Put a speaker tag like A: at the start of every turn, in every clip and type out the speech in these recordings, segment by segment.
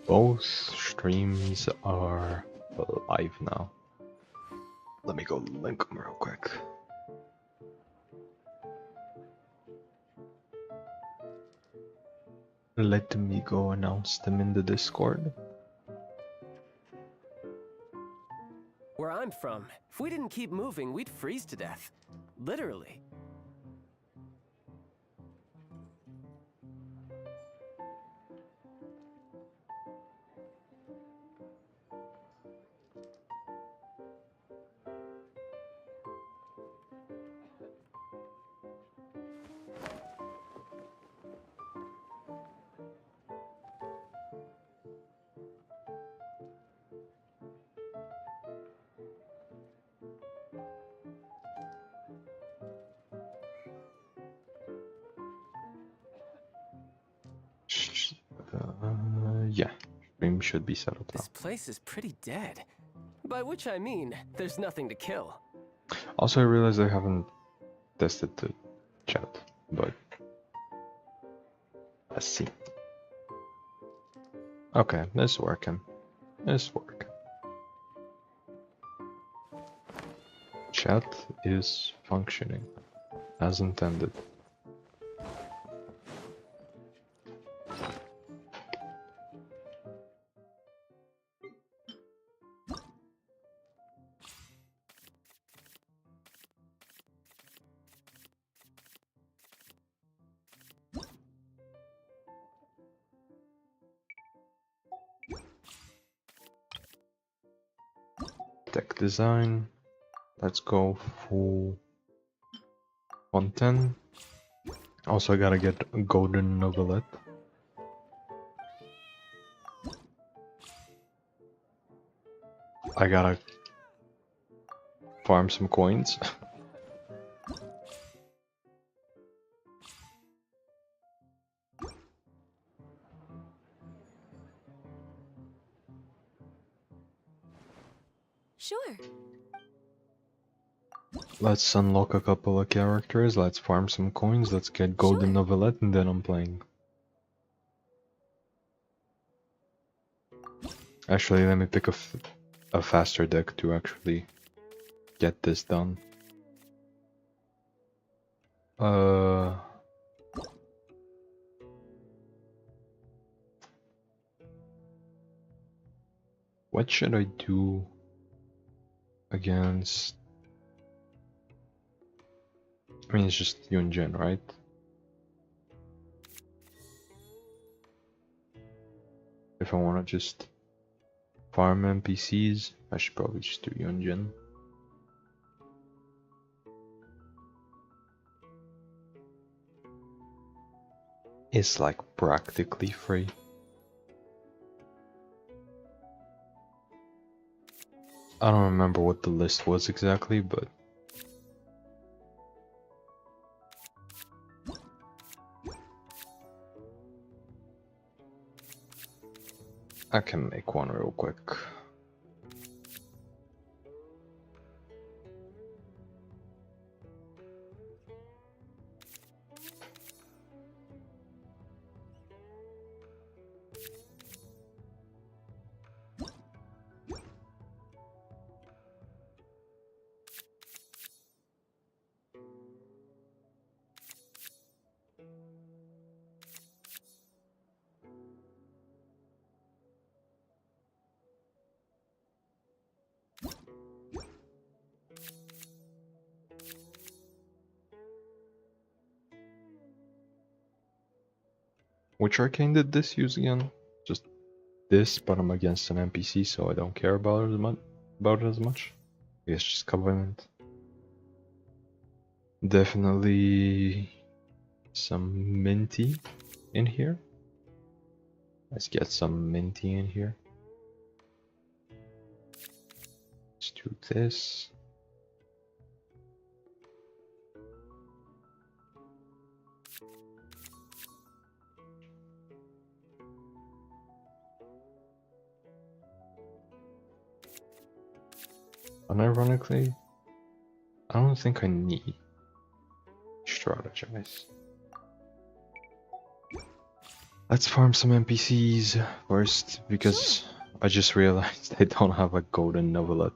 A: Both streams are live now. Let me go link them real quick. Let me go announce them in the Discord.
B: Where I'm from, if we didn't keep moving, we'd freeze to death. Literally.
A: Yeah, stream should be settled now.
B: This place is pretty dead. By which I mean, there's nothing to kill.
A: Also, I realized I haven't tested the chat, but let's see. Okay, it's working. It's working. Chat is functioning as intended. Tech design. Let's go full 110. Also, I gotta get a golden novelette. I gotta farm some coins.
C: Sure.
A: Let's unlock a couple of characters, let's farm some coins, let's get golden
C: Sure.
A: novelette, and then I'm playing. Actually, let me pick a faster deck to actually get this done. What should I do against... I mean, it's just Yunjin, right? If I want to just farm NPCs, I should probably just do Yunjin. It's like practically free. I don't remember what the list was exactly, but I can make one real quick. Which arcane did this use again? Just this, but I'm against an NPC, so I don't care about it as much. I guess just Covenant. Definitely some minty in here. Let's get some minty in here. Let's do this. Unironically, I don't think I need strategize. Let's farm some NPCs first, because I just realized I don't have a golden novelet.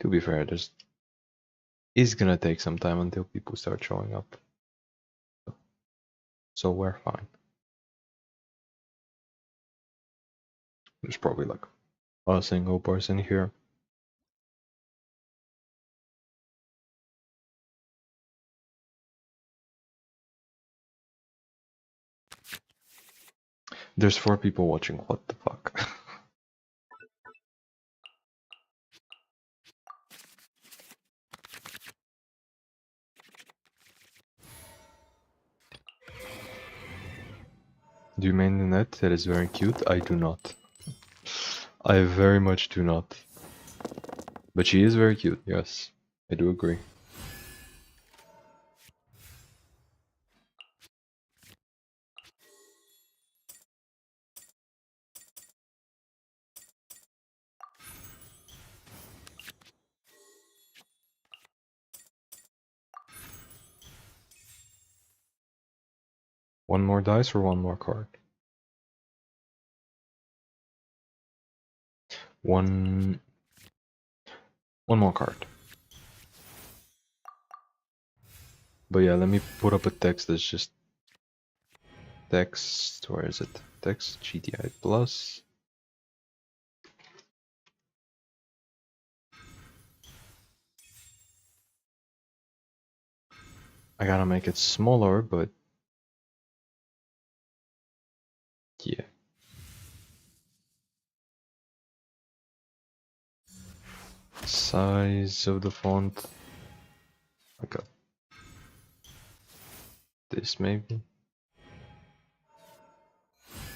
A: To be fair, this is gonna take some time until people start showing up. So we're fine. There's probably like a single person here. There's 4 people watching, what the fuck? Do you main the net? That is very cute. I do not. I very much do not. But she is very cute, yes. I do agree. One more dice or one more card? One more card. But yeah, let me put up a text that's just text, where is it? Text GTI plus. I gotta make it smaller, but yeah. Size of the font. Like a this maybe.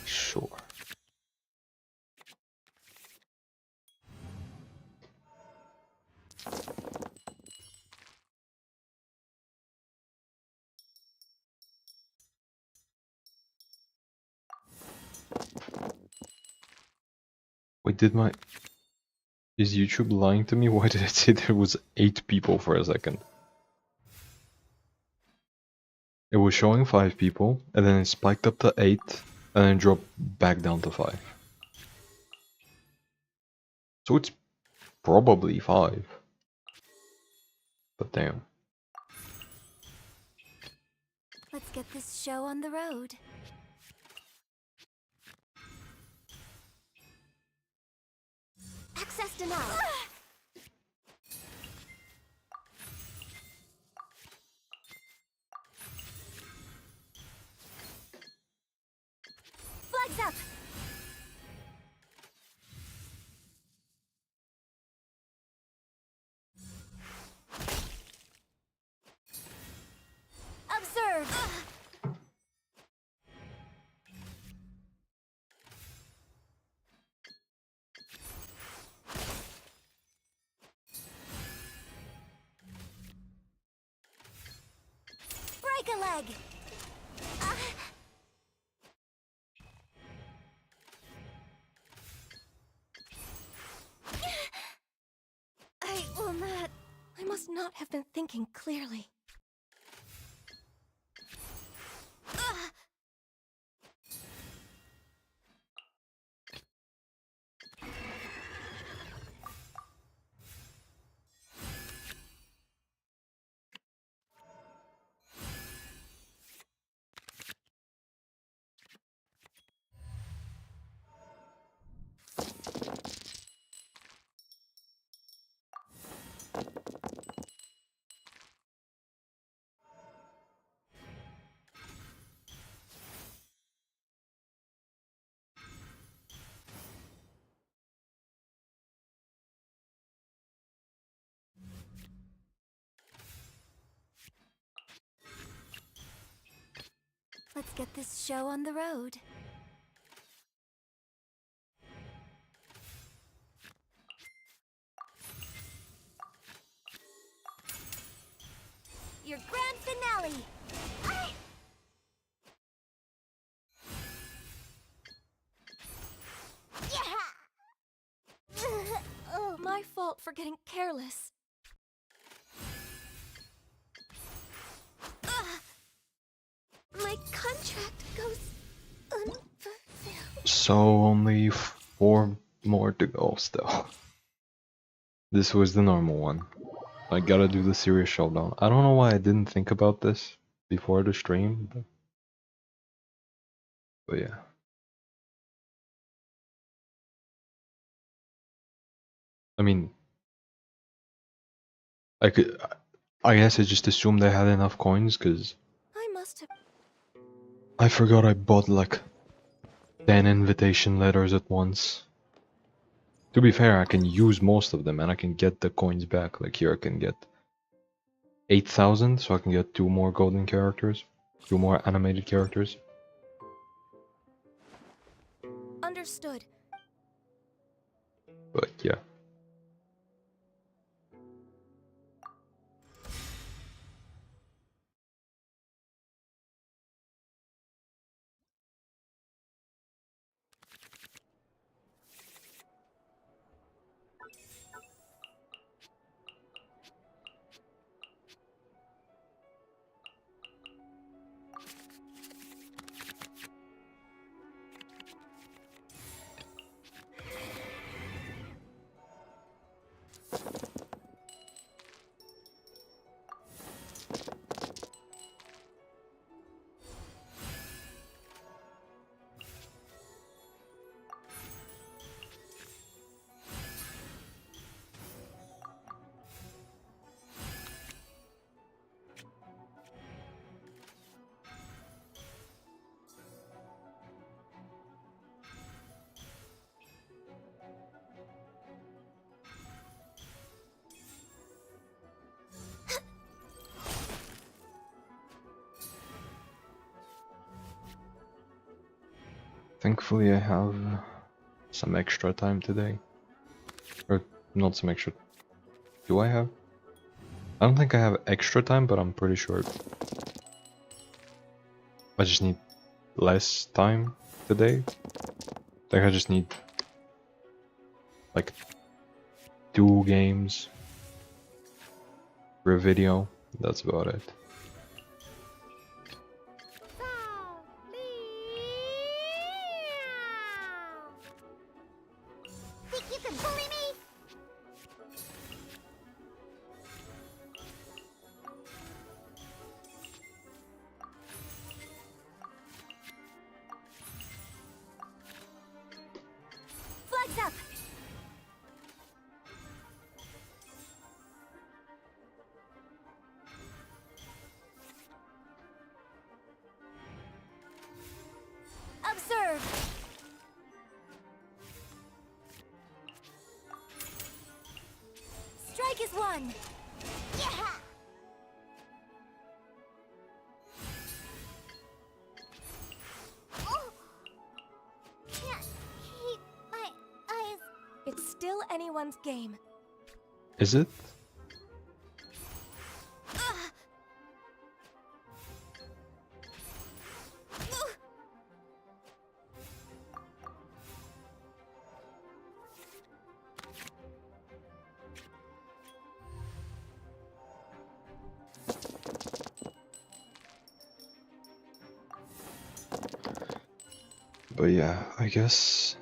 A: Sure. Wait, is YouTube lying to me? Why did it say there was 8 people for a second? It was showing 5 people, and then it spiked up to 8, and then dropped back down to 5. So it's probably 5. But damn.
C: Let's get this show on the road. Access denied. Flags up. Observe. Break a leg. I will not. I must not have been thinking clearly. Let's get this show on the road. Your grand finale! Oh, my fault for getting careless. goes unfulfilled.
A: So only 4 more to go still. This was the normal one. I gotta do the serious showdown. I don't know why I didn't think about this before the stream, but yeah. I mean, I guess I just assumed I had enough coins because
C: I must have.
A: I forgot I bought like 10 invitation letters at once. To be fair, I can use most of them and I can get the coins back. Like here I can get 8,000, so I can get 2 more golden characters, 2 more animated characters.
C: Understood.
A: But yeah. Thankfully I have some extra time today. Or not some extra. Do I have? I don't think I have extra time, but I'm pretty sure I just need less time today. Like I just need like 2 games for a video. That's about it.
C: Think you can bully me? Flags up. Observe. Strike is one. Yeah. Oh. Can't keep my eyes. It's still anyone's game.
A: Is it?
C: Ugh. Ugh.
A: But yeah, I guess.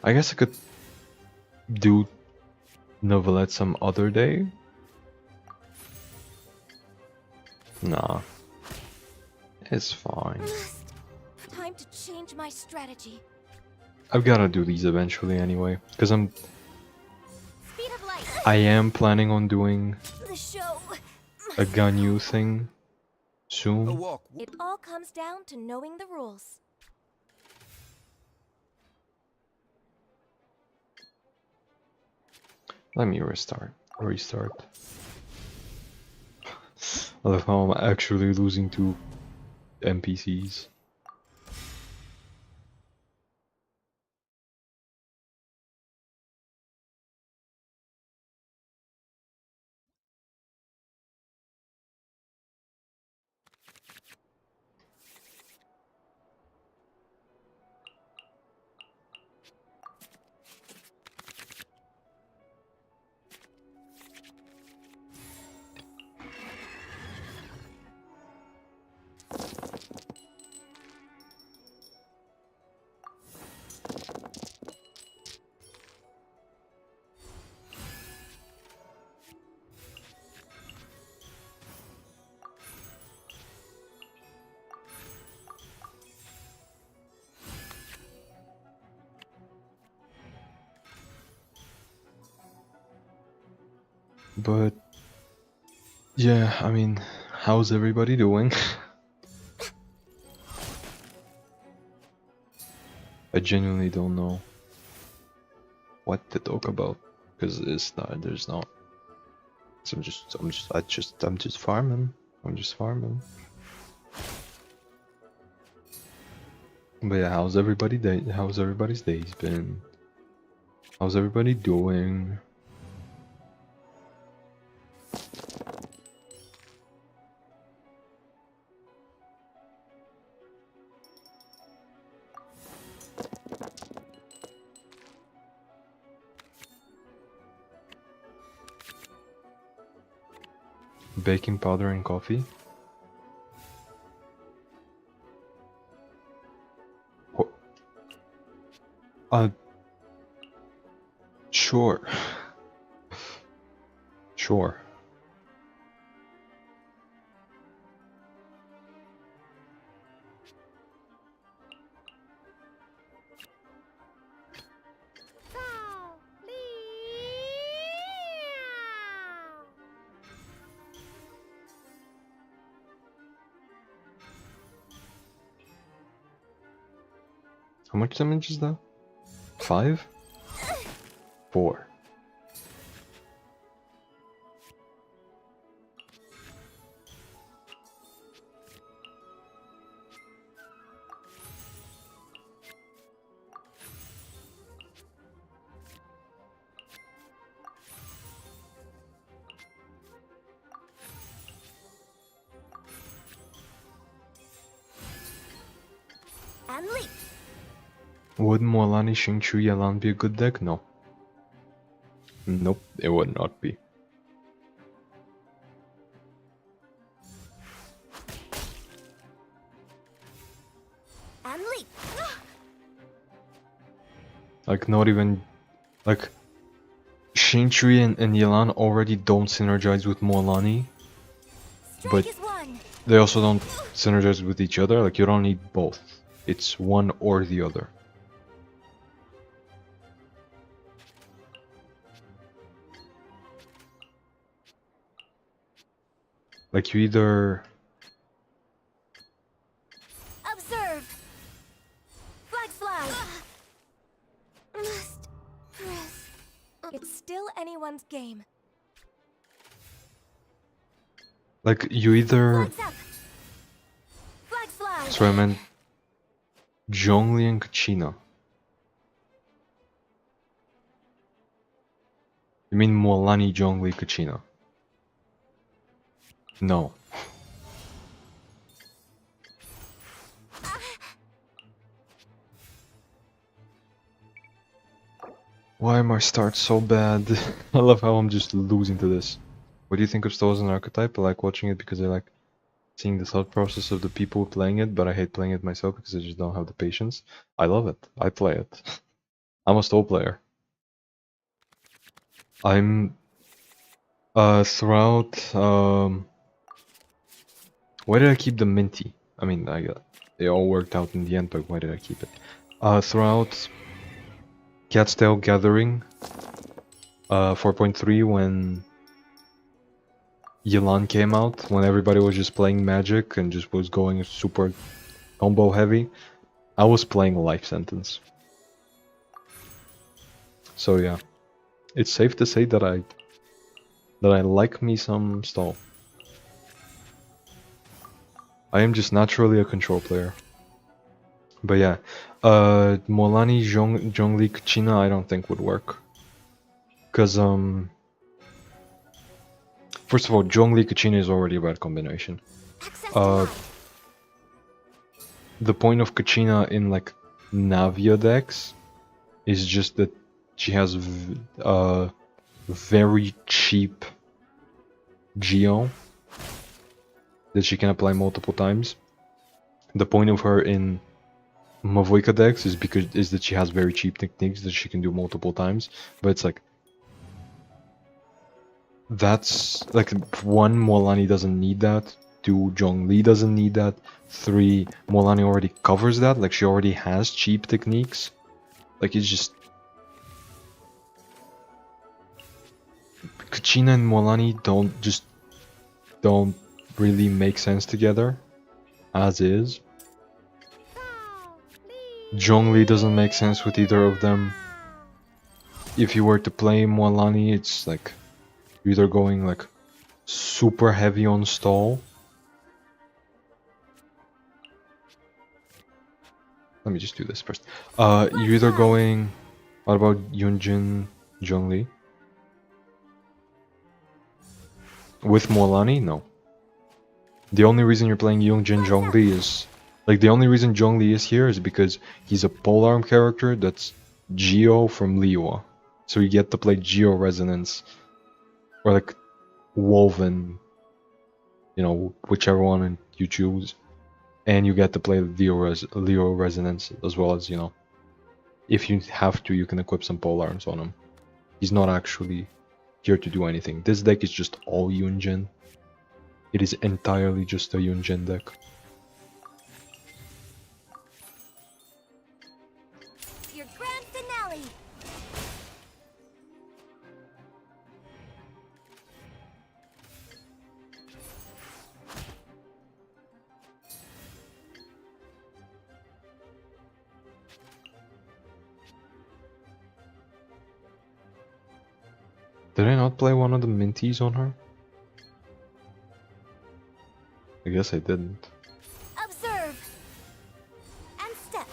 A: I guess I could do Novelette some other day. Nah. It's fine.
C: Time to change my strategy.
A: I've gotta do these eventually anyway. Because
C: Speed of light.
A: I am planning on doing
C: The show.
A: a Ganyu thing
D: A
A: soon.
D: walk.
C: It all comes down to knowing the rules.
A: Let me restart. I love how I'm actually losing to NPCs. But yeah, I mean, how's everybody doing? I genuinely don't know what to talk about because it's not. There's not. So I'm just farming. I'm just farming. But yeah, how's everybody's days been? How's everybody doing? Baking powder and coffee? What? Sure. Sure. How much damage is that? 5? 4.
C: And leap.
A: Would Mualani Xingqiu Yalan be a good deck? No. Nope, it would not be.
C: And leap.
A: Like, not even... Like, Xingqiu and Yalan already don't synergize with Mualani.
C: Strike
A: But
C: is one.
A: they also don't synergize with each other. Like, you don't need both. It's one or the other. Like, you either...
C: Observe. Flags fly. Must press. It's still anyone's game.
A: Like, you either...
C: Flags up. Flags fly.
A: Sorry, I meant Zhongli and Kachina. You mean Mualani, Zhongli, Kachina? No. Why are my starts so bad? I love how I'm just losing to this. What do you think of Stow as an archetype? I like watching it because I like seeing the thought process of the people playing it, but I hate playing it myself because I just don't have the patience. I love it. I play it. I'm a Stow player. I'm throughout why did I keep the minty? I mean, it all worked out in the end, but why did I keep it? Throughout Cat's Tail Gathering 4.3, when Yelan came out, when everybody was just playing Magic and just was going super combo heavy, I was playing Life Sentence. So yeah, it's safe to say that I like me some Stall. I am just naturally a control player. But yeah, Mualani, Zhongli, Kachina I don't think would work. Cause first of all, Zhongli, Kachina is already a bad combination.
C: Access denied.
A: The point of Kachina in like Navia decks is just that she has very cheap Geo that she can apply multiple times. The point of her in Mavoika decks is that she has very cheap techniques that she can do multiple times, but it's like that's like 1, Mualani doesn't need that. 2, Zhongli doesn't need that. 3, Mualani already covers that. Like, she already has cheap techniques. Like, it's just Kachina and Mualani don't really make sense together, as is. Zhongli doesn't make sense with either of them. If you were to play Mualani, it's like you're either going like super heavy on stall. Let me just do this first. You're either going. What about Yunjin, Zhongli? With Mualani? No. The only reason you're playing Yunjin Zhongli is... Like, the only reason Zhongli is here is because he's a polearm character that's Geo from Liyue. So you get to play Geo Resonance. Or like, Woven. You know, whichever one you choose. And you get to play Liyue Resonance as well as, you know... If you have to, you can equip some polearms on him. He's not actually here to do anything. This deck is just all Yunjin. It is entirely just a Yunjin deck.
C: Your grand finale.
A: Did I not play one of the minties on her? I guess I didn't.
C: Observe. And step.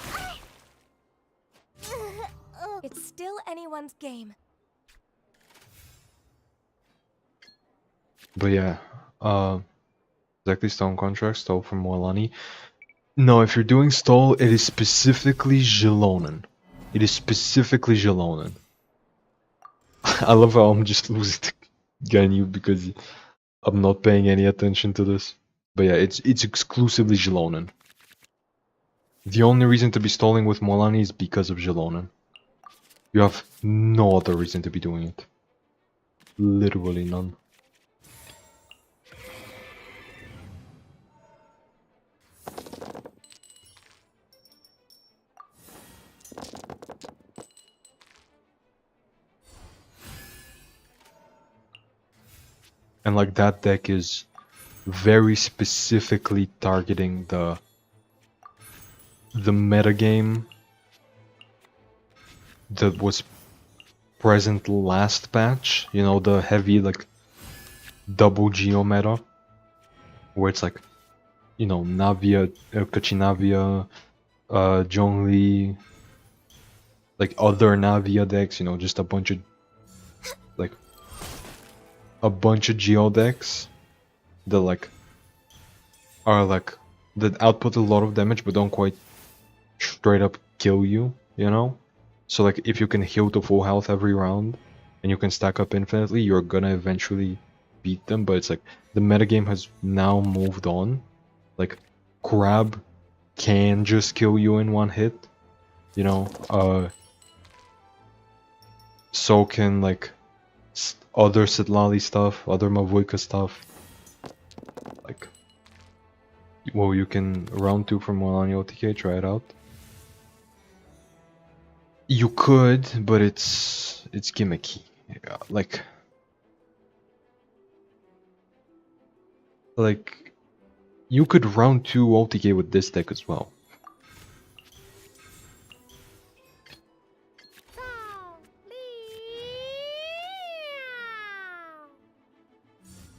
C: It's still anyone's game.
A: But yeah, exactly stone contract, stole from Mualani. No, if you're doing stall, it is specifically Xilonen. It is specifically Xilonen. I love how I'm just losing to Ganyu because I'm not paying any attention to this. But yeah, it's exclusively Xilonen. The only reason to be stalling with Mualani is because of Xilonen. You have no other reason to be doing it. Literally none. And like that deck is very specifically targeting the metagame that was present last patch. You know, the heavy like double Geo meta, where it's like, you know, Navia, Kachinavia, Zhongli, like other Navia decks. You know, just a bunch of Geo decks that like are like that output a lot of damage but don't quite straight up kill you, you know? So like if you can heal to full health every round and you can stack up infinitely, you're gonna eventually beat them. But it's like the metagame has now moved on. Like Crab can just kill you in one hit, you know? So can like other Sitlali stuff, other Mavuika stuff. Like, well, you can round 2 from Mualani OTK, try it out. You could, but it's gimmicky. Like you could round 2 OTK with this deck as well.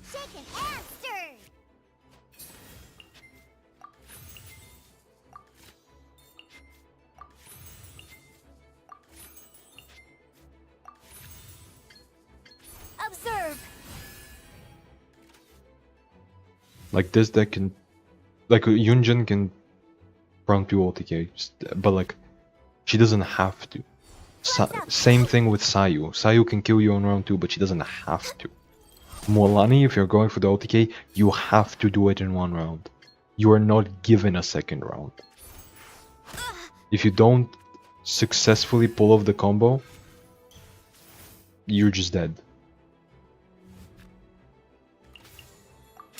C: Shaken and stirred. Observe.
A: Like this deck can, like Yunjin can round 2 OTK, but like she doesn't have to. Same thing with Sayu. Sayu can kill you on round 2, but she doesn't have to. Mualani, if you're going for the OTK, you have to do it in 1 round. You are not given a second round. If you don't successfully pull off the combo, you're just dead.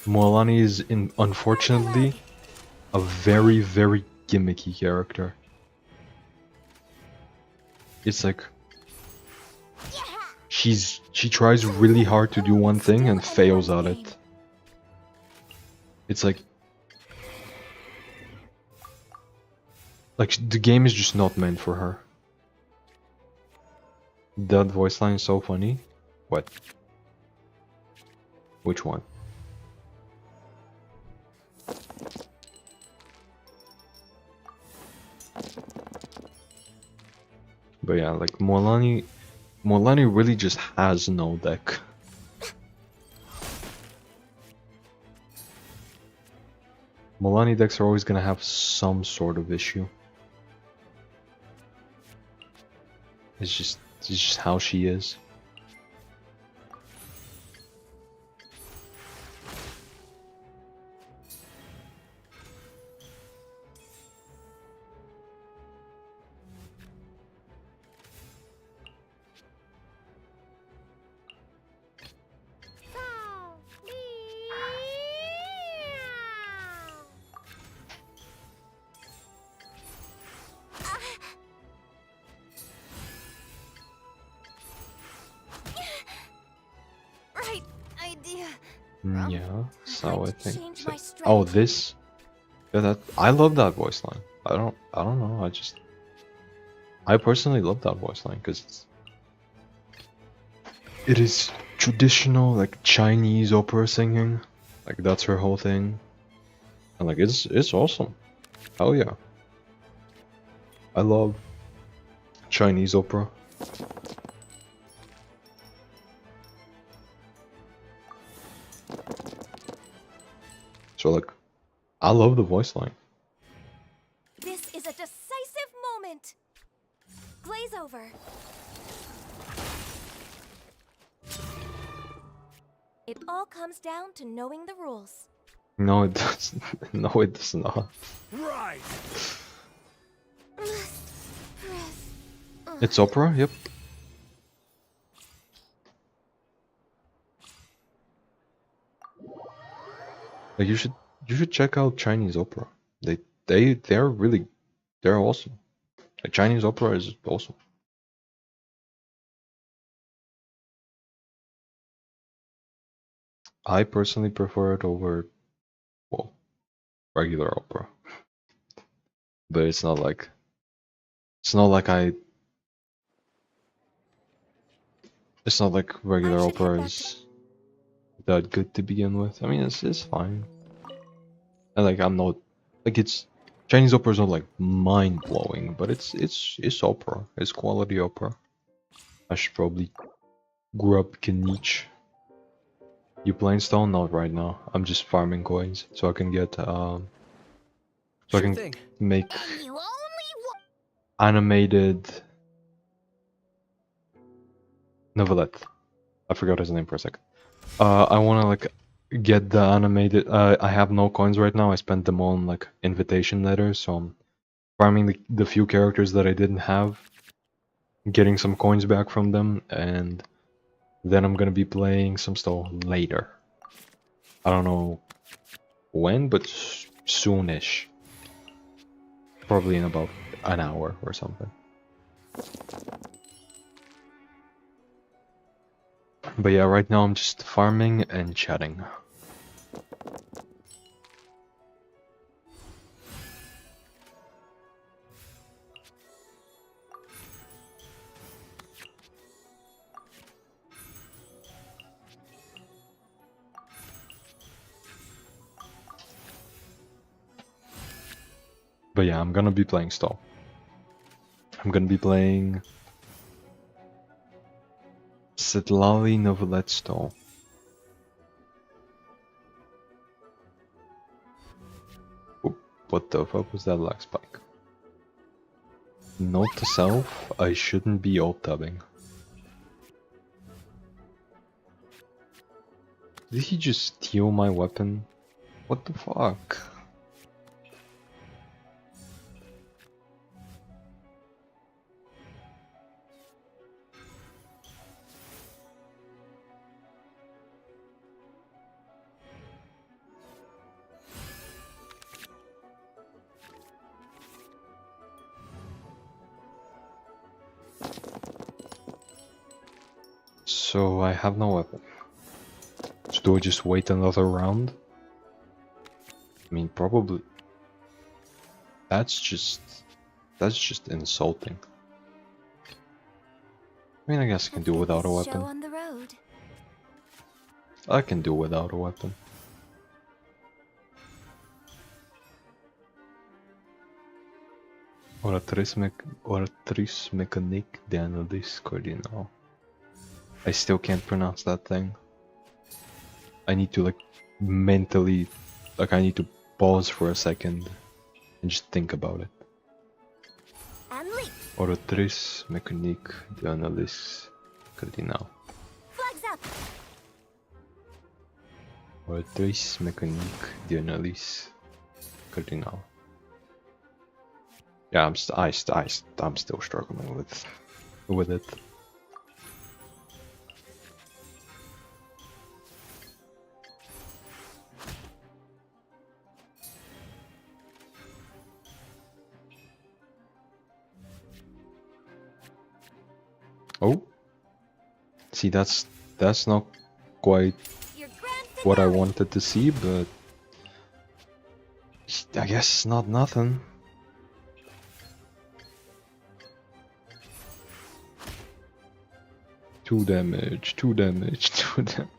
A: Mualani is, unfortunately, a very, very gimmicky character. It's like... she tries really hard to do one thing and fails at it. It's like the game is just not meant for her. That voice line is so funny. What? Which one? But yeah, like Molani really just has no deck. Molani decks are always gonna have some sort of issue. It's just how she is.
C: Right idea.
A: Yeah, so I
C: I'd
A: think.
C: change my
A: Oh,
C: strategy.
A: this. Yeah, that I love that voice line. I don't know. I personally love that voice line because it is traditional like Chinese opera singing. Like that's her whole thing. And like it's awesome. Hell yeah. I love Chinese opera. So like I love the voice line.
C: This is a decisive moment. Glaze over. It all comes down to knowing the rules.
A: No, it does. No, it does not.
B: Right.
A: It's opera. Yep. Like you should check out Chinese opera. They're really they're awesome. Like Chinese opera is awesome. I personally prefer it over well regular opera. But it's not like it's not like regular
C: I should head
A: opera
C: back
A: is that good to begin with. I mean it's fine. And like I'm not like it's Chinese opera is not like mind blowing, but it's opera. It's quality opera. I should probably grab Kenichi. You playing Stone? Not right now. I'm just farming coins so I can get so I
B: Sure
A: can
B: thing.
A: make
C: And you only want.
A: animated novelette. I forgot his name for a second. I wanna like get the animated. I have no coins right now. I spent them on like invitation letters, so I'm farming the few characters that I didn't have, getting some coins back from them, and then I'm gonna be playing some stuff later. I don't know when, but soonish. Probably in about an hour or something. But yeah, right now I'm just farming and chatting. But yeah, I'm gonna be playing Stall. I'm gonna be playing Sitlali Novelette Stall. Oop, what the fuck was that lag spike? Note to self, I shouldn't be alt-tabbing. Did he just steal my weapon? What the fuck? So I have no weapon. So do I just wait another round? I mean, probably. That's just insulting. I mean, I guess I can do without a
C: Show
A: weapon.
C: on the road.
A: I can do without a weapon. Oratrice mécanique d'analyse cardinal. I still can't pronounce that thing. I need to like mentally, like I need to pause for a second and just think about it.
C: And leap.
A: Oratrice mécanique d'analyse cardinal.
C: Flags up.
A: Oratrice mécanique d'analyse cardinal. Yeah, I'm still struggling with it. Oh, see, that's not quite
C: Your grand
A: what I
C: finale.
A: wanted to see, but I guess it's not nothing. Two damage, 2 damage, 2 damage.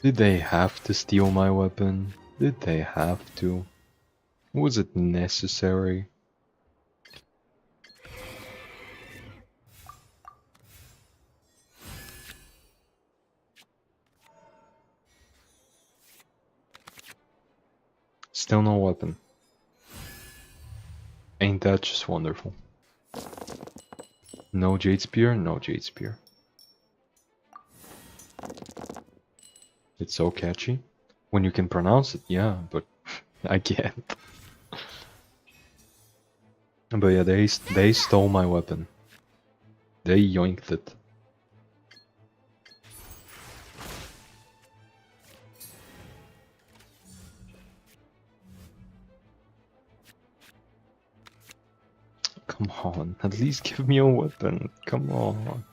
A: Did they have to steal my weapon? Did they have to? Was it necessary? Still no weapon. Ain't that just wonderful? No Jade Spear, no Jade Spear. It's so catchy. When you can pronounce it, yeah, but I can't. But yeah, they stole my weapon. They yoinked it. Come on, at least give me a weapon. Come on.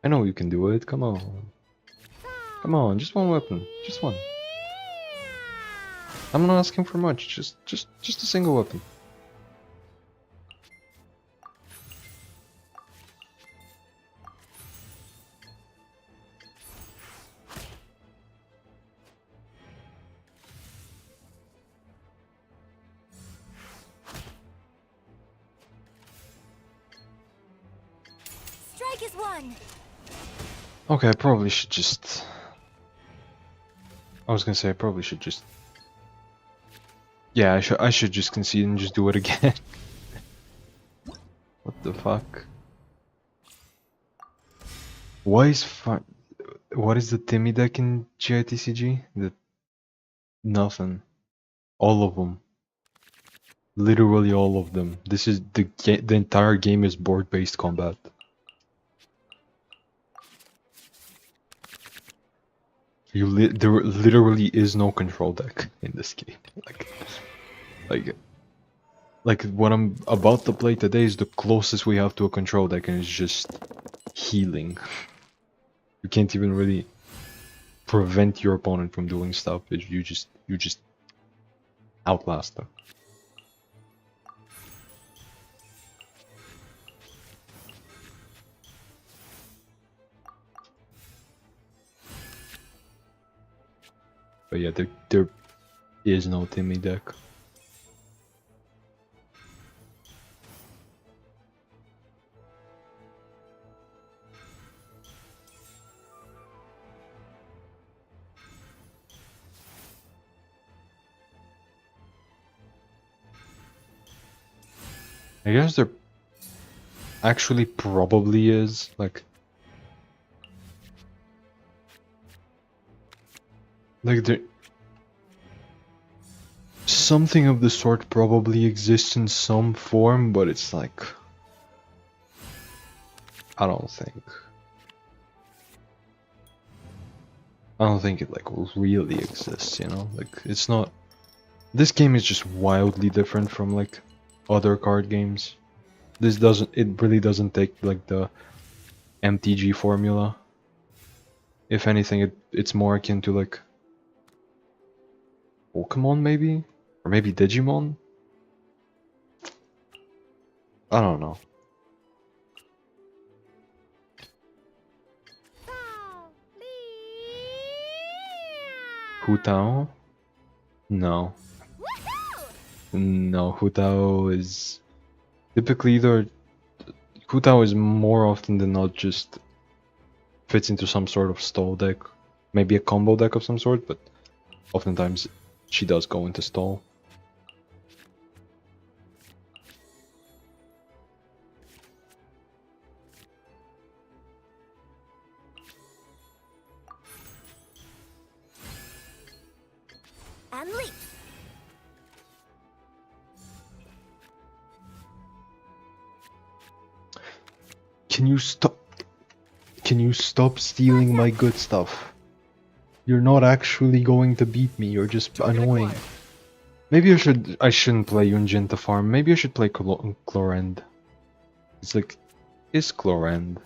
A: I know you can do it. Come on. Come on, just one weapon. Just one. I'm not asking for much. Just a single weapon.
C: Strike is one.
A: Okay, I probably should just... I was gonna say I probably should just... Yeah, I should just concede and just do it again. What the fuck? Why is fun? What is the Timmy deck in GITCG? Nothing. All of them. Literally all of them. This is the entire game is board-based combat. There literally is no control deck in this game. Like what I'm about to play today is the closest we have to a control deck, and it's just healing. You can't even really prevent your opponent from doing stuff. You just outlast them. But yeah, there is no Timmy deck. I guess there actually probably is, like there something of the sort probably exists in some form, but it's like I don't think it like really exists, you know? Like it's not, this game is just wildly different from like other card games. It really doesn't take like the MTG formula. If anything, it's more akin to like Pokemon maybe? Or maybe Digimon? I don't know. Hu Tao? No. No, Hu Tao is typically either Hu Tao is more often than not just fits into some sort of stall deck. Maybe a combo deck of some sort, but oftentimes she does go into stall.
C: And leap.
A: Can you stop? Can you stop stealing my good stuff? You're not actually going to beat me, you're just annoying. Maybe I shouldn't play Yunjin to farm. Maybe I should play Chlorend. It's like, is Chlorend?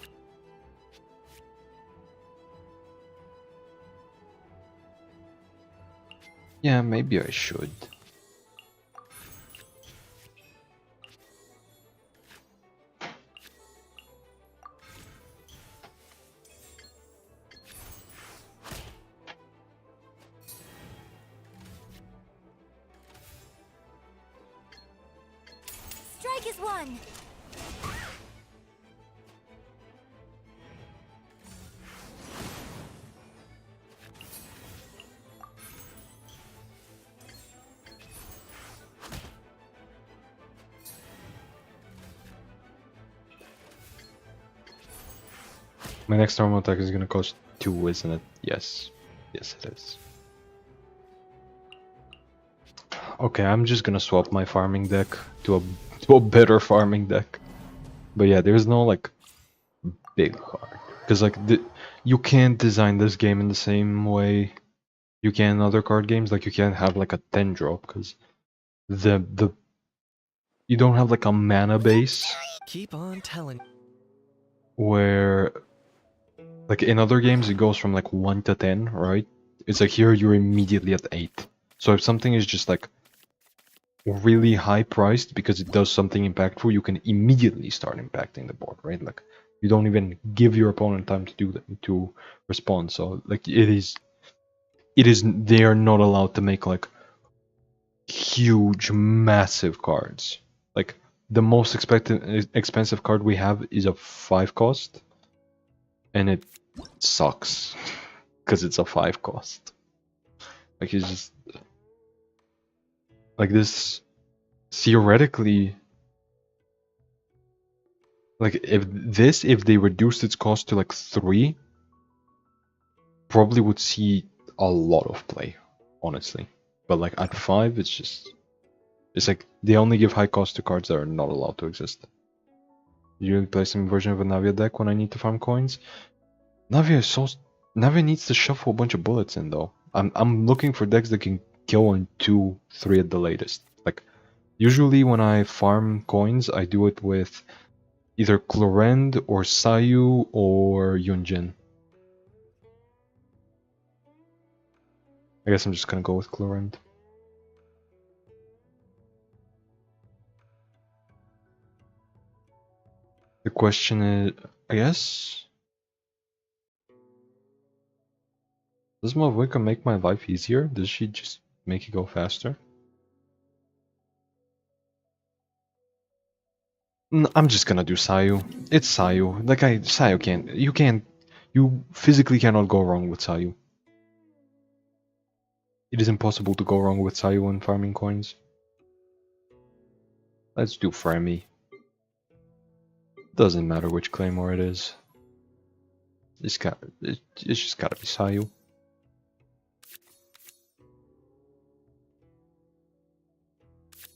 A: Yeah, maybe I should.
C: Strike is one.
A: My next normal attack is gonna cost 2, isn't it? Yes. Yes, it is. Okay, I'm just gonna swap my farming deck to a better farming deck. But yeah, there's no like big card. Because like you can't design this game in the same way you can in other card games. Like you can't have like a 10 drop because the you don't have like a mana base
B: Keep on telling.
A: where like in other games it goes from like 1 to 10, right? It's like here you're immediately at 8. So if something is just like really high priced because it does something impactful, you can immediately start impacting the board, right? Like you don't even give your opponent time to do that, to respond. So like it is they are not allowed to make like huge massive cards. Like the most expensive card we have is a 5 cost and it sucks because it's a 5 cost. Like it's just like this theoretically, like if they reduced its cost to like 3, probably would see a lot of play, honestly. But like at 5, it's like they only give high cost to cards that are not allowed to exist. Usually play some version of a Navia deck when I need to farm coins. Navia needs to shuffle a bunch of bullets in though. I'm looking for decks that can kill on 2, 3 at the latest. Like usually when I farm coins, I do it with either Chlorend or Sayu or Yunjin. I guess I'm just gonna go with Chlorend. The question is, I guess, does Mavuika make my life easier? Does she just make it go faster? I'm just gonna do Sayu. It's Sayu. Like Sayu you physically cannot go wrong with Sayu. It is impossible to go wrong with Sayu when farming coins. Let's do Fremi. Doesn't matter which Claymore it is. It's just gotta be Sayu.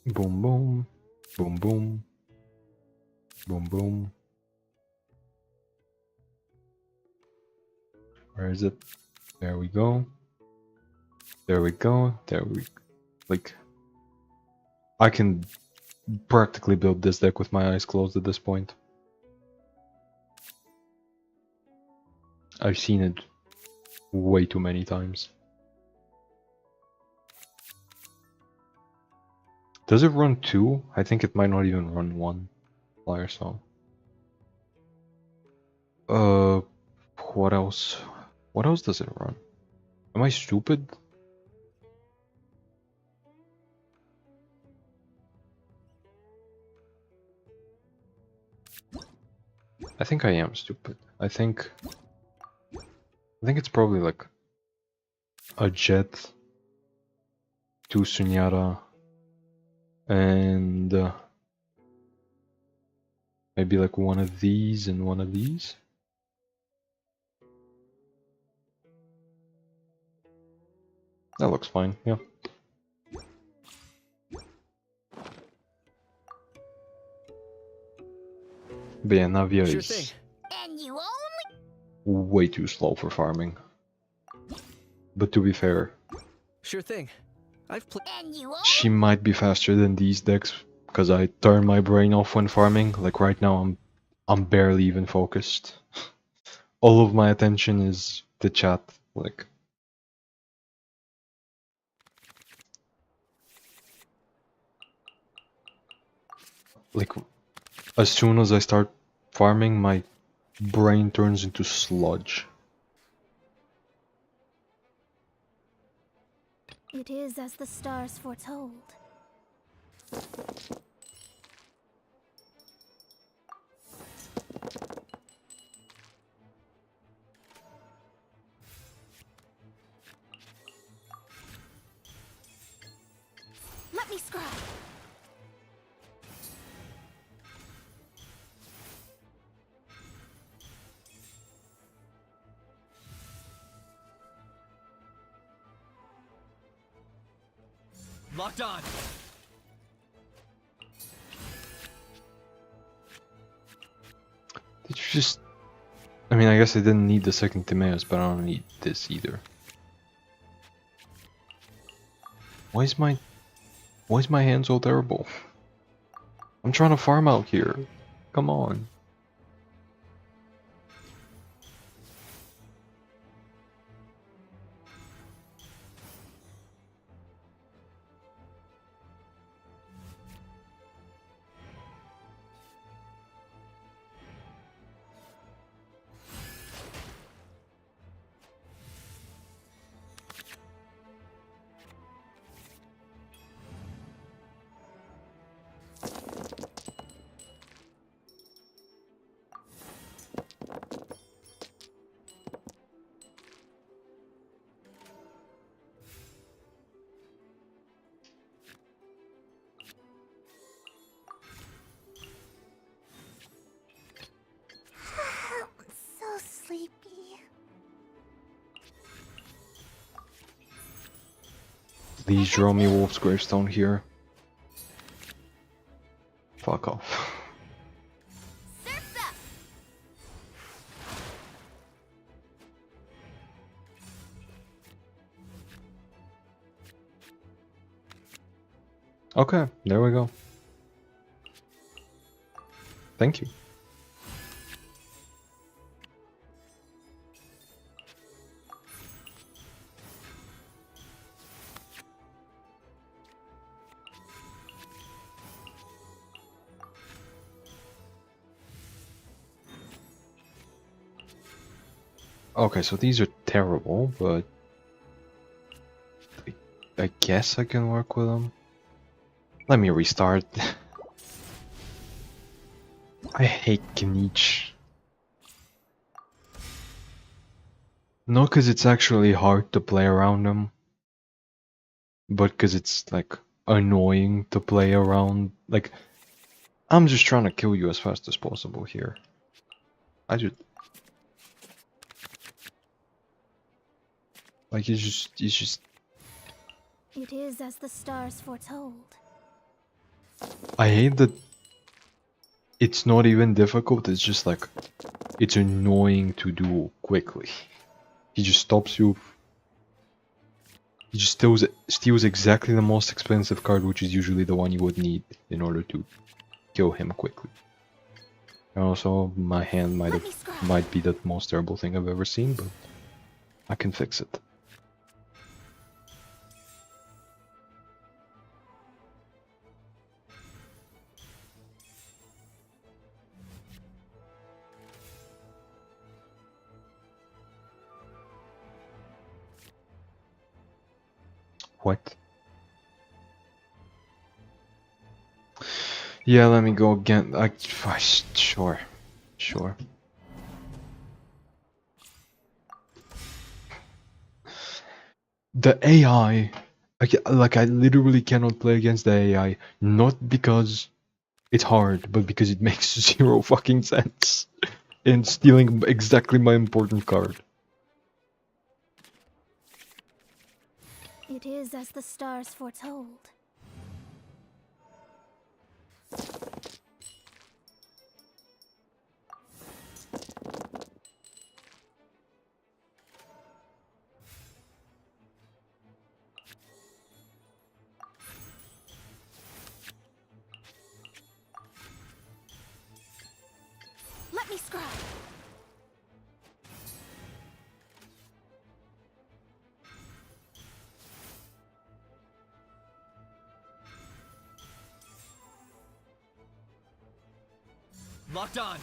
A: Boom boom. Boom boom. Boom boom. Where is it? There we go. There we go. There we... Like... I can practically build this deck with my eyes closed at this point. I've seen it way too many times. Does it run 2? I think it might not even run 1. Flyer song. What else? What else does it run? Am I stupid? I think I am stupid. I think it's probably like a jet, 2 Sunyata, and maybe like one of these and one of these. That looks fine, yeah. But yeah, Navia
B: Sure
A: is
B: thing.
C: And you only
A: way too slow for farming. But to be fair,
B: Sure thing. I've played.
C: and you only
A: she might be faster than these decks because I turn my brain off when farming. Like right now, I'm barely even focused. All of my attention is the chat. Like as soon as I start farming, my brain turns into sludge.
C: It is as the stars foretold. Let me scry.
B: Locked on.
A: Did you just... I mean, I guess I didn't need the second Timaeus, but I don't need this either. Why is my hand so terrible? I'm trying to farm out here. Come on.
C: So sleepy.
A: Please draw me Wolf's Gravestone here. Fuck off.
C: Surf's up.
A: Okay, there we go. Thank you. Okay, so these are terrible, but I guess I can work with them. Let me restart. I hate Kniech. Not because it's actually hard to play around them, but because it's like annoying to play around. Like, I'm just trying to kill you as fast as possible here. Like, it's just.
C: It is as the stars foretold.
A: I hate that it's not even difficult, it's just like, it's annoying to do quickly. He just stops you. He just steals exactly the most expensive card, which is usually the one you would need in order to kill him quickly. And also, my hand
C: Let me scry.
A: might be the most terrible thing I've ever seen, but I can fix it. What? Yeah, let me go again. Sure. Sure. The AI, I literally cannot play against the AI, not because it's hard, but because it makes zero fucking sense. And stealing exactly my important card.
C: It is as the stars foretold. Let me scry.
B: Locked on.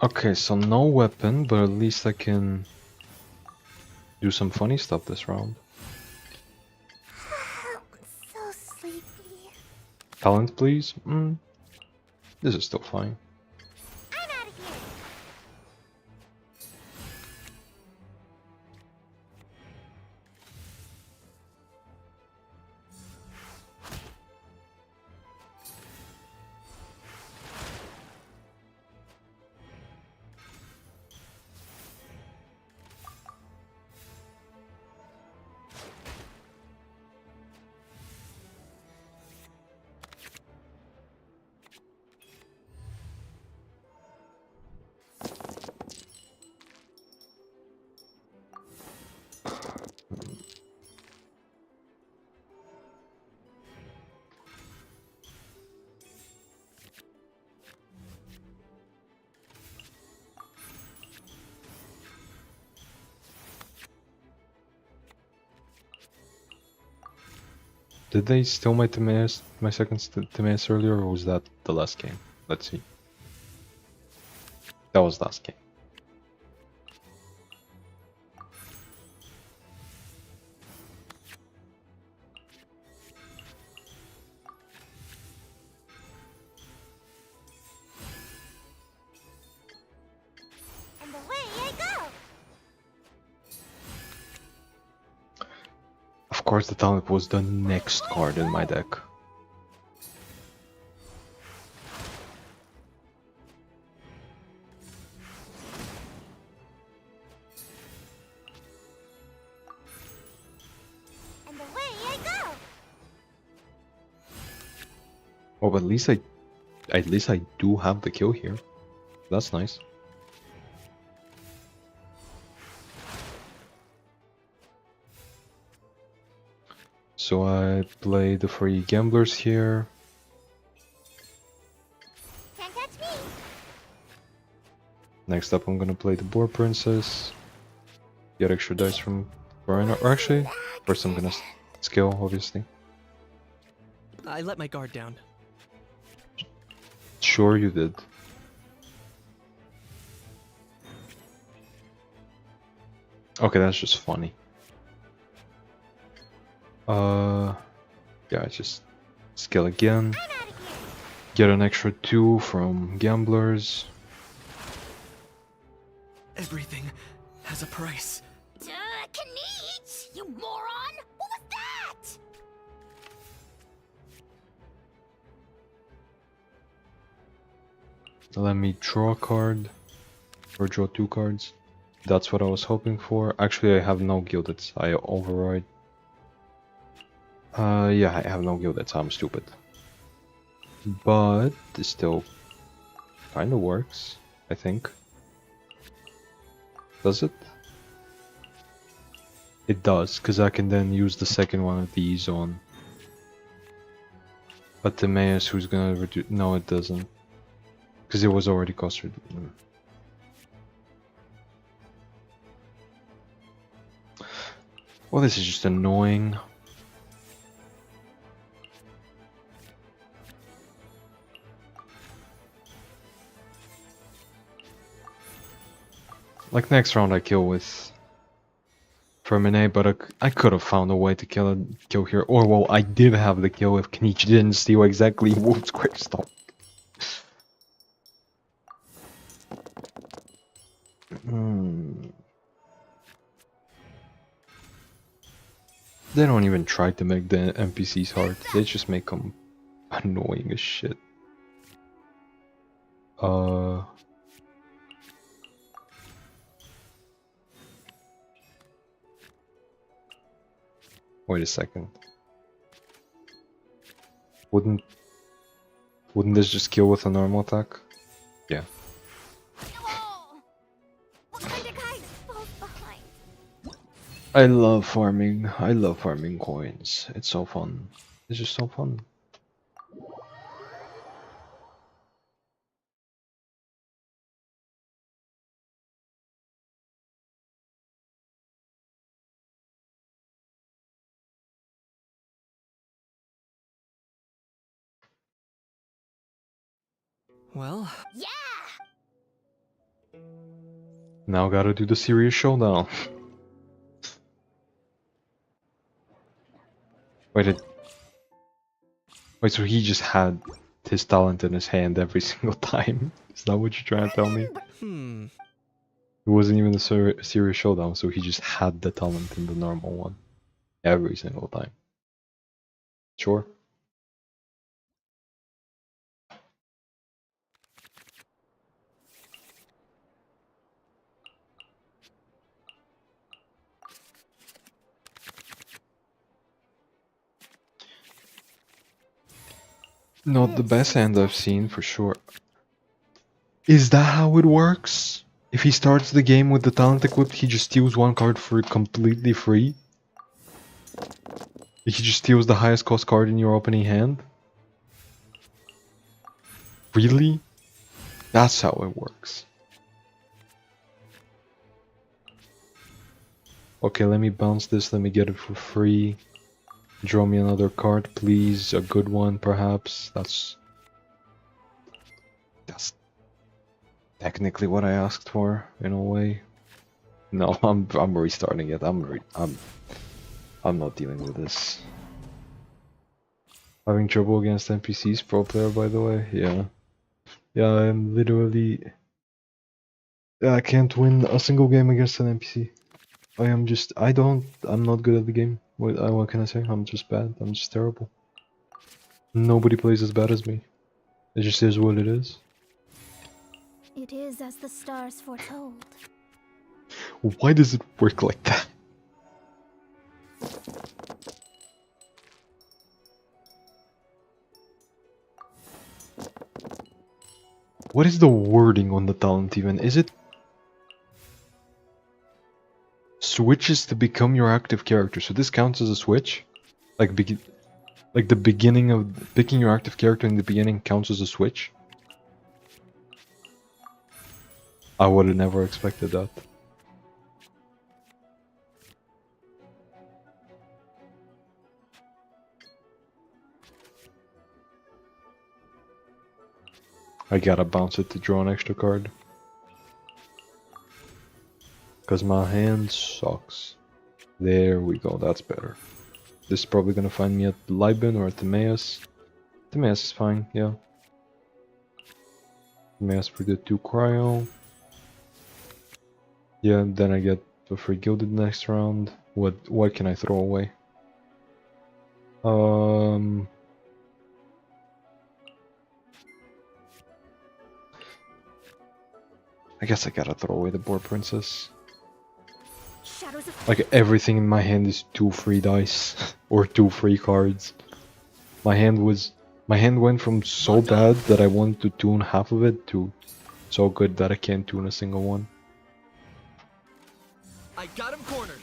A: Okay, so no weapon, but at least I can do some funny stuff this round.
C: So sleepy.
A: Talent, please? This is still fine.
C: I'm out of here.
A: Did they steal my Timaeus, my second Timaeus earlier, or was that the last game? Let's see. That was last game.
C: And away I go.
A: Of course, the talent was the next card in my deck.
C: And away I go.
A: Oh, but at least I do have the kill here. That's nice. So I play the free gamblers here.
C: Can't catch me.
A: Next up, I'm gonna play the Boar Princess. Get extra dice from Varina. Or actually, first I'm gonna skill, obviously.
B: I let my guard down.
A: Sure you did. Okay, that's just funny. Yeah, just skill again.
C: I'm out of here.
A: Get an extra 2 from gamblers.
B: Everything has a price.
C: Knight, you moron! What was that?
A: Let me draw a card. Or draw 2 cards. That's what I was hoping for. Actually, I have no gilded. I override. Yeah, I have no gilded, so I'm stupid. But this still kind of works, I think. Does it? It does, because I can then use the second one of these on But Timaeus, who's gonna reduce? No, it doesn't, because it was already cost reduced. Well, this is just annoying. Like next round I kill with Fermine, but I could have found a way to kill here. Or well, I did have the kill if Kniech didn't steal exactly Wolf's quick stop. They don't even try to make the NPCs hard. They just make them annoying as shit. Wait a second. Wouldn't this just kill with a normal attack? Yeah.
C: Oh! What kind of guy falls behind?
A: I love farming. I love farming coins. It's so fun. It's just so fun.
B: Well,
C: Yeah!
A: Now gotta do the serious showdown. Wait, so he just had his talent in his hand every single time? Is that what you're trying to tell me? It wasn't even a serious showdown, so he just had the talent in the normal one. Every single time. Sure. Not the best hand I've seen, for sure. Is that how it works? If he starts the game with the talent equipped, he just steals one card for completely free? He just steals the highest cost card in your opening hand? Really? That's how it works. Okay, let me bounce this, let me get it for free. Draw me another card, please. A good one, perhaps. That's technically what I asked for, in a way. No, I'm restarting it. I'm not dealing with this. Having trouble against NPCs, pro player, by the way. Yeah, I'm literally. I can't win a single game against an NPC. I'm not good at the game. What can I say? I'm just bad. I'm just terrible. Nobody plays as bad as me. It just is what it is.
C: It is as the stars foretold.
A: Why does it work like that? What is the wording on the talent even? Is it switches to become your active character? So this counts as a switch? Like the beginning of picking your active character in the beginning counts as a switch? I would have never expected that. I gotta bounce it to draw an extra card. Cause my hand sucks. There we go, that's better. This is probably gonna find me at Liban or at Timaeus. Timaeus is fine, yeah. Timaeus for the 2 cryo. Yeah, then I get the free gilded next round. What can I throw away? I guess I gotta throw away the boar princess. Like everything in my hand is 2 free dice or 2 free cards. My hand went from so bad that I wanted to tune half of it to so good that I can't tune a single one.
B: I got him cornered.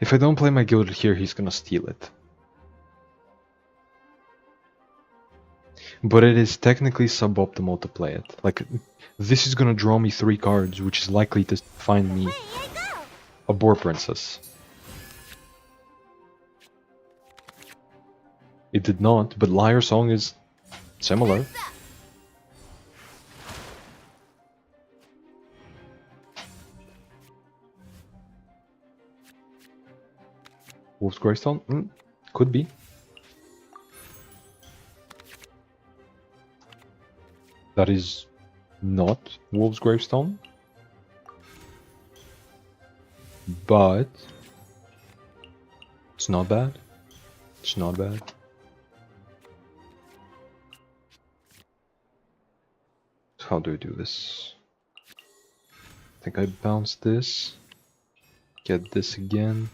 A: If I don't play my gilded here, he's gonna steal it. But it is technically suboptimal to play it. Like, this is gonna draw me 3 cards, which is likely to find me
C: Away I go!
A: a Boar Princess. It did not, but Liar Song is similar. Wolf's Gravestone? Could be. That is not Wolf's Gravestone. But it's not bad. It's not bad. So how do I do this? I think I bounce this. Get this again.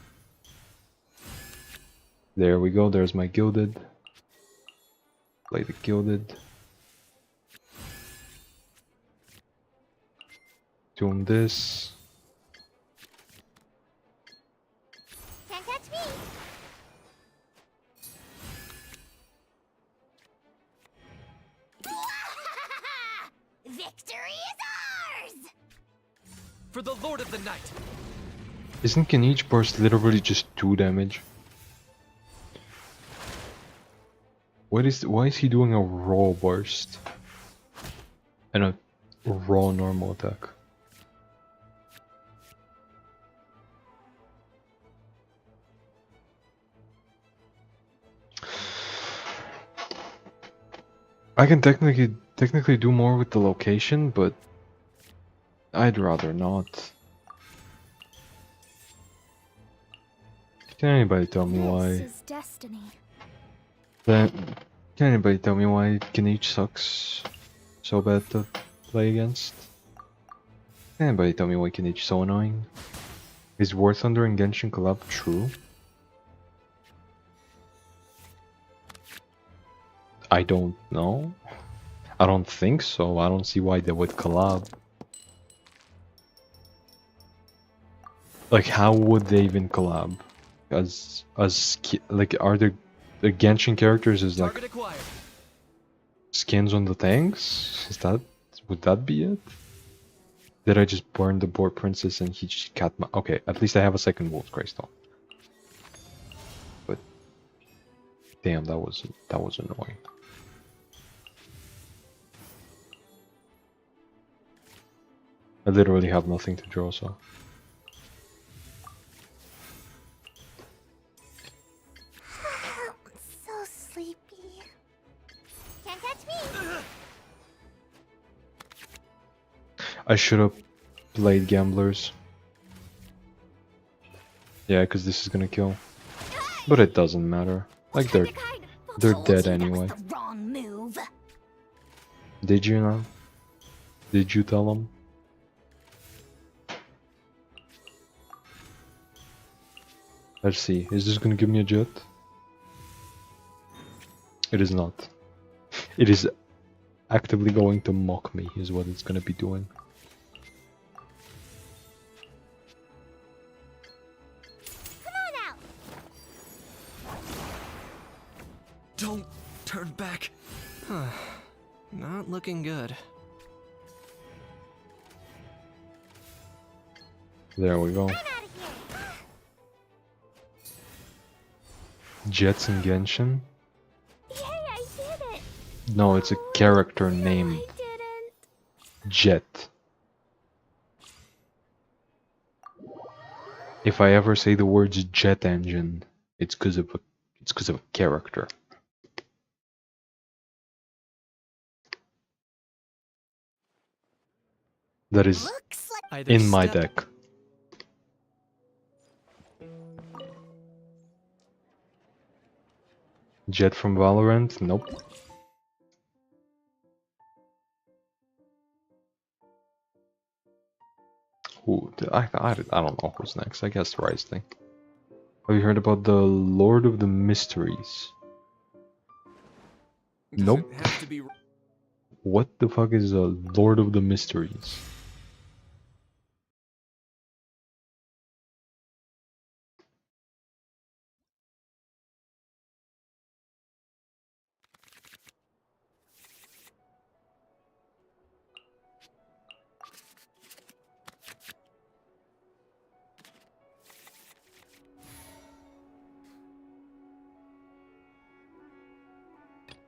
A: There we go, there's my Gilded. Play the Gilded. Tune this.
C: Can't catch me! Victory is ours!
B: For the Lord of the Night!
A: Isn't Kenichi Burst literally just 2 damage? Why is he doing a raw burst? And a raw normal attack? I can technically do more with the location, but I'd rather not. Can anybody tell me why?
C: This is destiny.
A: Can anybody tell me why Kenichi sucks so bad to play against? Can anybody tell me why Kenichi so annoying? Is War Thunder and Genshin collab true? I don't know. I don't think so. I don't see why they would collab. Like, how would they even collab? Like, are the Genshin characters is like
B: Target acquired.
A: skins on the tanks? Would that be it? Did I just burn the Boar Princess and he just cut my... Okay, at least I have a second Wolf's Greystone. But damn, that was annoying. I literally have nothing to draw, so
C: I'm so sleepy. Can't catch me!
A: I should have played Gamblers. Yeah, because this is gonna kill. But it doesn't matter. Like, they're
C: Told
A: dead
C: you that
A: anyway.
C: was the wrong move.
A: Did you know? Did you tell them? Let's see. Is this gonna give me a jet? It is not. It is actively going to mock me, is what it's gonna be doing.
C: Come on out!
B: Don't turn back. Not looking good.
A: There we go.
C: I'm out of here!
A: Jets in Genshin?
C: Yay, I did it!
A: No, it's a character named
C: I didn't.
A: Jet. If I ever say the words jet engine, it's because of a character. That is
C: Looks like
B: Either
A: in my
B: step-
A: deck. Jet from Valorant? Nope. Ooh, I don't know who's next. I guess Rising. Have you heard about the Lord of the Mysteries?
B: Does
A: Nope.
B: it have to be
A: What the fuck is a Lord of the Mysteries?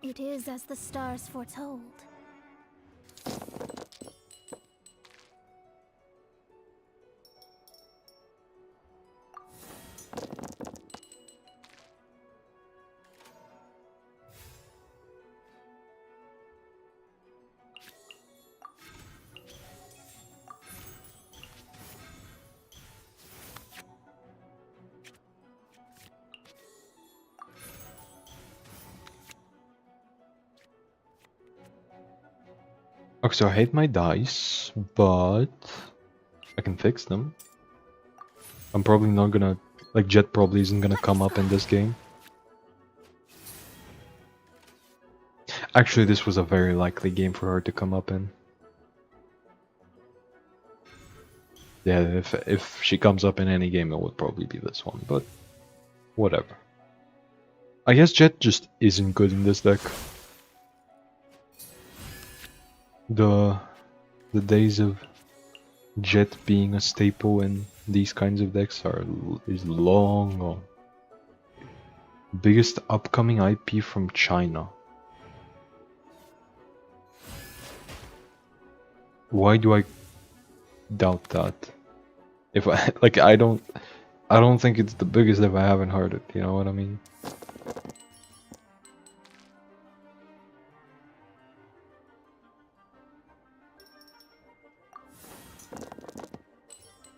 C: It is as the stars foretold.
A: Okay, so I hate my dice, but I can fix them. I'm probably not gonna, like, Jet probably isn't gonna come up in this game. Actually, this was a very likely game for her to come up in. Yeah, if she comes up in any game, it would probably be this one, but whatever. I guess Jet just isn't good in this deck. The days of Jet being a staple in these kinds of decks is long gone. Biggest upcoming IP from China. Why do I doubt that? If I like, I don't think it's the biggest if I haven't heard it. You know what I mean?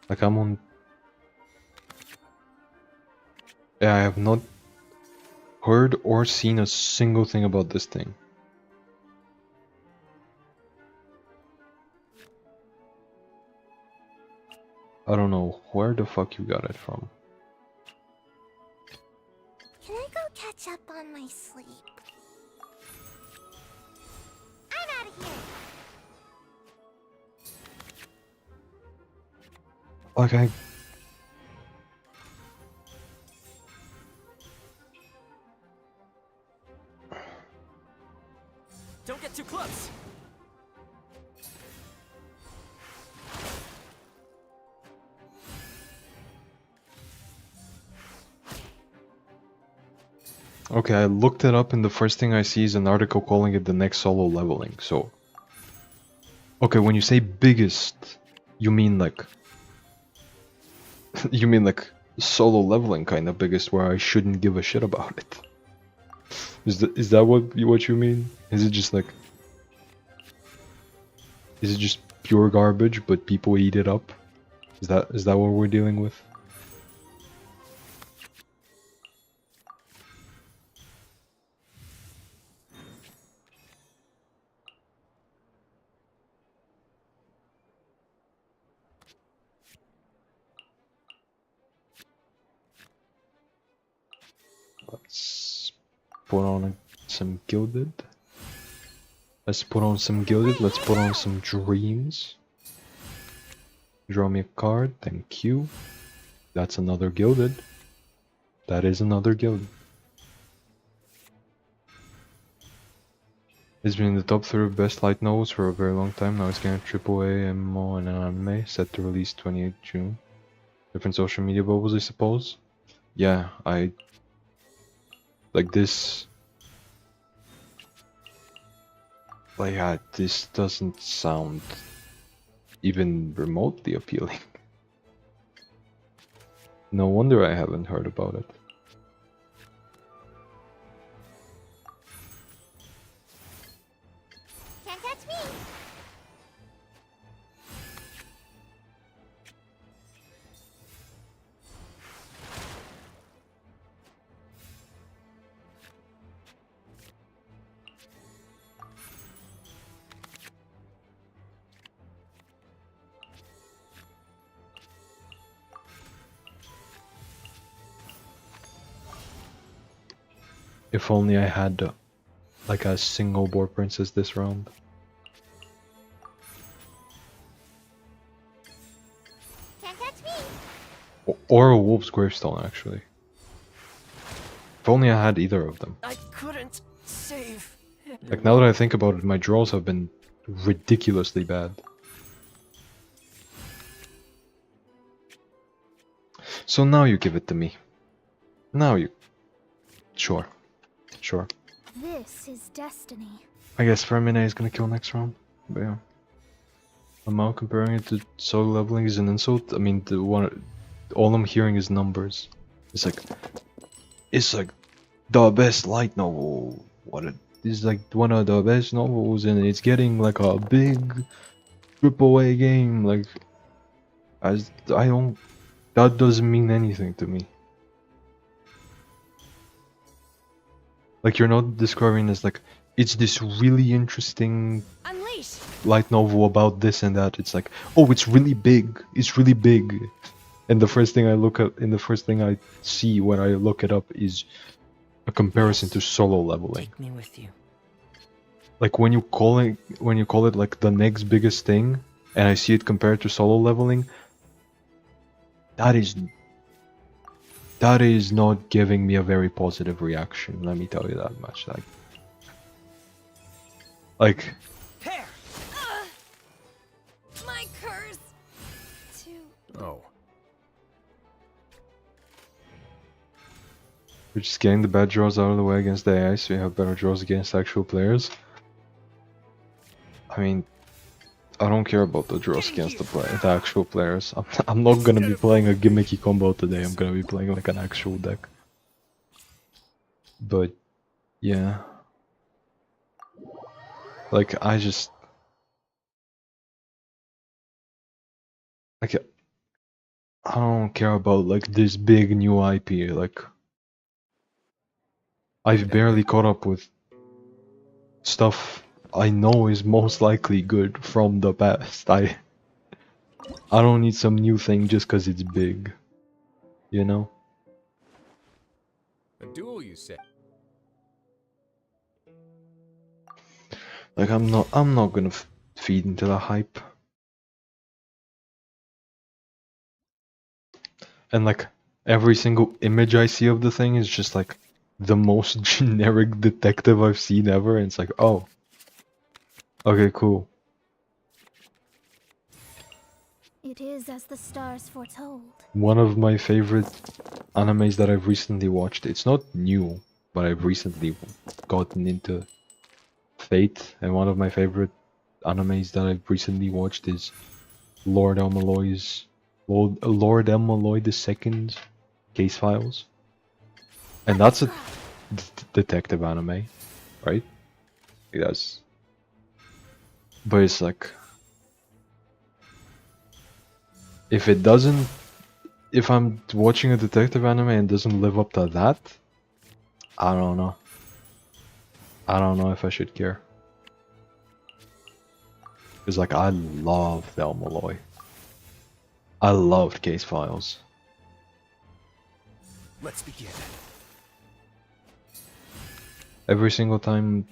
A: Like I'm on. Yeah, I have not heard or seen a single thing about this thing. I don't know where the fuck you got it from.
C: Can I go catch up on my sleep? I'm out of here!
A: Like I.
B: Don't get too close.
A: Okay, I looked it up and the first thing I see is an article calling it the next solo leveling, so... Okay, when you say biggest, you mean like... you mean like solo leveling kind of biggest where I shouldn't give a shit about it. Is that what you mean? Is it just like... Is it just pure garbage but people eat it up? Is that what we're dealing with? Let's put on some gilded. Let's put on some gilded. Let's put on some dreams. Draw me a card. Thank you. That's another gilded. That is another gilded. It's been in the top 3 best light novels for a very long time. Now it's getting AAA, MMO, and an anime. Set to release 28 June. Different social media bubbles, I suppose. Yeah, I... Like this... Like, this doesn't sound even remotely appealing. No wonder I haven't heard about it.
C: Can't catch me!
A: If only I had like a single board princess this round.
C: Can't catch me!
A: Or a wolf's gravestone, actually. If only I had either of them.
B: I couldn't save.
A: Like, now that I think about it, my draws have been ridiculously bad. So now you give it to me. Now you... Sure. Sure.
C: This is destiny.
A: I guess Fermine is gonna kill next round. But yeah. Amount comparing it to solo leveling is an insult. I mean, the one, all I'm hearing is numbers. It's like the best light novel. It's like one of the best novels, and it's getting like a big AAA game. Like, I don't. That doesn't mean anything to me. Like, you're not describing as like it's this really interesting
C: Unleash!
A: light novel about this and that. It's like, oh, it's really big. It's really big. And the first thing I look at, and the first thing I see when I look it up is a comparison to solo leveling.
B: Take me with you.
A: Like when you call it like the next biggest thing, and I see it compared to solo leveling, that is not giving me a very positive reaction. Let me tell you that much. Like.
B: Pair.
C: My curse!
B: Oh.
A: We're just getting the bad draws out of the way against the AI, so you have better draws against actual players. I mean, I don't care about the draws against the actual players. I'm not gonna be playing a gimmicky combo today. I'm gonna be playing like an actual deck. But yeah, like I don't care about like this big new IP. Like, I've barely caught up with stuff I know is most likely good from the past. I don't need some new thing just because it's big, you know?
D: A duel, you say?
A: Like, I'm not gonna feed into the hype. And like, every single image I see of the thing is just like the most generic detective I've seen ever, and it's like, oh, okay, cool.
C: It is as the stars foretold.
A: One of my favorite animes that I've recently watched, it's not new, but I've recently gotten into Fate, and one of my favorite animes that I've recently watched is Lord Elmaloy's Lord Elmaloy II's Case Files. And that's a detective anime, right? Yes. But it's like, if I'm watching a detective anime and doesn't live up to that, I don't know. I don't know if I should care. Because like, I love Thelma Loy. I loved Case Files.
D: Let's begin.
A: Every single time.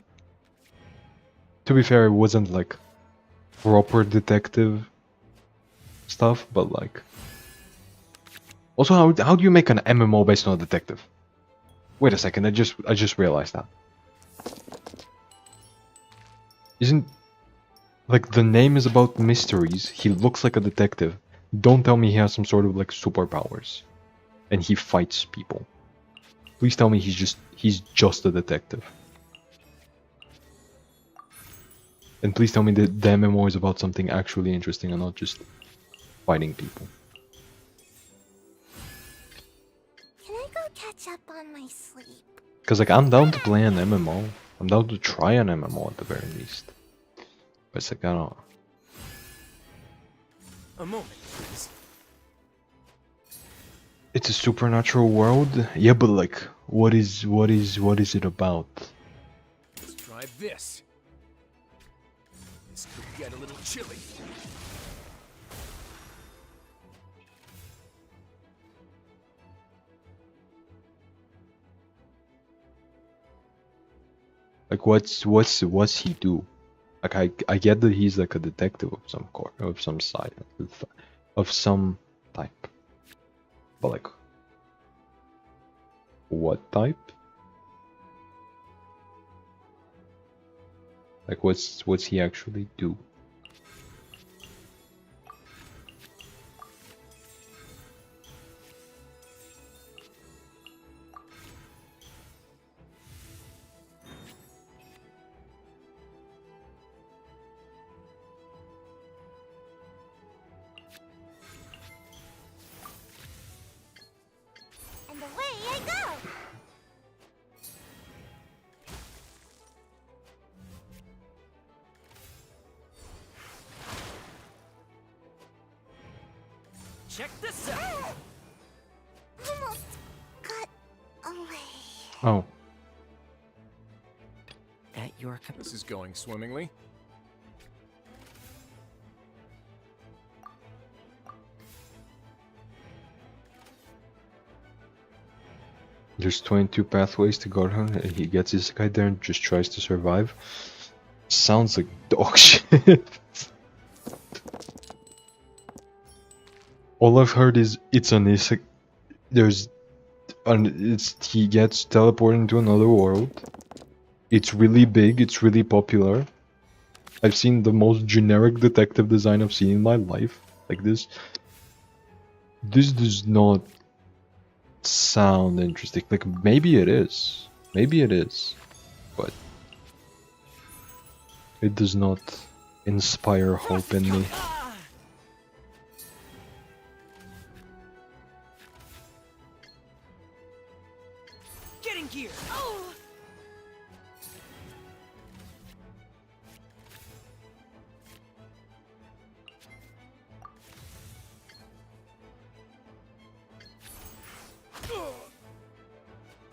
A: To be fair, it wasn't like proper detective stuff, but like. Also, how do you make an MMO based on a detective? Wait a second, I just realized that. Isn't like the name is about mysteries? He looks like a detective. Don't tell me he has some sort of like superpowers, and he fights people. Please tell me he's just a detective. And please tell me that the MMO is about something actually interesting and not just fighting people.
C: Can I go catch up on my sleep?
A: Cause like, I'm down to play an MMO. I'm down to try an MMO at the very least. But it's like, I don't.
D: A moment, please.
A: It's a supernatural world? Yeah, but like, what is it about?
D: Let's try this. This could get a little chilly.
A: Like, what's he do? Like, I get that he's like a detective of some side, of some type. But like, what type? Like, what's he actually do?
C: away I go!
B: Check this out.
C: Almost got away.
A: Oh,
B: At your
D: This is going swimmingly.
A: there's 22 pathways to Godhead, and he gets his guy there and just tries to survive. Sounds like dog shit. All I've heard is it's an isekai. He gets teleported into another world. It's really big. It's really popular. I've seen the most generic detective design I've seen in my life. Like this. This does not sound interesting. Like maybe it is. Maybe it is. But it does not inspire hope in me.
B: Getting gear. Oh.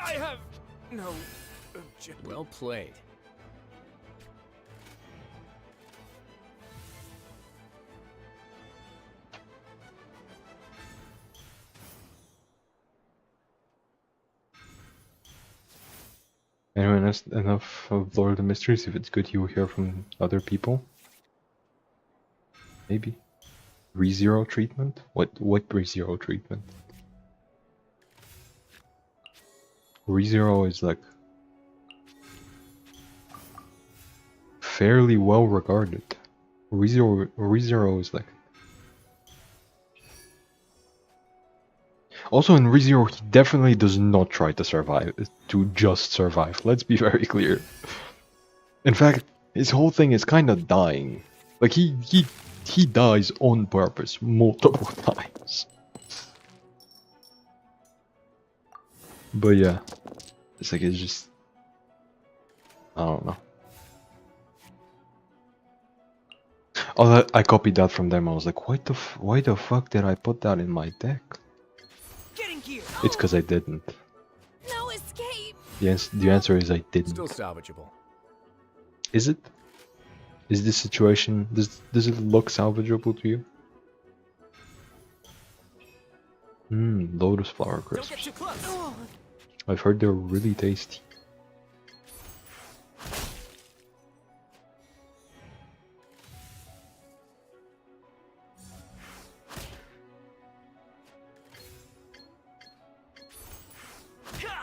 D: I have no objection. Well played.
A: Anyway, that's enough of Lord of the Mysteries. If it's good, you will hear from other people. Maybe. ReZero treatment? What ReZero treatment? ReZero is like fairly well regarded. ReZero is like. Also in ReZero, he definitely does not try to survive, to just survive. Let's be very clear. In fact, his whole thing is kind of dying. Like he dies on purpose multiple times. But yeah, it's like it's just I don't know. Oh, I copied that from them. I was like, why the fuck did I put that in my deck?
B: Getting gear.
A: It's because I didn't.
C: No escape!
A: The answer is I didn't.
D: Still salvageable.
A: Is it? Is this situation does it look salvageable to you? Lotus flower
B: Don't get
A: crisps.
B: too close.
C: Oh,
A: I've heard they're really tasty.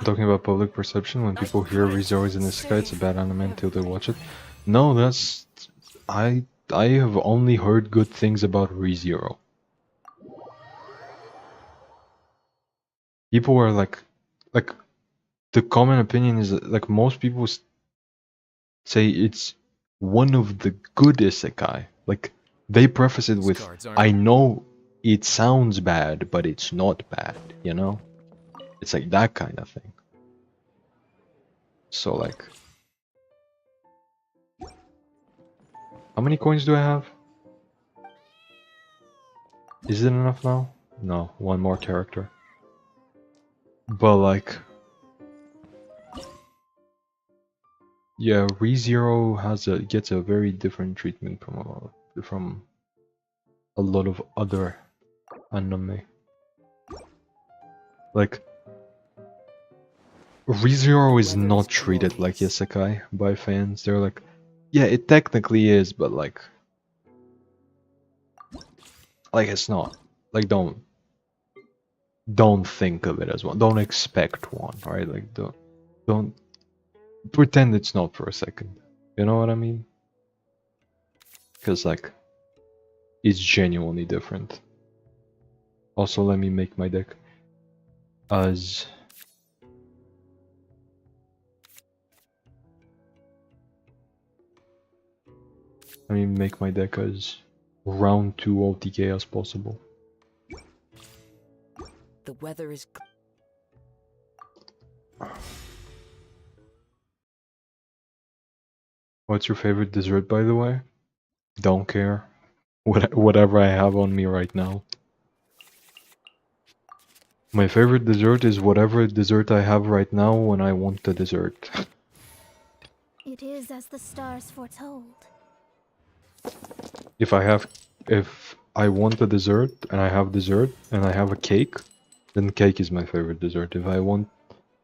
A: Talking about public perception, when people hear ReZero is in the sky, it's a bad anime until they watch it. No, that's I have only heard good things about ReZero. People are like the common opinion is that, like most people say it's one of the good isekai. Like they preface it with,
D: Cards aren't-
A: "I know it sounds bad, but it's not bad," you know? It's like that kind of thing. So like, how many coins do I have? Is it enough now? No, one more character. But like, yeah, ReZero gets a very different treatment from a lot of other anime. Like, ReZero is not treated like isekai by fans. They're like, yeah, it technically is, but like it's not. Like, don't think of it as one. Don't expect one, right? Like, don't pretend it's not for a second. You know what I mean? Because like, it's genuinely different. Also, let me make my deck as round 2 OTK as possible.
B: The weather is.
A: What's your favorite dessert, by the way? Don't care. Whatever I have on me right now. My favorite dessert is whatever dessert I have right now when I want the dessert.
C: It is as the stars foretold.
A: If I want a dessert and I have dessert and I have a cake, then cake is my favorite dessert. If I want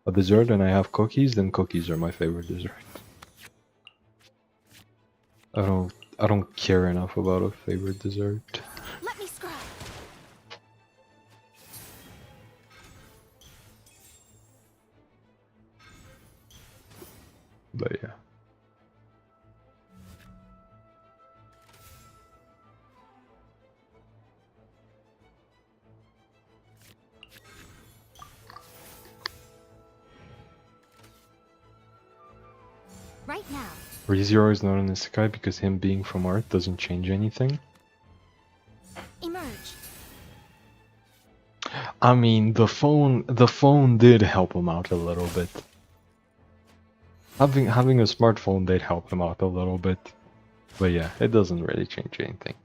A: a dessert and I have cookies, then cookies are my favorite dessert. I don't care enough about a favorite dessert.
C: Let me scry.
A: But yeah.
C: Right now.
A: ReZero is not an isekai because him being from Earth doesn't change anything.
C: Emerge.
A: I mean, the phone did help him out a little bit. Having a smartphone did help him out a little bit. But yeah, it doesn't really change anything.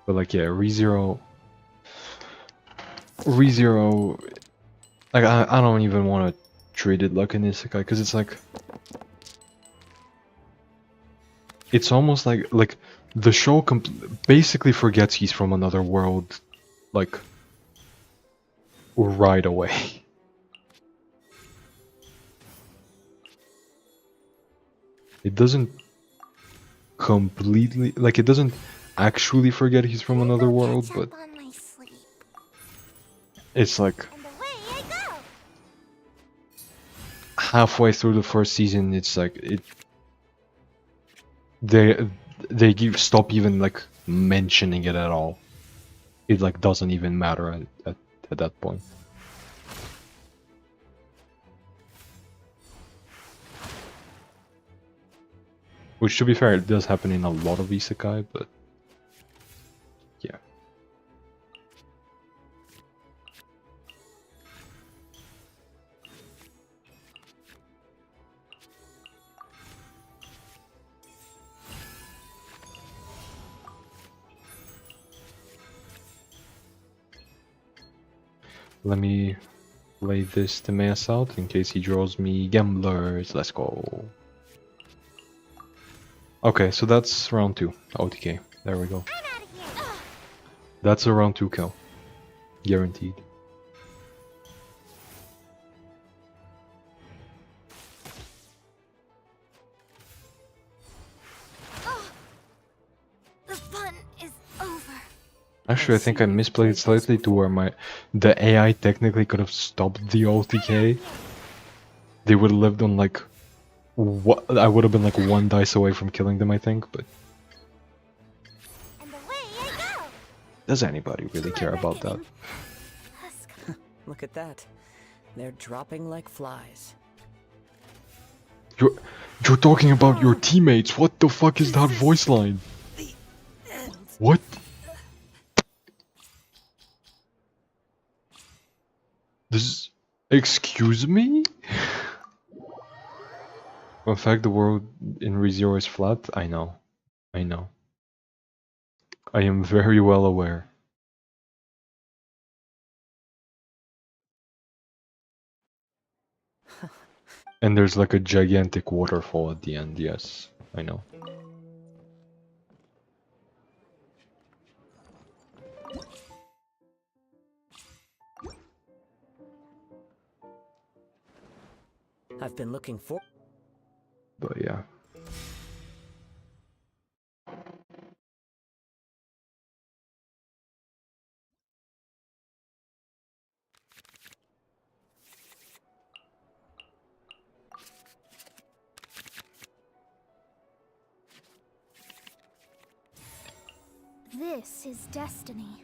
A: But like yeah, ReZero, like I don't even want to treat it like an isekai because it's like it's almost like the show basically forgets he's from another world, like right away. It doesn't completely, like it doesn't actually forget he's from another world, but
C: On my sleep.
A: it's like
C: And away I go.
A: halfway through the first season, it's like they stop even like mentioning it at all. It like doesn't even matter at that point. Which, to be fair, it does happen in a lot of isekai, but yeah. Let me lay this Timaeus out in case he draws me gamblers. Let's go. Okay, so that's round 2. OTK. There we go.
C: I'm out of here.
A: That's a round 2 kill. Guaranteed.
C: The fun is over.
A: Actually, I think I misplayed it slightly to where the AI technically could have stopped the OTK. They would have lived on like what I would have been like 1 dice away from killing them, I think, but
C: And away I go.
A: does anybody really care about that?
C: Husk.
B: Look at that. They're dropping like flies.
A: You're talking about your teammates. What the fuck is that voice line? What? This excuse me? In fact, the world in ReZero is flat. I know. I know. I am very well aware. And there's like a gigantic waterfall at the end, yes. I know.
B: I've been looking for.
A: But yeah.
C: This is destiny.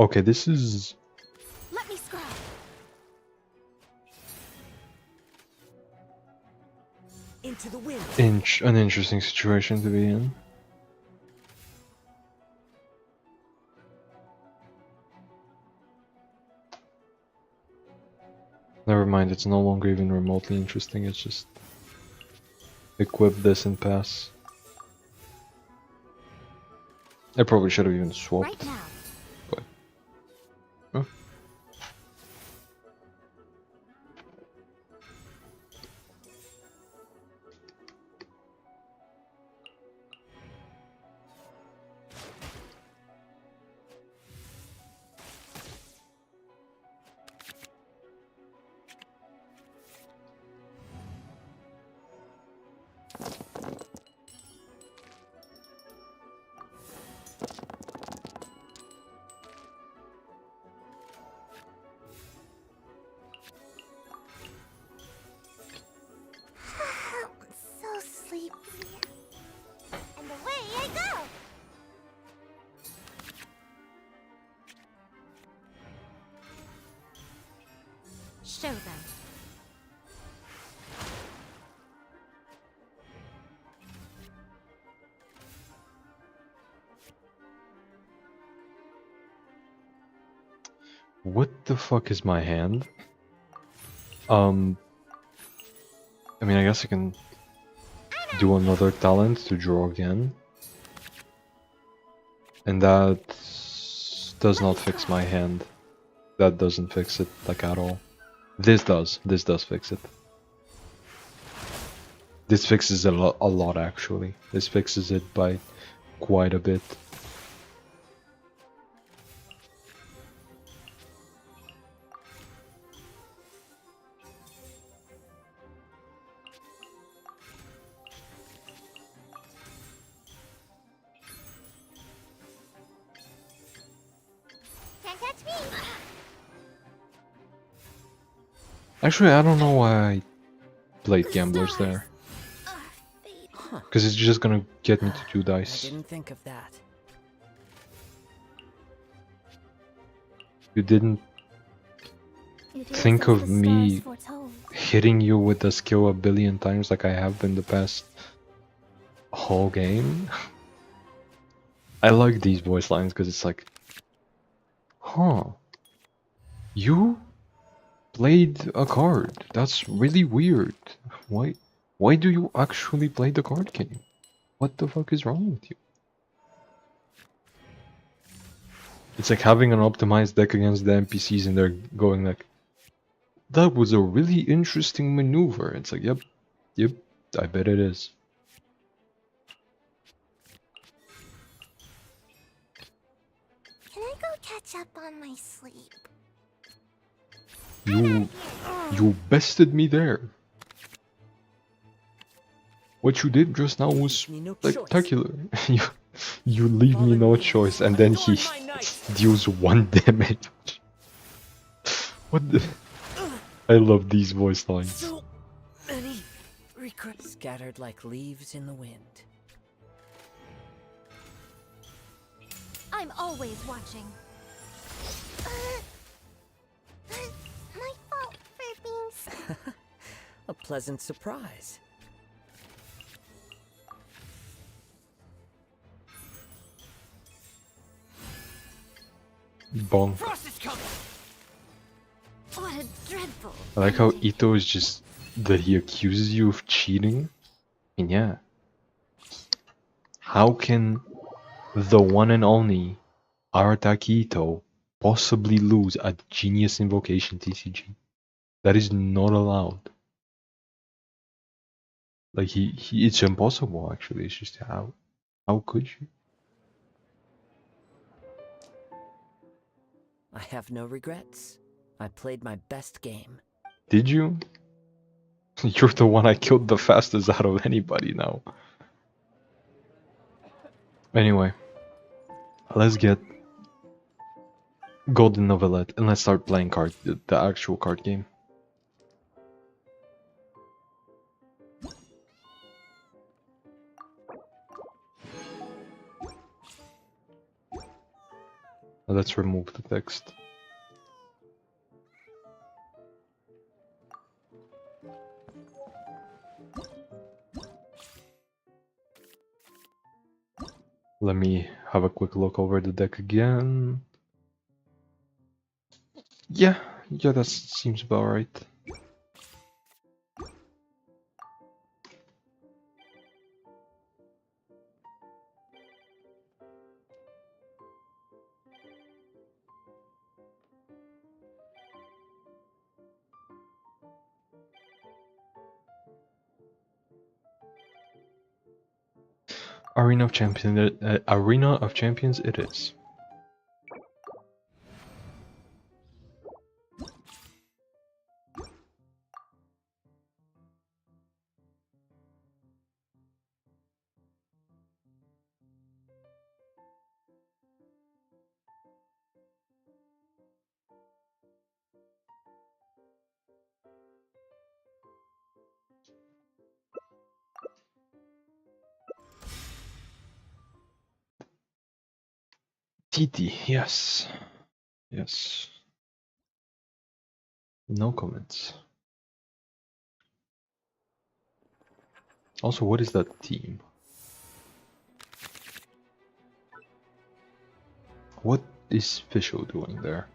A: Okay, this is
C: Let me scry.
E: Into the wind.
A: an interesting situation to be in. Never mind, it's no longer even remotely interesting, it's just equip this and pass. I probably should have even swapped.
C: Right now.
A: But huh?
C: So sleepy. And away I go. Show them.
A: What the fuck is my hand? I mean, I guess I can do another talent to draw again. And that does not fix my hand. That doesn't fix it, like, at all. This does. This does fix it. This fixes it a lot, actually. This fixes it by quite a bit.
C: Can't catch me.
A: Actually, I don't know why I played Gamblers there.
C: Fate.
A: Because it's just gonna get me to 2
E: I
A: dice.
E: didn't think of that.
A: You didn't
C: It is
A: think
C: as
A: of
C: the
A: me
C: stars foretold.
A: hitting you with the skill a billion times like I have been the past whole game. I like these voice lines because it's like, huh, you played a card. That's really weird. Why do you actually play the card game? What the fuck is wrong with you? It's like having an optimized deck against the NPCs and they're going like, that was a really interesting maneuver. It's like, yep, I bet it is.
C: Can I go catch up on my sleep?
A: You bested me there. What you did just now was
E: Me no choice.
A: spectacular. you leave me no choice, and then he deals 1 damage. What the? I love these voice lines.
E: So many regrets scattered like leaves in the wind.
C: I'm always watching. My fault for being
E: A pleasant surprise.
A: Bonk.
D: Frost is coming!
C: What a dreadful.
A: I like how
C: ending.
A: Ito is just that he accuses you of cheating. And yeah. How can the one and only Arataki Ito possibly lose a Genius Invocation TCG? That is not allowed. Like it's impossible actually. It's just how could you?
E: I have no regrets. I played my best game.
A: Did you? You're the one I killed the fastest out of anybody now. Anyway, let's get Golden Novelette and let's start playing the actual card game. Let's remove the text. Let me have a quick look over the deck again. Yeah, that seems about right. Arena of Champions it is. TT, yes. Yes. No comments. Also, what is that team? What is Fisho doing there?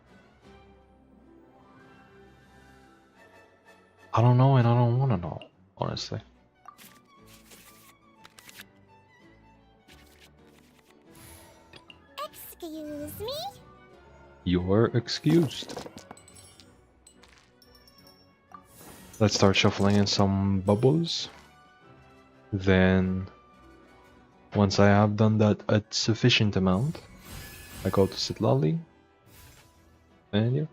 A: I don't know and I don't want to know, honestly.
C: Excuse me?
A: You're excused. Let's start shuffling in some bubbles. Then, once I have done that a sufficient amount, I go to Sitlali. And yeah.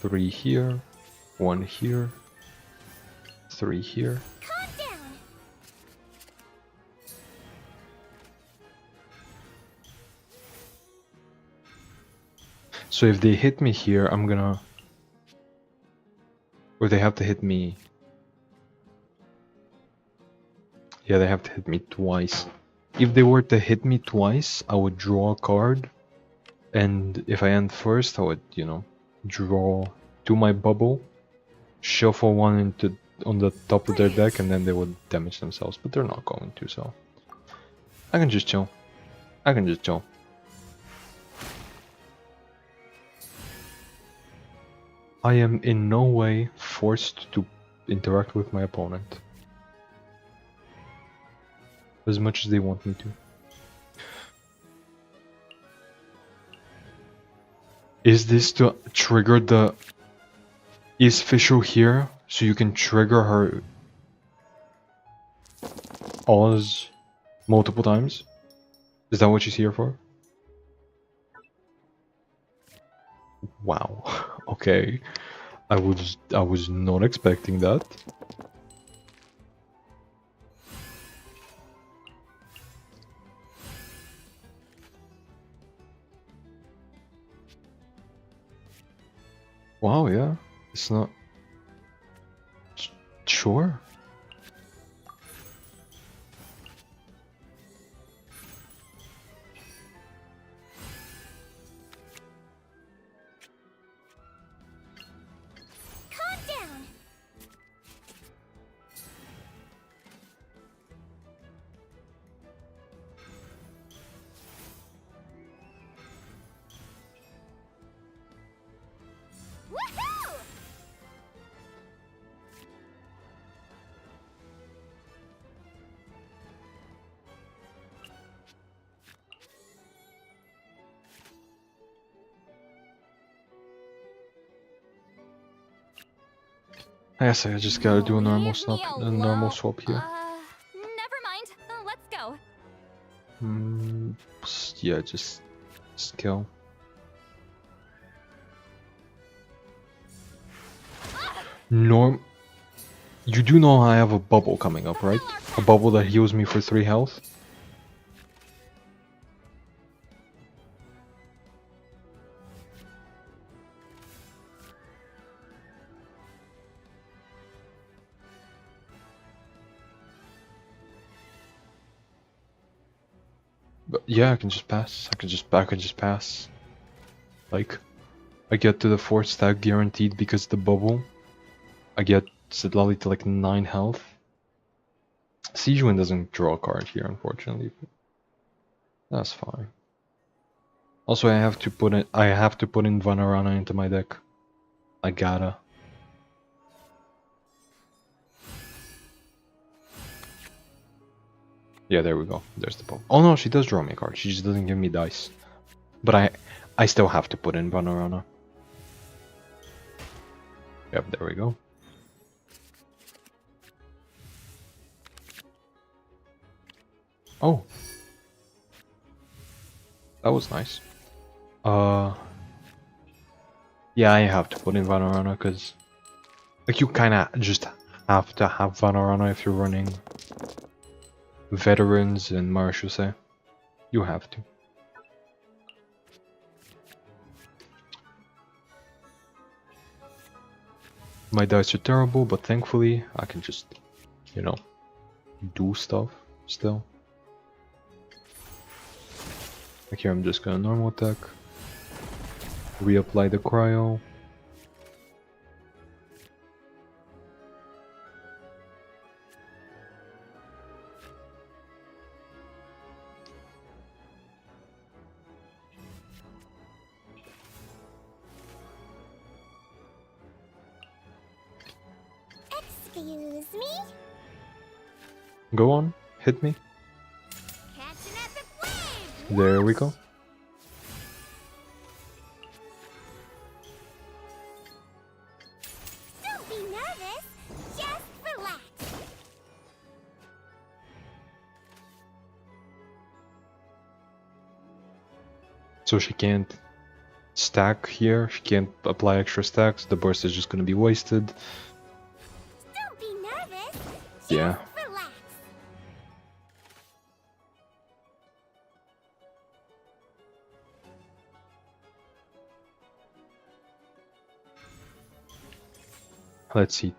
A: Three here, one here, three here.
C: Calm down.
A: So if they hit me here, I'm gonna... Or they have to hit me... Yeah, they have to hit me twice. If they were to hit me twice, I would draw a card. And if I end first, I would, you know, draw to my bubble, shuffle one into on the top of their deck, and then they would damage themselves. But they're not going to, so... I can just chill. I can just chill. I am in no way forced to interact with my opponent. As much as they want me to. Is this to trigger the... Is Fisho here so you can trigger her Oz multiple times? Is that what she's here for? Wow. Okay. I was not expecting that. Wow, yeah. It's not... Sure.
C: Calm down. Woohoo!
A: I guess I just gotta do a normal
C: Leave me
A: swap here.
C: Never mind. Let's go.
A: Yeah, just kill. You do know I have a bubble coming up, right? A bubble that heals me for 3 health. But yeah, I can just pass. I can just pass. Like, I get to the 4th stack guaranteed because the bubble. I get Sidlali to like 9 health. Siege Wind doesn't draw a card here, unfortunately. But that's fine. Also, I have to put in Vanarana into my deck. I gotta. Yeah, there we go. There's the bubble. Oh no, she does draw me a card. She just doesn't give me dice. But I still have to put in Vanarana. Yep, there we go. Oh. That was nice. Yeah, I have to put in Vanarana because like you kinda just have to have Vanarana if you're running veterans and Marechaussee. You have to. My dice are terrible, but thankfully I can just, you know, do stuff still. Like here I'm just gonna normal attack, reapply the cryo.
C: Excuse me?
A: Go on, hit me.
C: Catch an epic wave!
A: There we go.
C: Don't be nervous. Just relax.
A: So she can't stack here, she can't apply extra stacks, the burst is just gonna be wasted.
C: Don't be nervous. Just
A: Yeah.
C: relax.
A: Let's see.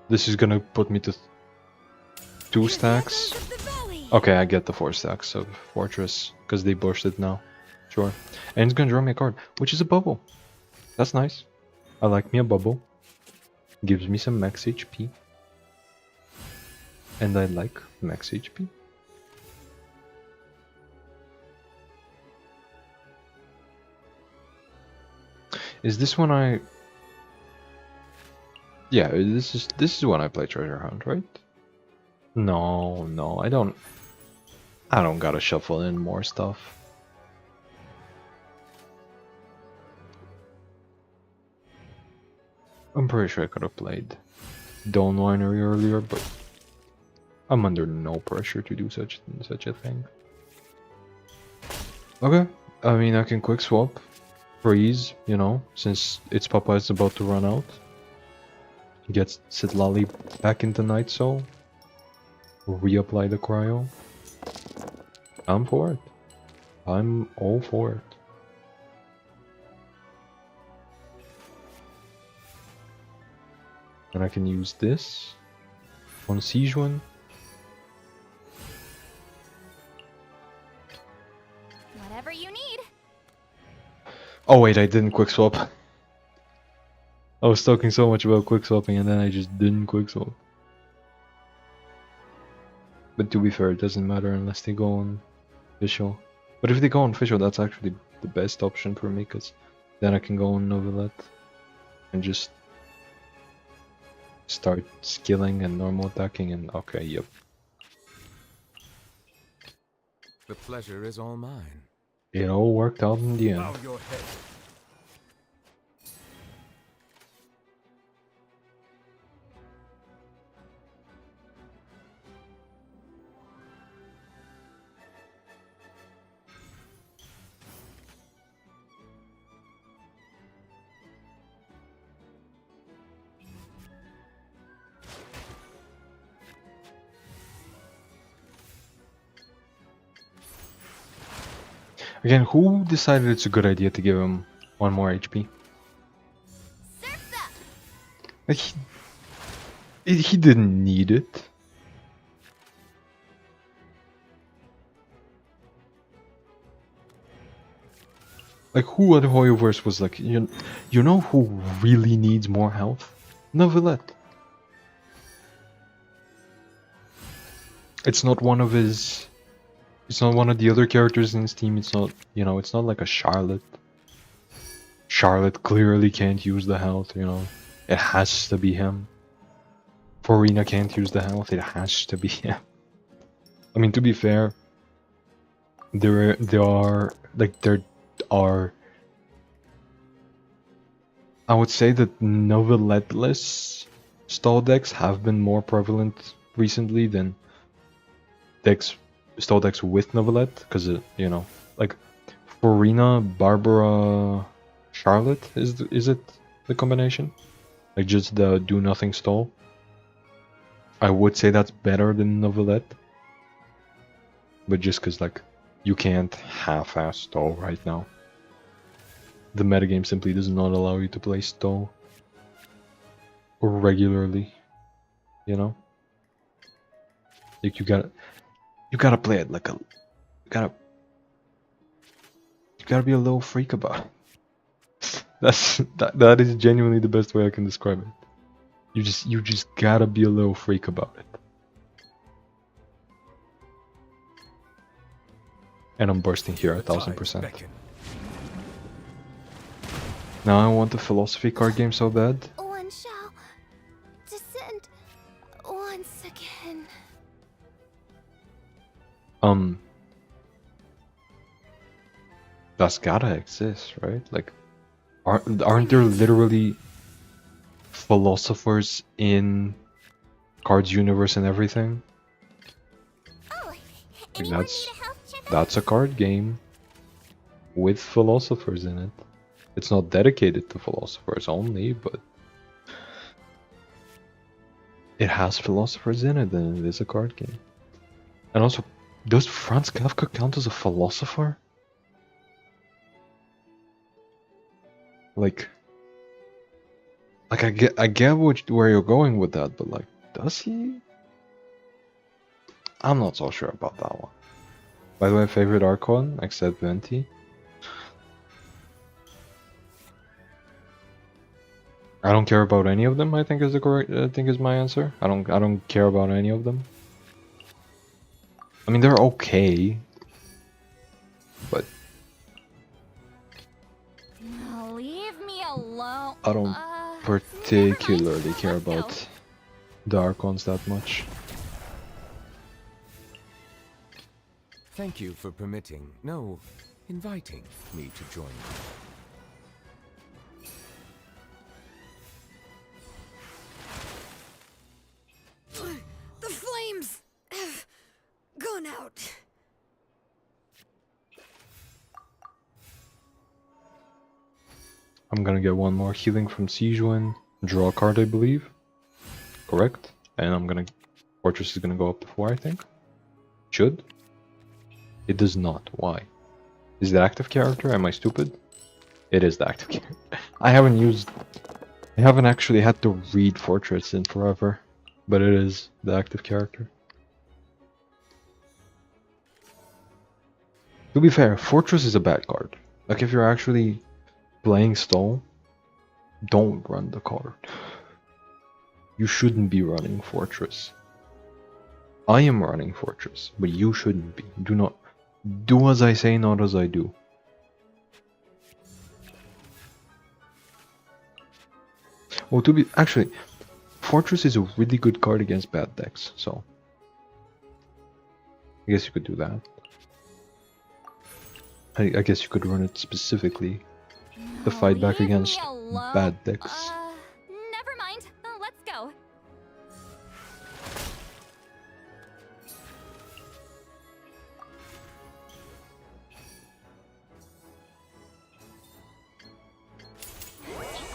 A: This is gonna put me to 2 stacks.
C: Of the valley.
A: Okay, I get the 4 stacks of Fortress, because they boosted now. Sure. And it's gonna draw me a card, which is a bubble. That's nice. I like me a bubble. Gives me some max HP. And I like max HP. Is this when I... Yeah, this is when I play Treasure Hunt, right? No, I don't gotta shuffle in more stuff. I'm pretty sure I could have played Dawn Winery earlier, but I'm under no pressure to do such a thing. Okay, I mean I can quick swap, freeze, you know, since its Papa is about to run out. Get Sidlali back into Night Soul. Reapply the cryo. I'm for it. I'm all for it. And I can use this on Siege One.
C: Whatever you need.
A: Oh wait, I didn't quick swap. I was talking so much about quick swapping and then I just didn't quick swap. But to be fair, it doesn't matter unless they go on official. But if they go on official, that's actually the best option for me, because then I can go on Novelette and just start skilling and normal attacking and okay, yep.
D: The pleasure is all mine.
A: It all worked out in the end.
D: Bow your head.
A: Again, who decided it's a good idea to give him 1 more HP?
C: Surf's up.
A: Like, he didn't need it. Like, who at Hoyoverse was like, you know who really needs more health? Neuvillette. It's not one of his... It's not one of the other characters in his team. It's not, you know, it's not like a Charlotte. Charlotte clearly can't use the health, you know. It has to be him. Furina can't use the health. It has to be him. I mean, to be fair, there are. I would say that Neuvillette-less stall decks have been more prevalent recently than stall decks with Neuvillette, because you know, like Furina, Barbara, Charlotte is it the combination? Like just the do nothing stall. I would say that's better than Neuvillette, but just because like you can't half-ass stall right now. The metagame simply does not allow you to play stall regularly, you know. Like you gotta play it like a, you gotta be a little freak about it. That is genuinely the best way I can describe it. You just gotta be a little freak about it. And I'm bursting here 1000%. Now I want the philosophy card game so bad.
C: One shall descend once again.
A: That's gotta exist, right? Like, aren't there literally philosophers in Cards Universe and everything?
C: Oh,
A: Like
C: anyone need a health checkup?
A: that's a card game with philosophers in it. It's not dedicated to philosophers only, but it has philosophers in it, and it is a card game. And also, does Franz Kafka count as a philosopher? Like I get where you're going with that, but like, does he? I'm not so sure about that one. By the way, favorite Archon except Venti. I don't care about any of them. I think is the correct. I think is my answer. I don't care about any of them. I mean, they're okay, but
C: No, leave me alone.
A: I don't particularly care about the Archons that much.
D: Thank you for permitting, no, inviting me to join you.
F: The flames have gone out.
A: I'm gonna get one more healing from Sijuan, draw a card, I believe. Correct? And Fortress is gonna go up to 4, I think. Should? It does not. Why? Is it the active character? Am I stupid? It is the active character. I haven't actually had to read Fortress in forever, but it is the active character. To be fair, Fortress is a bad card. Like, if you're actually playing stall, don't run the card. You shouldn't be running Fortress. I am running Fortress, but you shouldn't be. Do as I say, not as I do. Well, actually, Fortress is a really good card against bad decks, so I guess you could do that. I guess you could run it specifically to fight back
C: Leave me
A: against
C: alone.
A: bad decks.
C: Never mind. Let's go.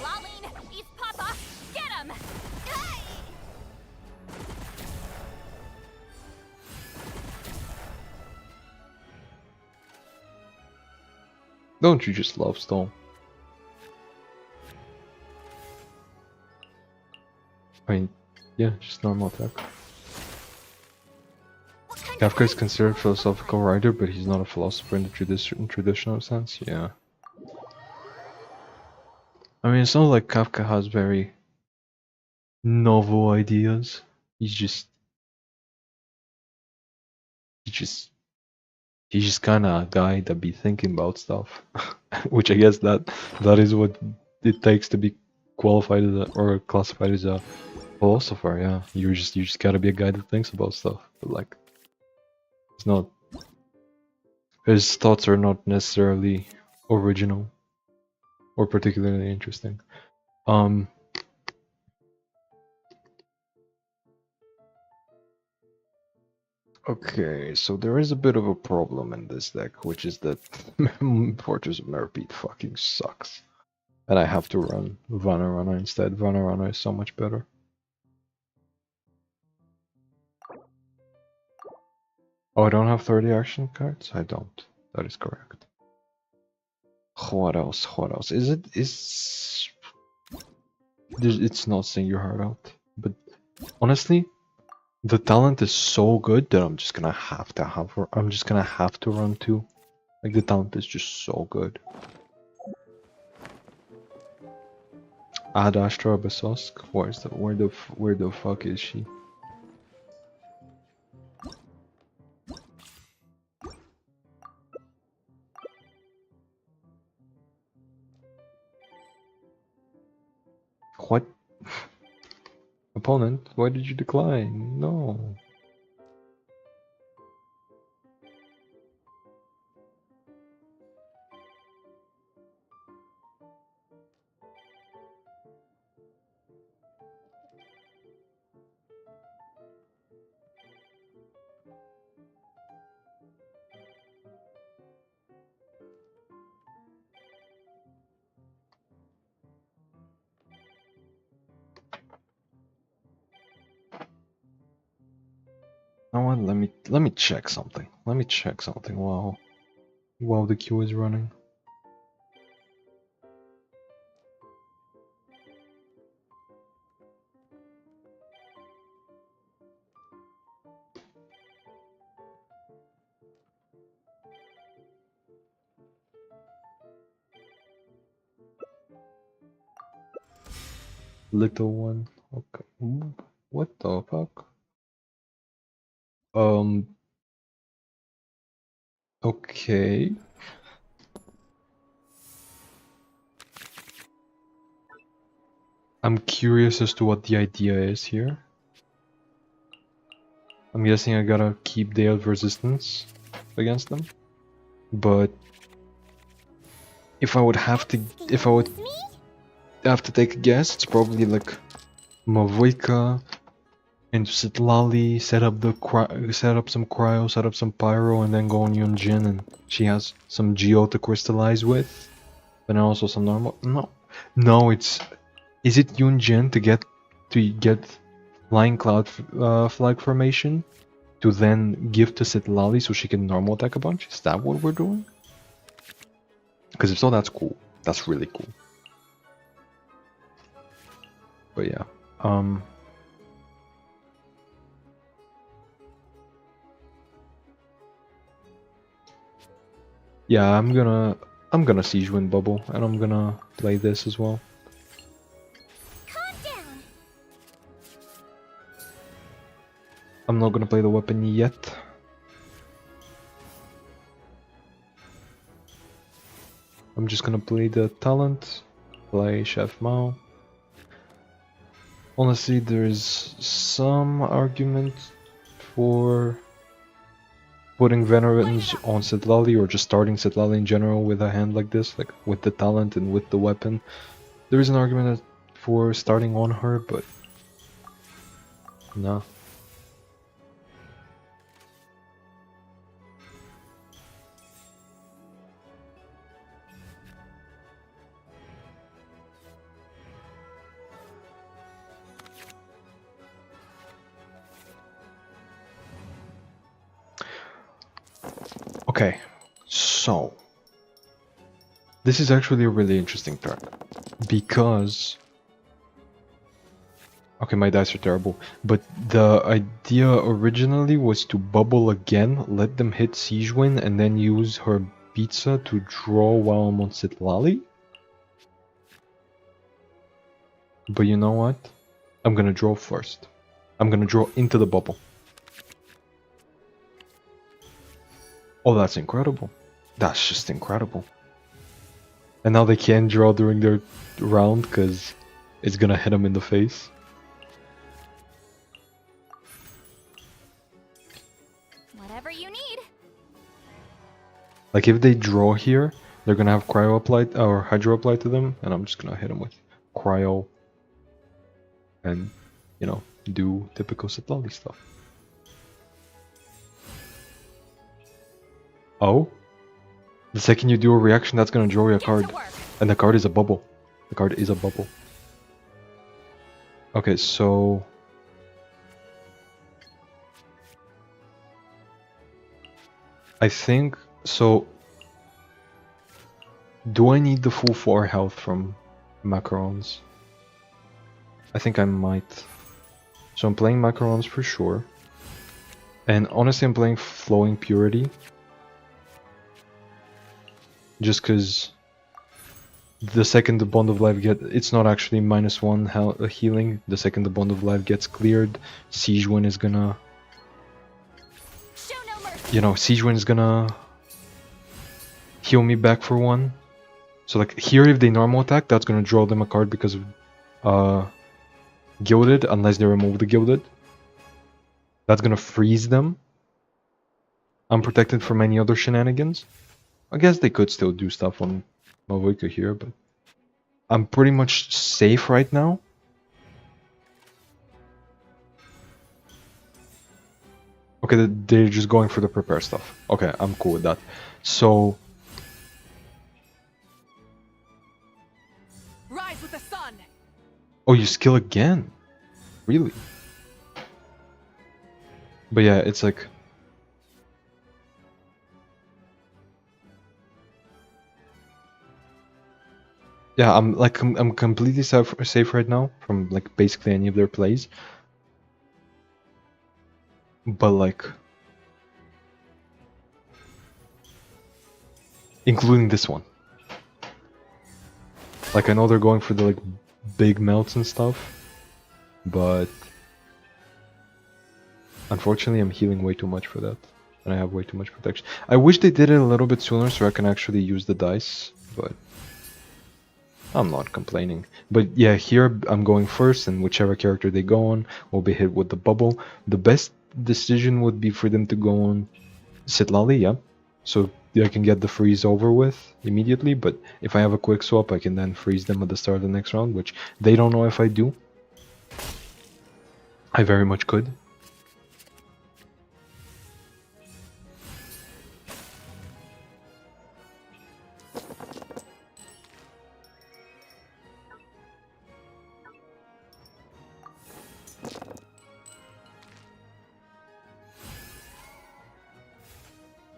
C: Lolling, he's Papa. Get him.
A: Don't you just love stall? I mean, yeah, just normal attack.
C: What kind
A: Kafka is considered a philosophical writer, but he's not a philosopher in the traditional sense. Yeah. I mean, it's not like Kafka has very novel ideas. He's just kind of a guy that be thinking about stuff, which I guess that is what it takes to be qualified as or classified as a philosopher. Yeah, you just gotta be a guy that thinks about stuff. But like, it's not. His thoughts are not necessarily original or particularly interesting. Okay, so there is a bit of a problem in this deck, which is that Fortress of Merpeet fucking sucks. And I have to run Vanarana instead. Vanarana is so much better. Oh, I don't have 30 action cards? I don't. That is correct. What else? What else? It's not saying your heart out. But honestly, the talent is so good that I'm just gonna have to run 2. Like, the talent is just so good. Ad Astra Besosk? Where the fuck is she? What? Opponent, why did you decline? No. Now what? Let me check something. Let me check something while the queue is running. Little one. Okay. What the fuck? Okay. I'm curious as to what the idea is here. I'm guessing I gotta keep the out resistance against them. But if I would have to take a guess, it's probably like Mavika into Sitlali, set up some cryo, set up some pyro, and then go on Yunjin, and she has some geo to crystallize with, but also some normal. No, is it Yunjin to get Flying Cloud flag formation to then give to Sitlali so she can normal attack a bunch? Is that what we're doing? Because if so, that's cool. That's really cool. But yeah, yeah, I'm gonna Siege Wind Bubble, and I'm gonna play this as well.
C: Calm down.
A: I'm not gonna play the weapon yet. I'm just gonna play the talent, play Chef Mao. Honestly, there's some argument for putting Venerans on Sitlali, or just starting Sitlali in general with a hand like this, like with the talent and with the weapon. There is an argument for starting on her, but no. Okay, so this is actually a really interesting turn because, okay, my dice are terrible, but the idea originally was to bubble again, let them hit Siege Wind, and then use her pizza to draw while I'm on Sitlali. But you know what? I'm gonna draw first. I'm gonna draw into the bubble. Oh, that's incredible. That's just incredible. And now they can't draw during their round because it's gonna hit them in the face.
C: Whatever you need.
A: Like if they draw here, they're gonna have cryo applied or hydro applied to them, and I'm just gonna hit them with cryo and, you know, do typical Sitlali stuff. Oh? The second you do a reaction, that's gonna draw you a card. And the card is a bubble. The card is a bubble. Okay, so... I think... So... Do I need the full 4 health from macarons? I think I might. So I'm playing macarons for sure. And honestly I'm playing Flowing Purity. Just because the second the Bond of Life it's not actually -1 healing. The second the Bond of Life gets cleared, Siege Wind is gonna...
C: Show no mercy.
A: You know, Siege Wind is gonna heal me back for 1. So like here if they normal attack, that's gonna draw them a card because of Gilded, unless they remove the Gilded. That's gonna freeze them. Unprotected from any other shenanigans. I guess they could still do stuff on Mavuika here, but I'm pretty much safe right now. Okay, they're just going for the prepare stuff. Okay, I'm cool with that. So...
F: Rise with the sun.
A: Oh, you skill again? Really? But yeah, it's like... Yeah, I'm completely safe right now from like basically any of their plays. But like... Including this one. Like I know they're going for the like big melts and stuff, but unfortunately I'm healing way too much for that, and I have way too much protection. I wish they did it a little bit sooner so I can actually use the dice, but I'm not complaining. But yeah, here I'm going first, and whichever character they go on will be hit with the bubble. The best decision would be for them to go on Sitlali, yeah, so I can get the freeze over with immediately, but if I have a quick swap I can then freeze them at the start of the next round, which they don't know if I do. I very much could.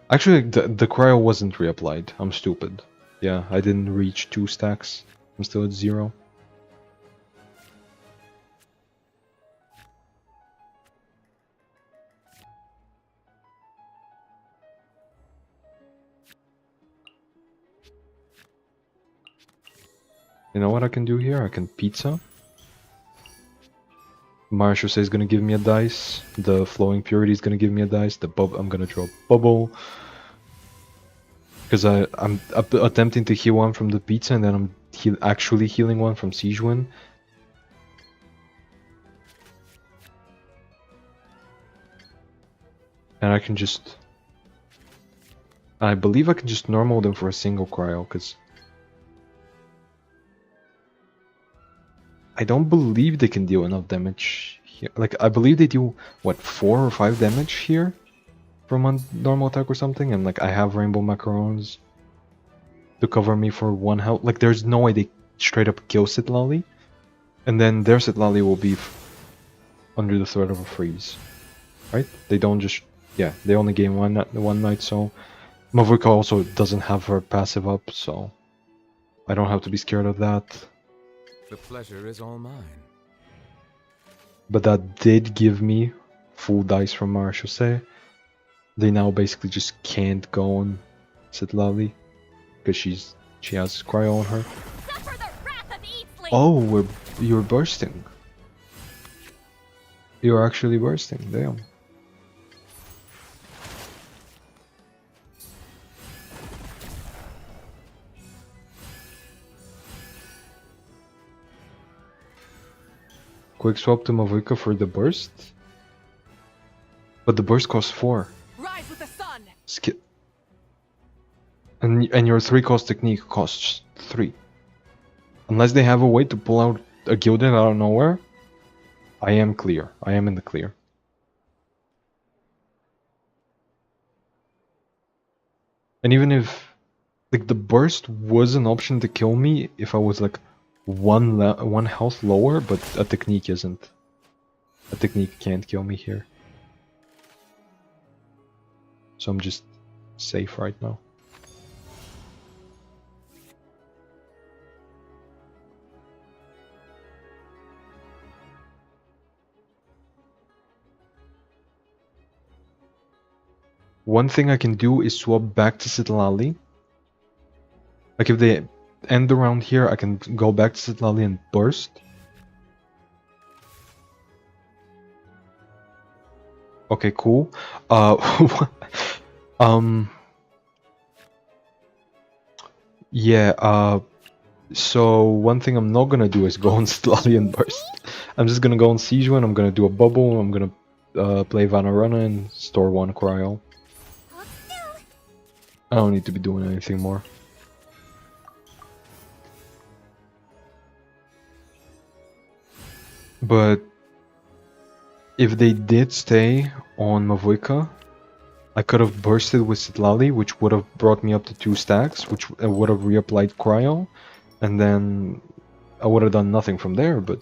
A: Actually, the cryo wasn't reapplied. I'm stupid. Yeah, I didn't reach 2 stacks. I'm still at 0. You know what I can do here? I can pizza. Marshall is gonna give me a dice. The Flowing Purity is gonna give me a dice. I'm gonna draw a bubble. Because I'm attempting to heal one from the pizza, and then I'm actually healing one from Siege Wind. And I can just... I believe I can just normal them for a single cryo, because... I don't believe they can deal enough damage here. Like, I believe they do, what, 4 or 5 damage here? From a normal attack or something? And like, I have Rainbow Macarons to cover me for 1 health. Like, there's no way they straight up kill Sitlali. And then their Sitlali will be under the threat of a freeze. Right? They don't just... Yeah, they only gain one night, so... Mavuika also doesn't have her passive up, so... I don't have to be scared of that.
D: The pleasure is all mine.
A: But that did give me full dice from Marashose. They now basically just can't go on Sitlali because she has cryo on her.
C: Suffer the wrath of
A: Oh, you're bursting. You're actually bursting, damn. Quick swap to Mavuika for the burst? But the burst costs 4.
E: Rise with the sun.
A: Skip. And your 3 cost technique costs 3. Unless they have a way to pull out a Gilded out of nowhere, I am clear. I am in the clear. And even if like the burst was an option to kill me if I was like one health lower, but a technique isn't. A technique can't kill me here. So I'm just safe right now. One thing I can do is swap back to Citlali. Like if they end the round here, I can go back to Citlali and burst. Okay, cool. Yeah, so one thing I'm not gonna do is go on Citlali and burst. I'm just gonna go on Siege and I'm gonna do a bubble, I'm gonna play Vanarana and store 1 cryo. I don't need to be doing anything more. But if they did stay on Mavuika, I could have bursted with Citlali, which would have brought me up to 2 stacks, which would have reapplied cryo, and then I would have done nothing from there, but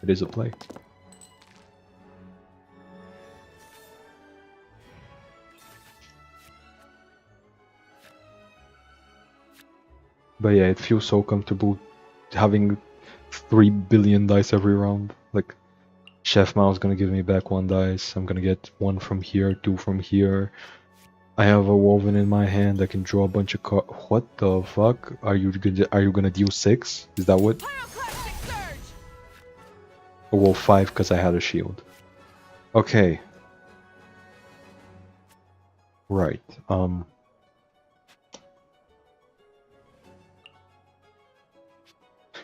A: it is a play. But yeah, it feels so comfortable having 3 billion dice every round. Like, Chef Mao's gonna give me back 1 dice, I'm gonna get 1 from here, 2 from here. I have a Woven in my hand, I can draw a bunch of cards. What the fuck? Are you gonna deal 6? Is that what? Oh, well, 5 because I had a shield. Okay. Right,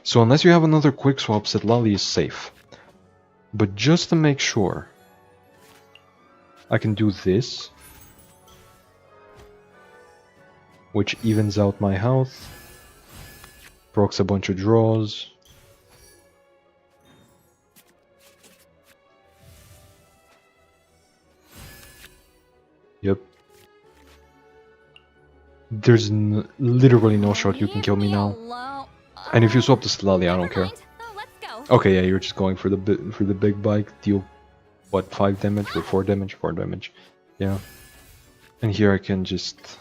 A: so unless you have another quick swap, Citlali is safe. But just to make sure, I can do this, which evens out my health, procs a bunch of draws. Yep. There's literally no shot you can kill me now. And if you swap to Citlali, I don't care. Okay, yeah, you're just going for the big bike. Deal, what, 5 damage or 4 damage? 4 damage. Yeah. And here I can just...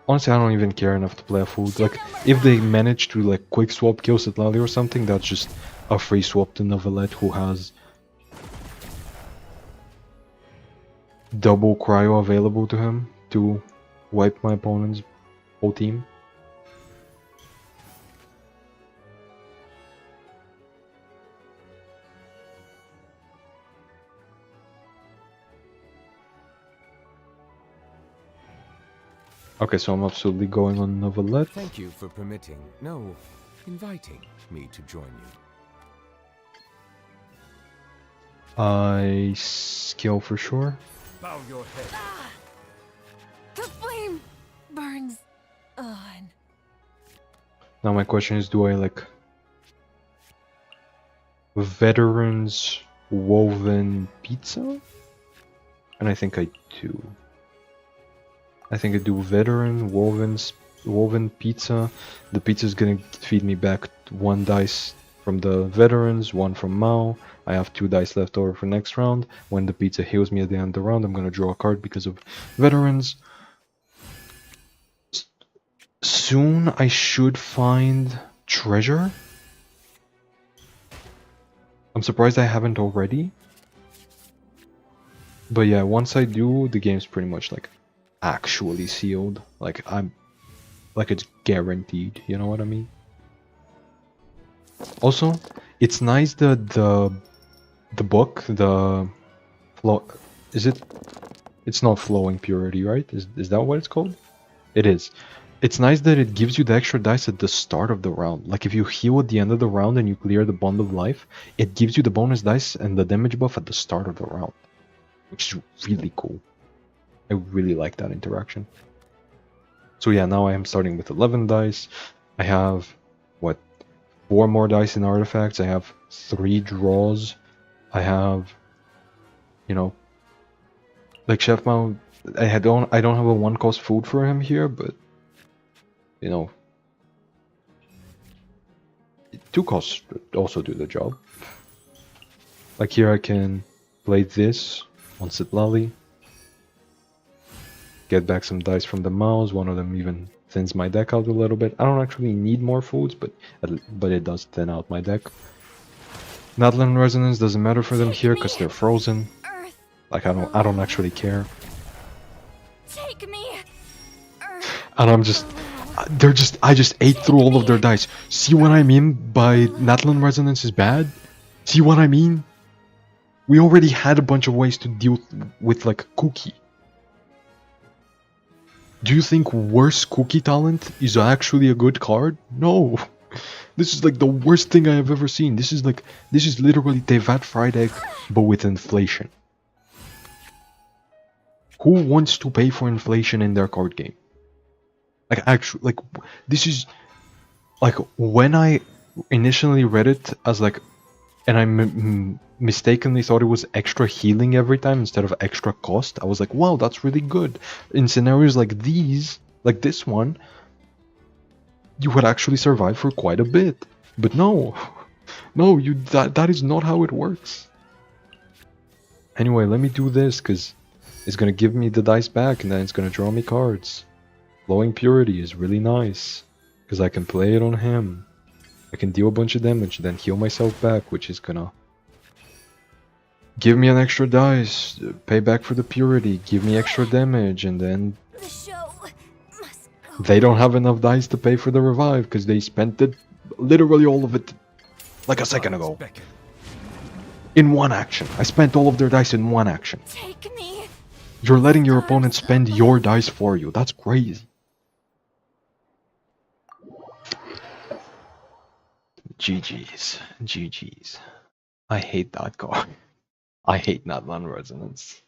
A: Honestly, I don't even care enough to play a fool. Like, if they manage to like quick swap kill Citlali or something, that's just a free swap to Neuvillette, who has double cryo available to him to wipe my opponent's whole team. Okay, so I'm absolutely going on Neuvillette.
D: Thank you for permitting, no, inviting me to join you.
A: I skill for sure.
D: Bow your head.
F: The flame burns on.
A: Now my question is, do I like Veterans Woven Pizza? And I think I do. I think I do Veteran Woven Pizza. The pizza is gonna feed me back 1 dice from the Veterans, 1 from Mao. I have 2 dice left over for next round. When the pizza heals me at the end of the round, I'm gonna draw a card because of Veterans. Soon I should find treasure. I'm surprised I haven't already. But yeah, once I do, the game's pretty much like actually sealed. Like it's guaranteed, you know what I mean? Also, it's nice that the book, the flow, is it? It's not flowing purity, right? Is that what it's called? It is. It's nice that it gives you the extra dice at the start of the round. Like if you heal at the end of the round and you clear the bond of life, it gives you the bonus dice and the damage buff at the start of the round, which is really cool. I really like that interaction. So yeah, now I am starting with 11 dice. I have, what, 4 more dice in artifacts. I have 3 draws. I have, you know, like Chef Mao, I don't have a 1-cost food for him here, but, you know, 2 costs also do the job. Like here I can play this on Sitlali, get back some dice from the mouse. One of them even thins my deck out a little bit. I don't actually need more foods, but it does thin out my deck. Natlan Resonance doesn't matter for them here because they're frozen.
C: Earth.
A: Like I don't actually care.
C: Take me. Earth.
A: And I'm just, I just ate through all of their dice. See what I mean by Natlan Resonance is bad? See what I mean? We already had a bunch of ways to deal with like Cookie. Do you think worse Cookie Talent is actually a good card? No. This is like the worst thing I have ever seen. This is literally Tevat Fried Egg, but with inflation. Who wants to pay for inflation in their card game? Like actually, like this is like when I initially read it as like, and I mistakenly thought it was extra healing every time instead of extra cost. I was like, wow, that's really good. In scenarios like these, like this one, you would actually survive for quite a bit. But no, no, that is not how it works. Anyway, let me do this because it's gonna give me the dice back and then it's gonna draw me cards. Flowing Purity is really nice because I can play it on him. I can deal a bunch of damage, then heal myself back, which is gonna give me an extra dice, pay back for the purity, give me extra damage, and then
C: The show must go.
A: they don't have enough dice to pay for the revive because they spent it, literally all of it, like a second ago. In one action. I spent all of their dice in one action.
C: Take me.
A: You're letting your opponent spend your dice for you. That's crazy. GG's. GG's. I hate that card. I hate Natlan Resonance.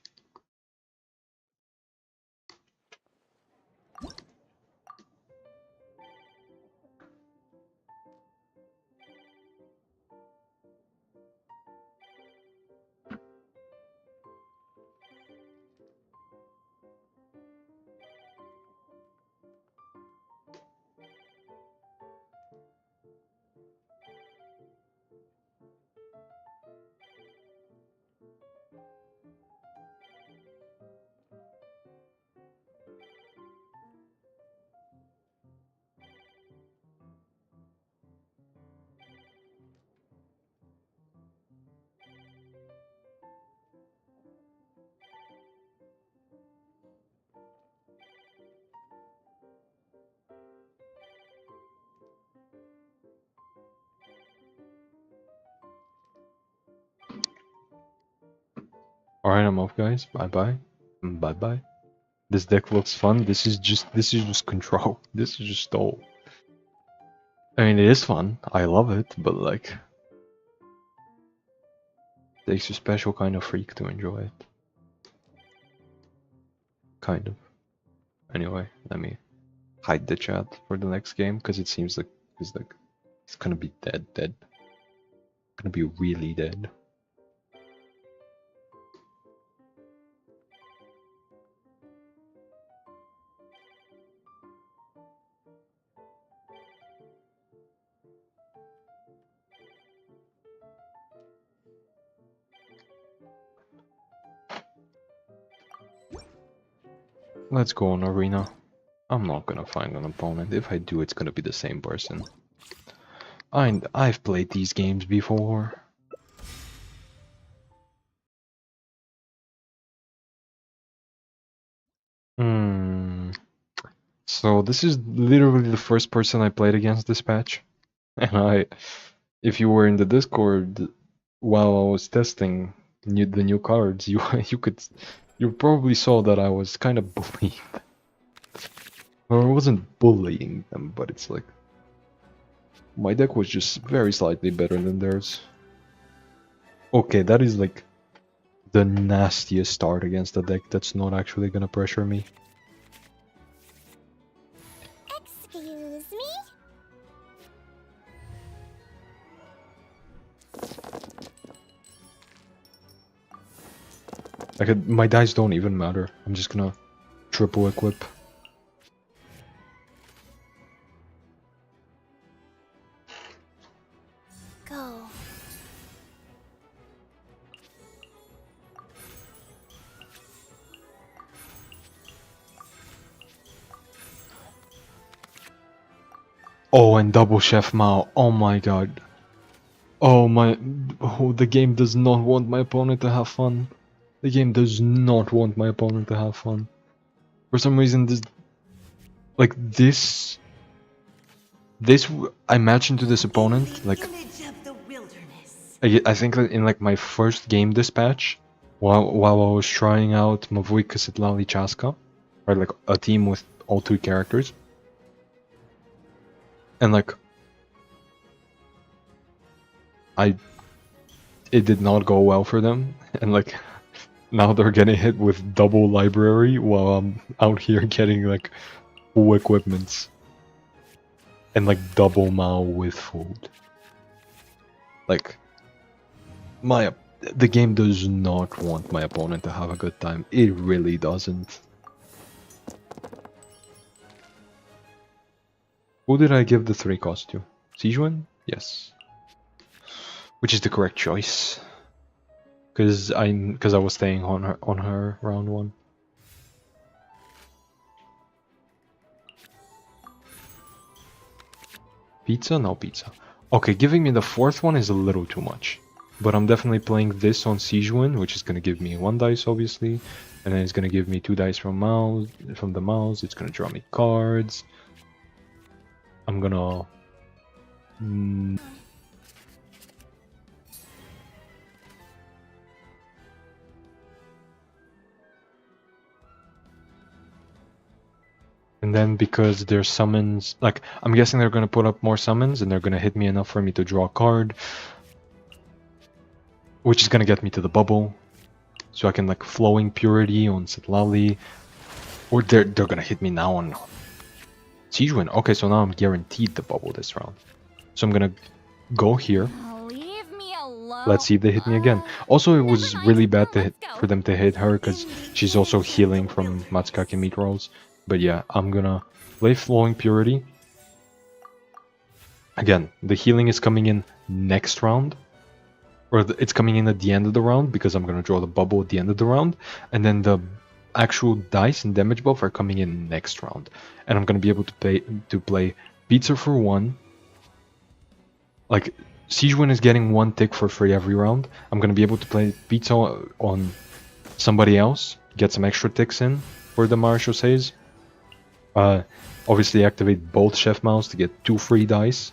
A: Alright, I'm off, guys. Bye bye. Bye bye. This deck looks fun. This is just control. This is just stole. I mean, it is fun. I love it, but like, takes a special kind of freak to enjoy it. Kind of. Anyway, let me hide the chat for the next game because it seems like it's gonna be dead. Gonna be really dead. Let's go on arena. I'm not gonna find an opponent. If I do, it's gonna be the same person. I've played these games before. So this is literally the first person I played against this patch. And if you were in the Discord while I was testing the new cards, you probably saw that I was kind of bullying them. Or I wasn't bullying them, but it's like my deck was just very slightly better than theirs. Okay, that is like the nastiest start against a deck that's not actually gonna pressure me.
C: Excuse me?
A: Like my dice don't even matter. I'm just gonna triple equip.
C: Go.
A: Oh, and double Chef Mao. Oh my god. Oh my. Oh, the game does not want my opponent to have fun. The game does not want my opponent to have fun. For some reason, this. Like, this. I match into this opponent, like. I think that in like my first game dispatch, while I was trying out Mavuyka Sitlali Chaska, right, like a team with all 2 characters, and like it did not go well for them, and like now they're getting hit with double library while I'm out here getting like full equipments and like double Mao with food. Like the game does not want my opponent to have a good time. It really doesn't. Who did I give the 3 cost to? Sijuan? Yes. Which is the correct choice. Because I was staying on her round 1. Pizza? No pizza. Okay, giving me the 4th one is a little too much. But I'm definitely playing this on Sijuan, which is gonna give me 1 dice obviously. And then it's gonna give me 2 dice from the mouse. It's gonna draw me cards. I'm gonna and then because there's summons, like I'm guessing they're gonna put up more summons and they're gonna hit me enough for me to draw a card, which is gonna get me to the bubble, so I can like Flowing Purity on Sitlali, or they're gonna hit me now on Sijuan. Okay, so now I'm guaranteed the bubble this round. So I'm gonna go here.
C: Leave me alone.
A: Let's see if they hit me again. Also, it was really bad for them to hit her because she's also healing from Matsukake meat rolls. But yeah, I'm gonna play Flowing Purity. Again, the healing is coming in next round. Or it's coming in at the end of the round because I'm gonna draw the bubble at the end of the round. And then the actual dice and damage buff are coming in next round. And I'm gonna be able to play Pizza for 1. Like, Sijuan is getting 1 tick for free every round. I'm gonna be able to play Pizza on somebody else, get some extra ticks in for the Marishoseis. Obviously activate both Chef Mouse to get 2 free dice.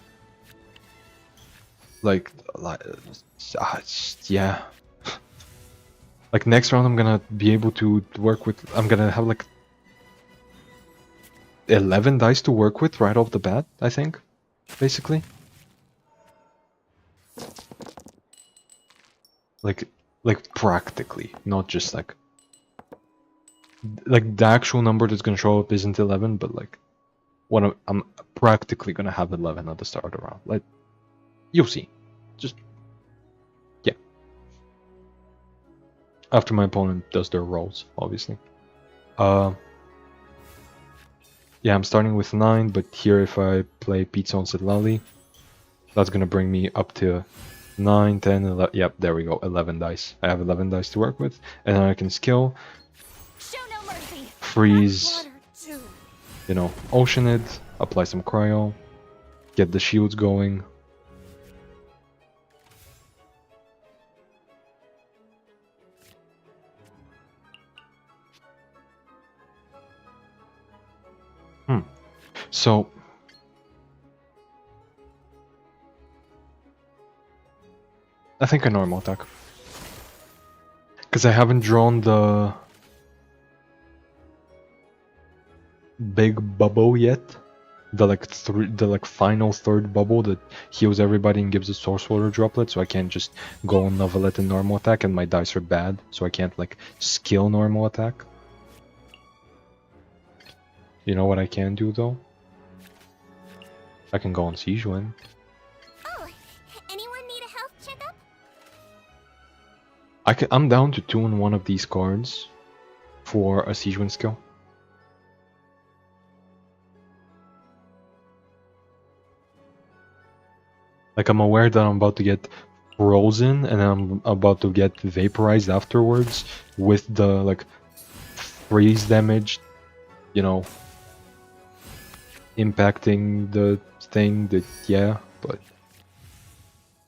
A: Yeah. Like next round I'm gonna be able to work with, I'm gonna have like 11 dice to work with right off the bat, I think, basically. Like practically, not just like the actual number that's gonna show up isn't 11, but like what I'm practically gonna have 11 at the start of the round. Like you'll see, just yeah. After my opponent does their rolls, obviously. Yeah, I'm starting with 9, but here if I play Pizza on Sitlali, that's gonna bring me up to 9, 10, 11. Yep, there we go. 11 dice. I have 11 dice to work with, and then I can skill.
C: Show no mercy.
A: Freeze, you know, Ocean it, apply some cryo, get the shields going. So I think a normal attack. Because I haven't drawn the big bubble yet. The like final third bubble that heals everybody and gives a source water droplet, so I can't just go on Novelette and normal attack, and my dice are bad, so I can't like skill normal attack. You know what I can do though? I can go on Siege Wind.
C: Oh, anyone need a health checkup?
A: I'm down to 2 in one of these cards for a Siege Wind skill. Like, I'm aware that I'm about to get frozen and I'm about to get vaporized afterwards with the like freeze damage, you know, impacting the thing that, yeah, but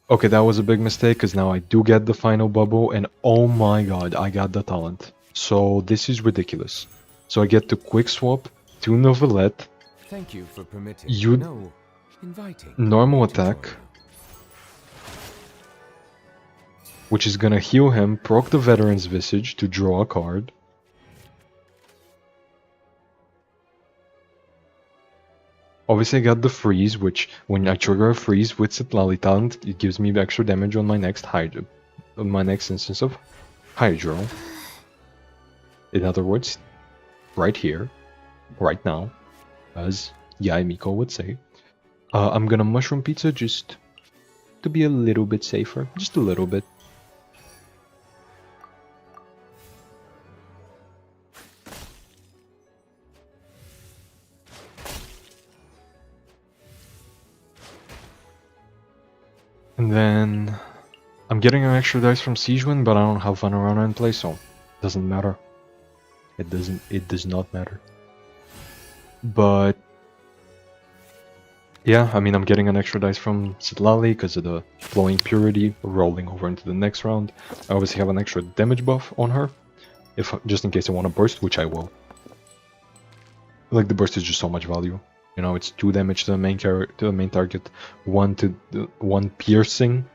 A: okay, that was a big mistake because now I do get the final bubble and oh my god, I got the talent. So this is ridiculous. So I get to quick swap to Novelette.
D: Thank you for permitting.
A: You-
D: No, inviting.
A: Normal
D: me to
A: attack,
D: join you.
A: which is gonna heal him, proc the Veteran's Visage to draw a card. Obviously I got the freeze, which when I trigger a freeze with Sitlali talent, it gives me extra damage on my next instance of Hydro. In other words, right here, right now, as Yai Miko would say. I'm gonna Mushroom Pizza just to be a little bit safer, just a little bit. And then I'm getting an extra dice from Siege Wind, but I don't have Vanarana in play, so it doesn't matter. It does not matter. But yeah, I mean, I'm getting an extra dice from Sitlali because of the Flowing Purity rolling over into the next round. I obviously have an extra damage buff on her, if just in case I want to burst, which I will. Like, the burst is just so much value. You know, it's 2 damage to the main target, 1 piercing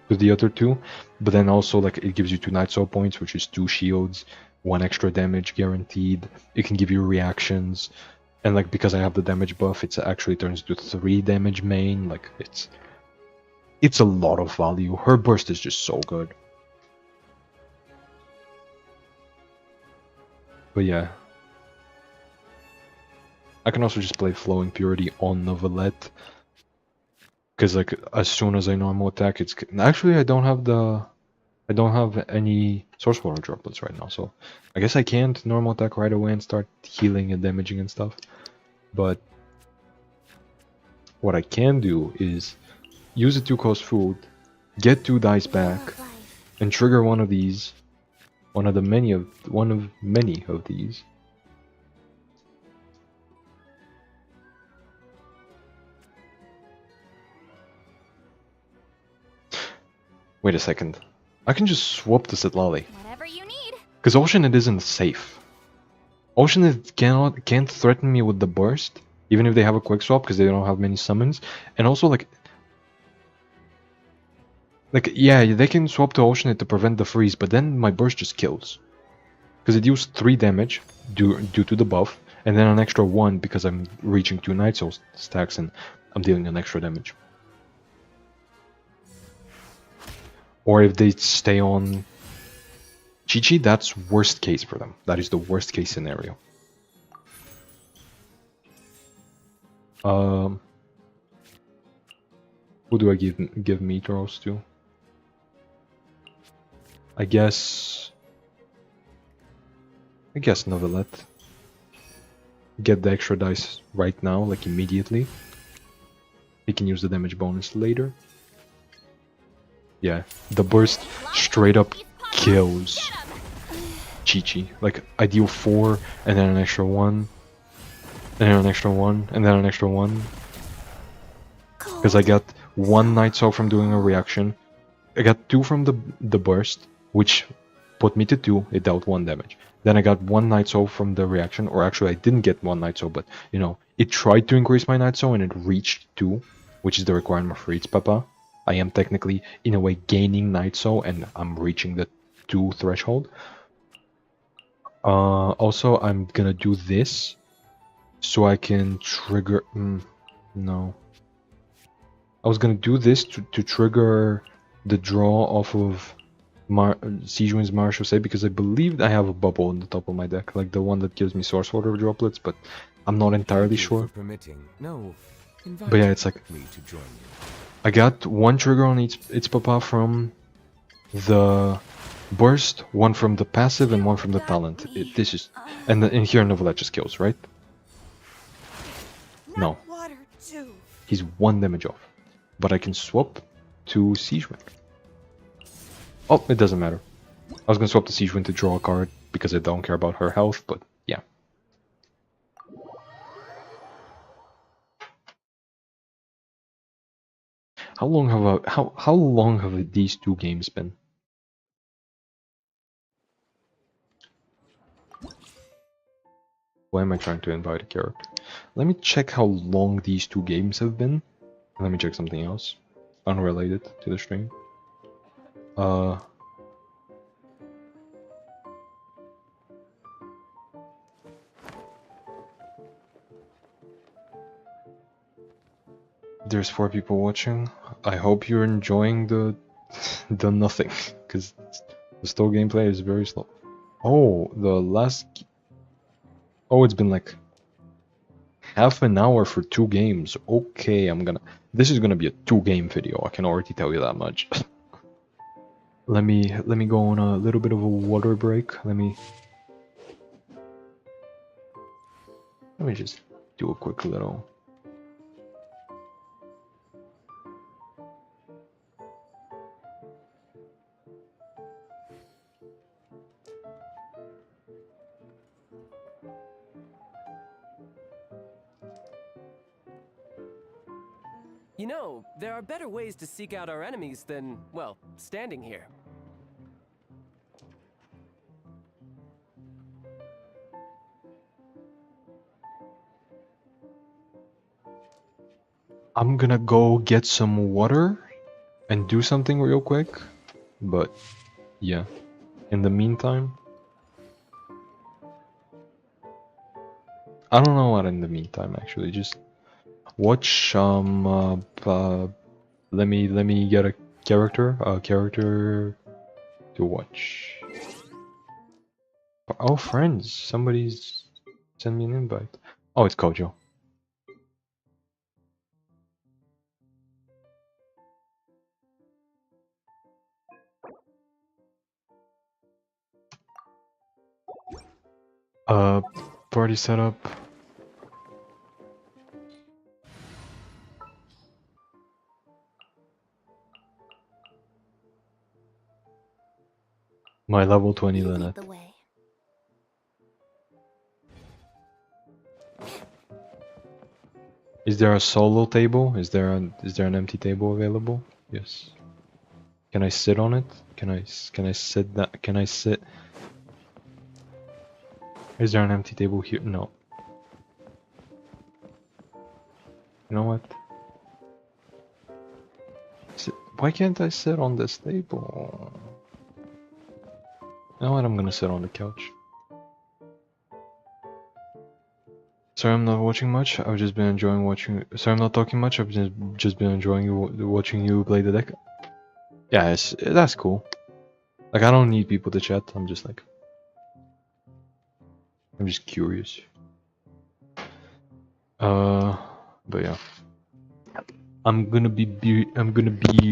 A: to the other 2, but then also like it gives you 2 Night Soul points, which is 2 shields, 1 extra damage guaranteed. It can give you reactions, and like because I have the damage buff, it actually turns to 3 damage main. Like it's a lot of value. Her burst is just so good. But yeah. I can also just play Flowing Purity on Novelette. Because like as soon as I normal attack, it's actually I don't have any Source Water droplets right now, so I guess I can't normal attack right away and start healing and damaging and stuff. But what I can do is use a 2-cost food, get 2 dice back, and trigger one of these, one of many of these. Wait a second. I can just swap to Sitlali.
C: Whatever you need.
A: Because Oceanid isn't safe. Oceanid can't threaten me with the burst, even if they have a quick swap, because they don't have many summons. And also, like, yeah, they can swap to Oceanid to prevent the freeze, but then my burst just kills. Because it used 3 damage due to the buff, and then an extra 1 because I'm reaching 2 Night Soul stacks and I'm dealing an extra damage. Or if they stay on Chi-Chi, that's worst case for them. That is the worst case scenario. Who do I give Meteoros to? I guess Novelette. Get the extra dice right now, like immediately. He can use the damage bonus later. Yeah, the burst straight up kills Chi-Chi. Like, I deal 4, and then an extra 1, and then an extra 1, and then an extra 1. Because I got 1 Night Soul from doing a reaction. I got 2 from the burst, which put me to 2, it dealt 1 damage. Then I got 1 Night Soul from the reaction, or actually I didn't get 1 Night Soul, but, you know, it tried to increase my Night Soul and it reached 2, which is the requirement for its Papa. I am technically, in a way, gaining Night Soul and I'm reaching the 2 threshold. Also, I'm gonna do this so I can trigger... no. I was gonna do this to trigger the draw off of Siege Wind's Martial Say, because I believe I have a bubble on the top of my deck, like the one that gives me Source Water droplets, but I'm not entirely sure.
D: No,
A: but yeah, it's like
D: me to join you.
A: I got 1 trigger on its Papa from the burst, 1 from the passive, and 1 from the talent. This is and here Novelet just kills, right? No,
F: Water too.
A: he's 1 damage off, but I can swap to Siege Wind. Oh, it doesn't matter. I was gonna swap to Siege Wind to draw a card because I don't care about her health, but yeah. How long have how long have these 2 games been? Why am I trying to invite a character? Let me check how long these 2 games have been. Let me check something else, unrelated to the stream. There's 4 people watching. I hope you're enjoying the nothing, because the store gameplay is very slow. Oh, the last... Oh, it's been like half an hour for 2 games. Okay, this is gonna be a 2-game video. I can already tell you that much. let me go on a little bit of a water break. Let me just do a quick little...
B: You know, there are better ways to seek out our enemies than, well, standing here.
A: I'm gonna go get some water and do something real quick, but yeah, in the meantime, I don't know what in the meantime actually, just watch let me get a character to watch. Oh, friends, somebody's sent me an invite. Oh, it's Kojo. Party setup. My level 20
C: You lead
A: Lynette.
C: the way.
A: Is there a solo table? Is there an empty table available? Yes. Can I sit on it? Can I sit that? Can I sit? Is there an empty table here? No. You know what? Why can't I sit on this table? You know what? I'm gonna sit on the couch. Sorry, I'm not watching much. I've just been enjoying watching. Sorry, I'm not talking much. I've just been enjoying watching you play the deck. Yeah, that's cool. Like, I don't need people to chat. I'm just curious. But yeah, I'm gonna be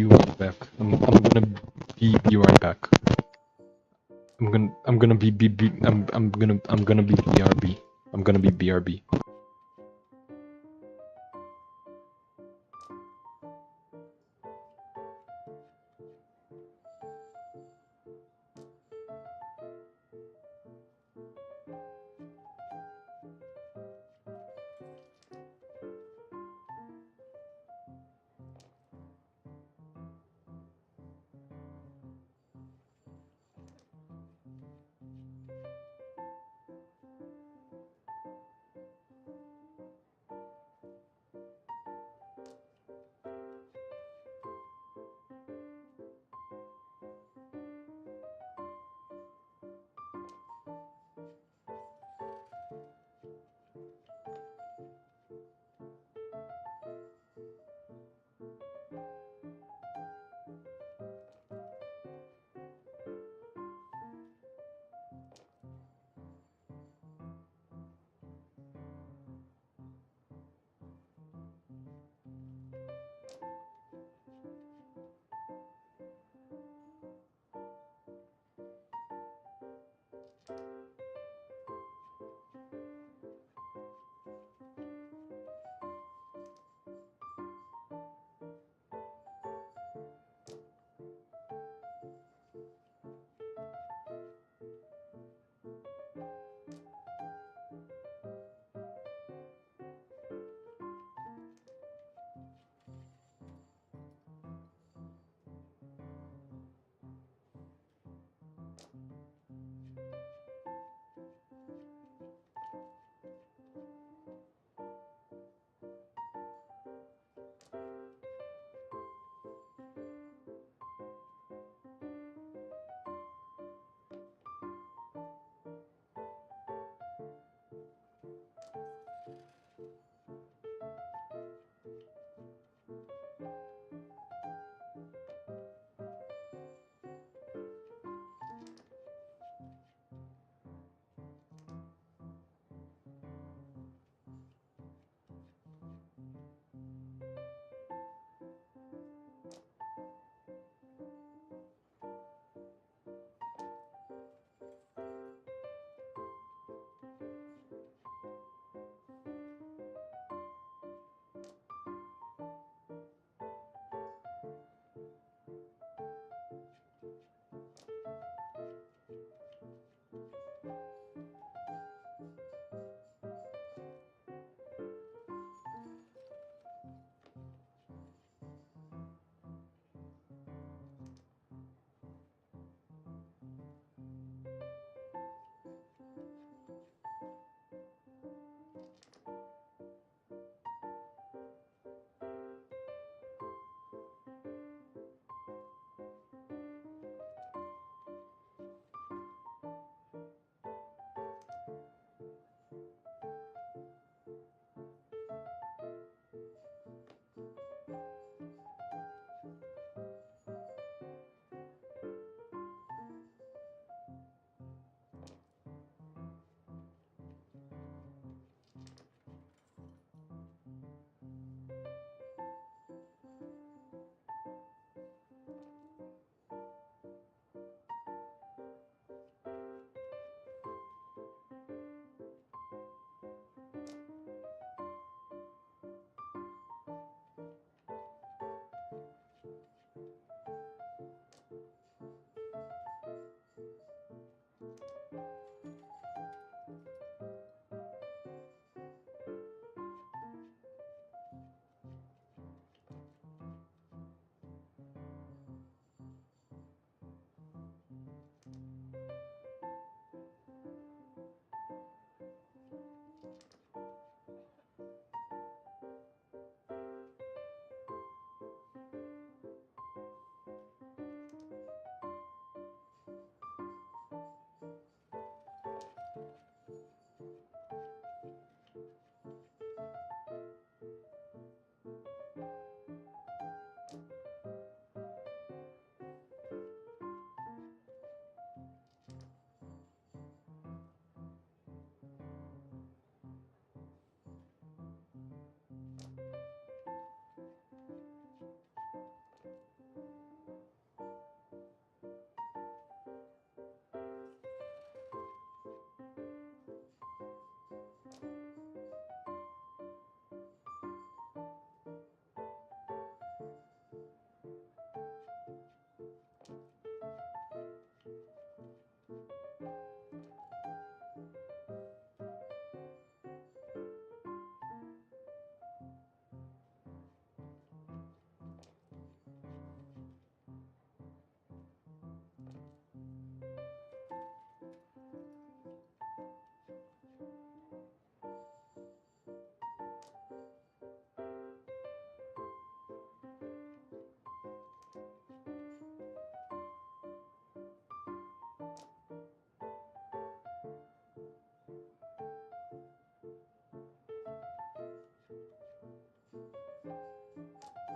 A: right back. I'm gonna be right back. I'm gonna be BRB. I'm gonna be BRB.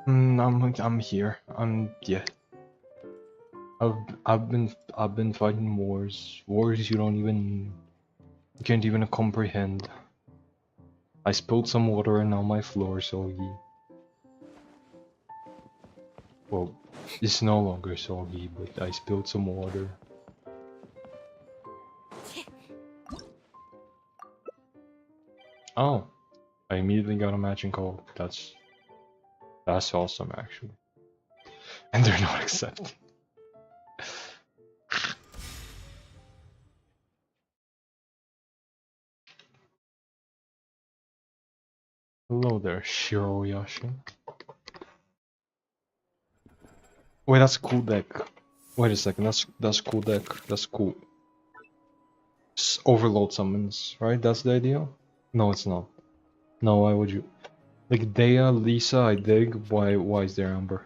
A: I'm here. Yeah. I've been fighting wars you can't even comprehend. I spilled some water and now my floor is soggy. Well, it's no longer soggy, but I spilled some water. Oh, I immediately got a matching call. That's awesome, actually. And they're not accepting. Hello there, Shiroyashi. Wait, that's a cool deck. Wait a second, that's a cool deck. That's cool. Overload summons, right? That's the idea? No, it's not. No, why would you? Like Dea, Lisa, I dig. Why is there Amber?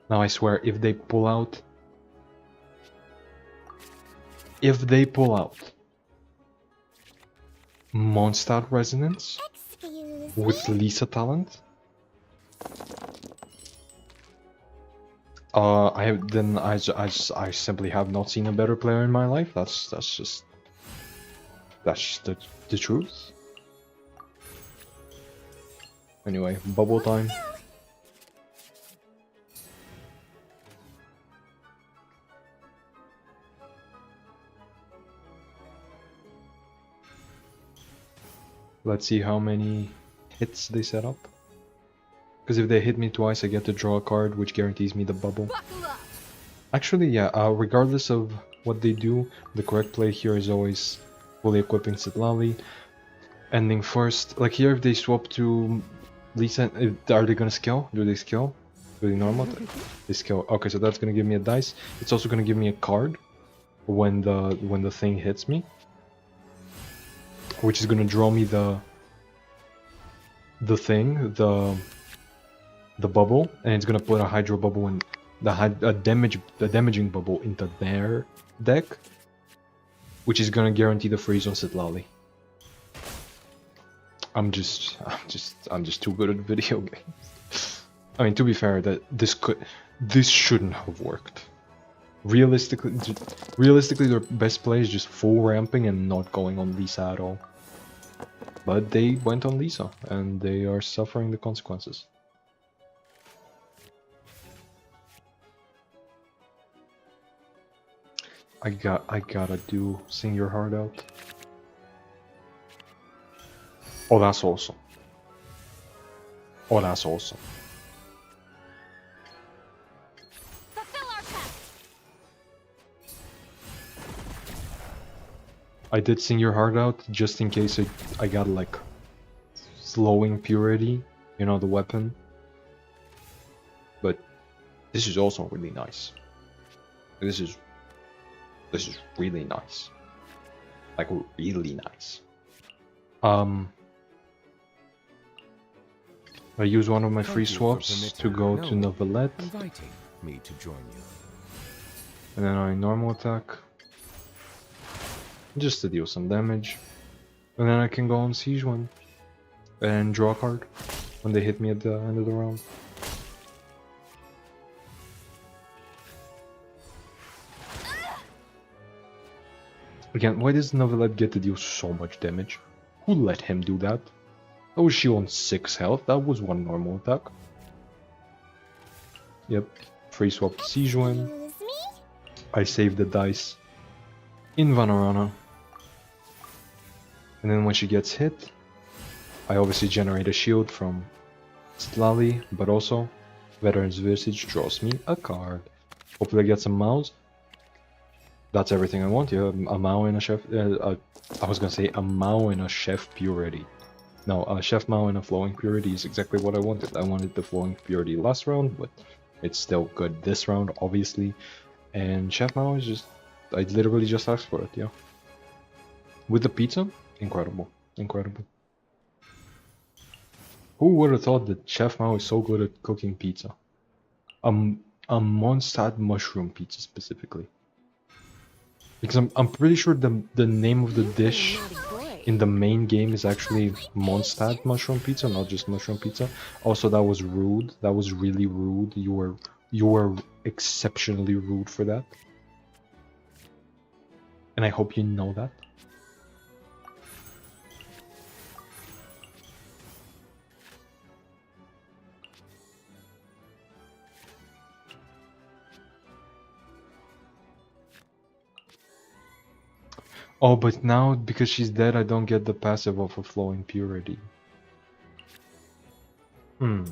A: Now I swear, if they pull out Mondstadt Resonance
C: Excuse
A: with
C: me?
A: Lisa talent, I simply have not seen a better player in my life. That's just the truth. Anyway, bubble time. Let's see how many hits they set up. Because if they hit me twice, I get to draw a card, which guarantees me the bubble.
F: Buckle up.
A: Actually, yeah, regardless of what they do, the correct play here is always fully equipping Citlali, ending first. Like here, if they swap to Lisa, are they gonna skill? Do they skill? Do they normal? They skill. Okay, so that's gonna give me a dice. It's also gonna give me a card when the thing hits me, which is gonna draw me the bubble, and it's gonna put a hydro bubble in the damaging bubble into their deck, which is gonna guarantee the freeze on Citlali. I'm just too good at video games. I mean, to be fair, that this shouldn't have worked. Realistically, their best play is just full ramping and not going on Lisa at all. But they went on Lisa, and they are suffering the consequences. I gotta do Sing Your Heart Out. Oh, that's awesome. Oh, that's awesome.
F: Fulfill our task.
A: I did Sing Your Heart Out just in case I got like slowing purity, you know, the weapon. But this is also really nice. This is really nice. Like really nice. I use one of my free swaps to go to Novelette,
D: Inviting me to join you.
A: and then I normal attack just to deal some damage, and then I can go on Siege one and draw a card when they hit me at the end of the round. Again, why does Novelette get to deal so much damage? Who let him do that? How was she on 6 health? That was one normal attack. Yep, free swap to Siege one.
C: Excuse me?
A: I save the dice in Vanarana. And then when she gets hit, I obviously generate a shield from Citlali, but also Veteran's Visage draws me a card. Hopefully I get some Maus. That's everything I want. Yeah, a Mao and a Chef. I was gonna say a Mao and a Chef Purity. No, a Chef Mao and a Flowing Purity is exactly what I wanted. I wanted the Flowing Purity last round, but it's still good this round, obviously. And Chef Mao is just... I literally just asked for it, yeah. With the pizza? Incredible. Incredible. Who would have thought that Chef Mao is so good at cooking pizza? A Mondstadt mushroom pizza specifically. Because I'm pretty sure the name of the dish...
F: Naughty boy.
A: in the main game is actually Mondstadt mushroom pizza, not just mushroom pizza. Also, that was rude. That was really rude. You were exceptionally rude for that. And I hope you know that. Oh, but now, because she's dead, I don't get the passive of a flowing purity. Hmm.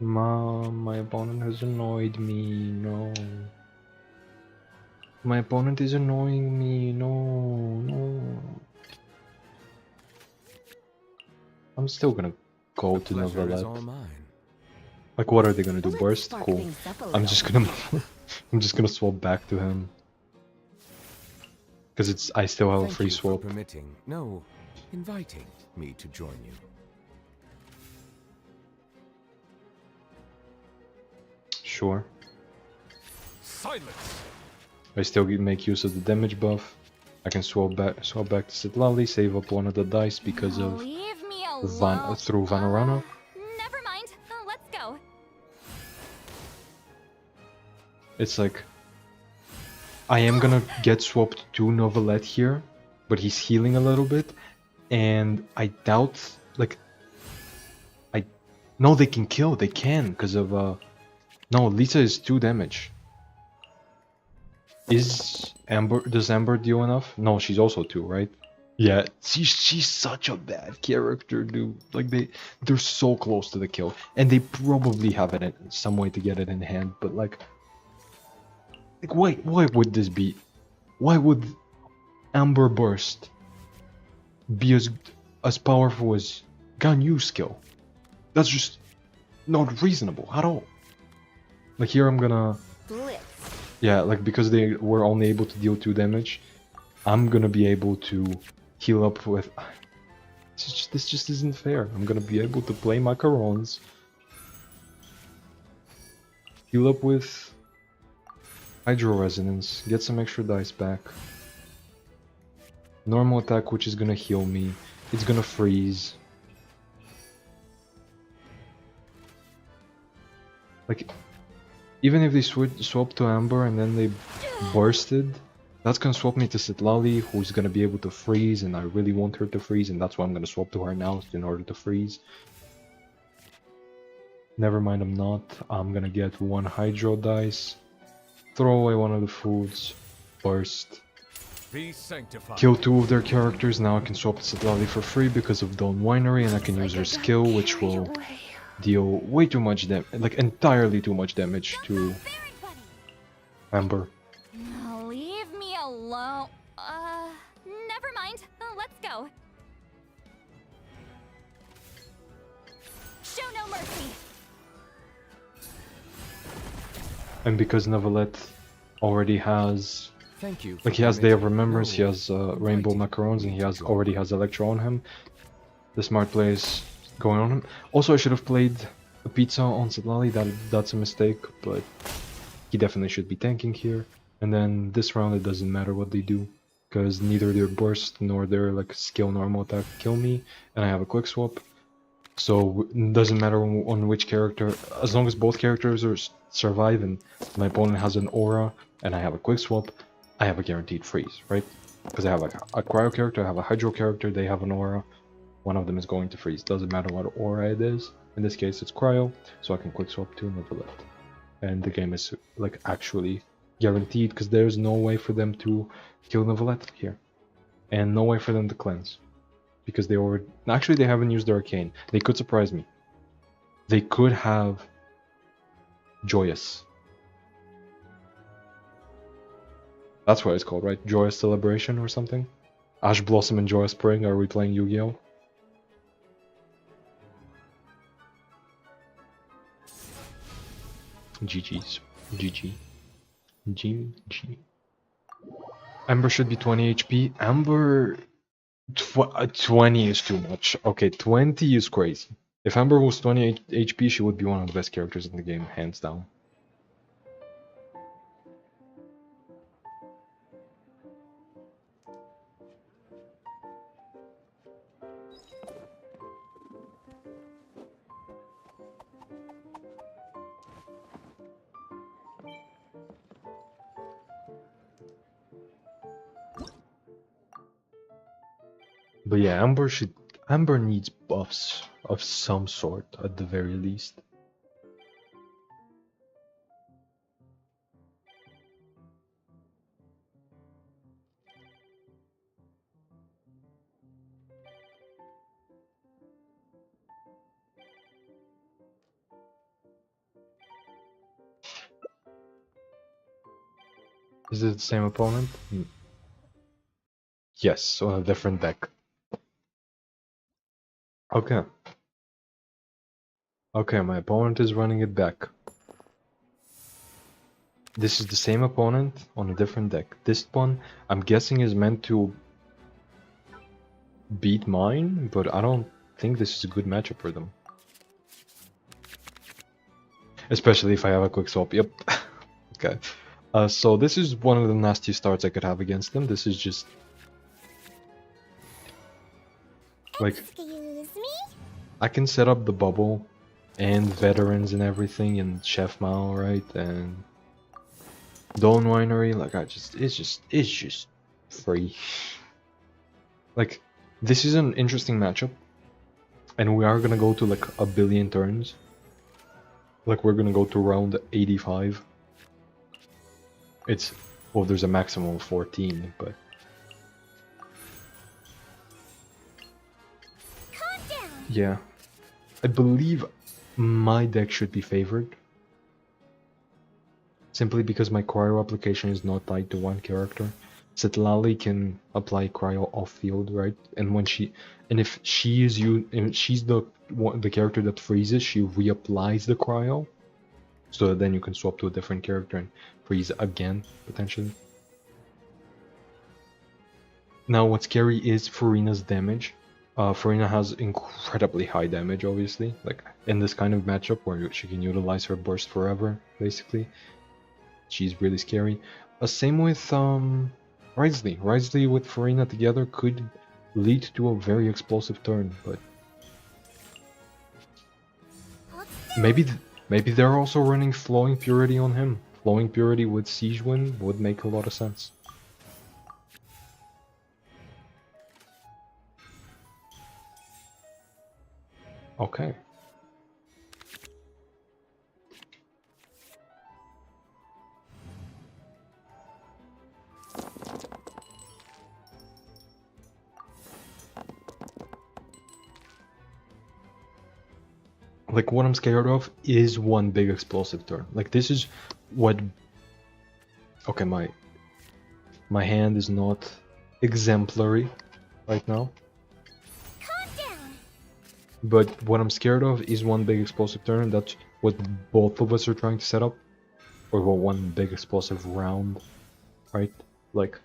A: Mom, my opponent has annoyed me, no. My opponent is annoying me, no. I'm still gonna go to
D: Pleasure is all
A: Novelette.
D: mine.
A: Like, what are they gonna do?
C: Let's
A: Burst?
C: spark
A: Cool.
C: things up a
A: I'm
C: little.
A: just gonna I'm just gonna swap back to him. Because I still have a
D: Thank
A: free
D: you for
A: swap.
D: permitting, no, inviting me to join you.
A: Sure.
D: Silence!
A: I still make use of the damage buff. I can swap back to Sitlali, save up one of the dice because of
F: Leave me alone.
A: through Vanarana.
F: Never mind. Let's go.
A: It's like I am gonna get swapped to Novelette here, but he's healing a little bit, and I doubt no, they can kill. They can because of no, Lisa is 2 damage. Does Amber deal enough? No, she's also 2, right? Yeah, she's such a bad character, dude. Like they're so close to the kill, and they probably have it in some way to get it in hand. But like why would this be? Why would Amber Burst be as powerful as Ganyu skill? That's just not reasonable at all. Like here, I'm gonna.
C: Blitz.
A: Yeah, like because they were only able to deal 2 damage, I'm gonna be able to heal up with... This just isn't fair. I'm gonna be able to play macarons, heal up with Hydro Resonance, get some extra dice back. Normal attack, which is gonna heal me. It's gonna freeze. Like, even if they swap to Amber and then they bursted, that's gonna swap me to Sitlali, who's gonna be able to freeze, and I really want her to freeze, and that's why I'm gonna swap to her now in order to freeze. Never mind, I'm not. I'm gonna get 1 Hydro dice, throw away one of the foods, burst,
D: Be sanctified.
A: kill 2 of their characters. Now I can swap to Sitlali for free because of Dawn Winery, and I can use her skill, which will deal way too much damage, like entirely too much damage to
F: Very funny.
A: Amber.
F: Leave me alone. Never mind. Let's go. Show no mercy.
A: And because Novelette already has,
D: Thank you.
A: like, he has Day of Remembrance, he has Rainbow Macarons, and he already has Electro on him. The smart play is going on him. Also, I should have played a pizza on Sitlali. That's a mistake, but he definitely should be tanking here. And then this round, it doesn't matter what they do, because neither their burst nor their like skill normal attack kill me, and I have a quick swap. So it doesn't matter on which character, as long as both characters are survive and my opponent has an aura and I have a quick swap, I have a guaranteed freeze, right? Because I have a cryo character, I have a hydro character, they have an aura, one of them is going to freeze. Doesn't matter what aura it is. In this case, it's cryo, so I can quick swap to Novelette, and the game is like actually guaranteed because there's no way for them to kill Novelette here, and no way for them to cleanse. Because they already... Actually, they haven't used their arcane. They could surprise me. They could have... Joyous. That's what it's called, right? Joyous Celebration or something? Ash Blossom and Joyous Spring, are we playing Yu-Gi-Oh? GG's. GG. GG. Amber should be 20 HP. Amber... 20 is too much. Okay, 20 is crazy. If Amber was 20 HP, she would be one of the best characters in the game, hands down. But yeah, Amber needs buffs of some sort at the very least. Is it the same opponent? Yes, on a different deck. Okay. Okay, my opponent is running it back. This is the same opponent on a different deck. This one, I'm guessing, is meant to beat mine, but I don't think this is a good matchup for them. Especially if I have a quick swap. Yep. Okay. So this is one of the nasty starts I could have against them. This is just like,
C: Excuse me?
A: I can set up the bubble and veterans and everything in Chef Mao, right? And Dawn Winery, like it's just free. Like, this is an interesting matchup, and we are gonna go to like a billion turns. Like, we're gonna go to round 85. It's, well, there's a maximum of 14, but
C: Calm down.
A: yeah, I believe my deck should be favored. Simply because my cryo application is not tied to one character. Setlali can apply cryo off field, right? And when if she's the character that freezes, she reapplies the cryo. So then you can swap to a different character and freeze again, potentially. Now what's scary is Furina's damage. Furina has incredibly high damage, obviously. Like, in this kind of matchup where she can utilize her burst forever, basically. She's really scary. Same with Wriothesley. Wriothesley with Furina together could lead to a very explosive turn, but maybe they're also running Flowing Purity on him. Flowing Purity with Siege Wind would make a lot of sense. Okay. Like, what I'm scared of is one big explosive turn. Like, this is what... Okay, my hand is not exemplary right now.
C: Calm down.
A: But what I'm scared of is one big explosive turn. That's what both of us are trying to set up. Or well, one big explosive round, right? Like,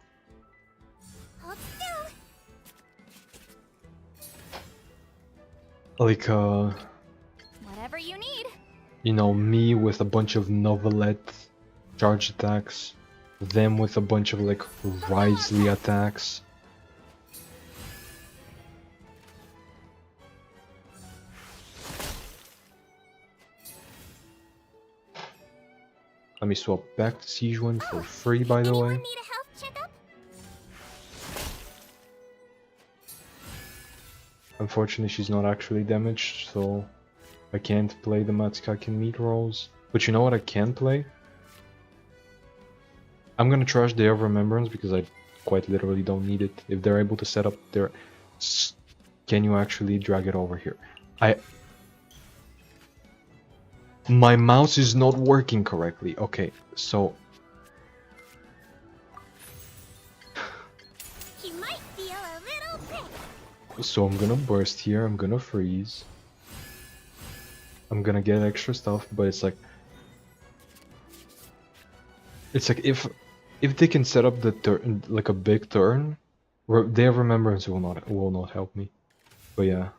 C: Hold still.
F: Whatever you need.
A: you know, me with a bunch of Novelette charge attacks, them with a bunch of like Wriothesley attacks. Let me swap back to Siege Wind for free, by the
C: Anyone
A: way.
C: need a health checkup?
A: Unfortunately, she's not actually damaged, so I can't play the Matsukaken meat rolls. But you know what I can play? I'm gonna trash Day of Remembrance because I quite literally don't need it. If they're able to set up their... Can you actually drag it over here? My mouse is not working correctly. Okay, so...
C: He might feel a little prick.
A: So I'm gonna burst here, I'm gonna freeze. I'm gonna get extra stuff, but it's like... It's like if they can set up the turn, like a big turn, Day of Remembrance will not help me. But yeah.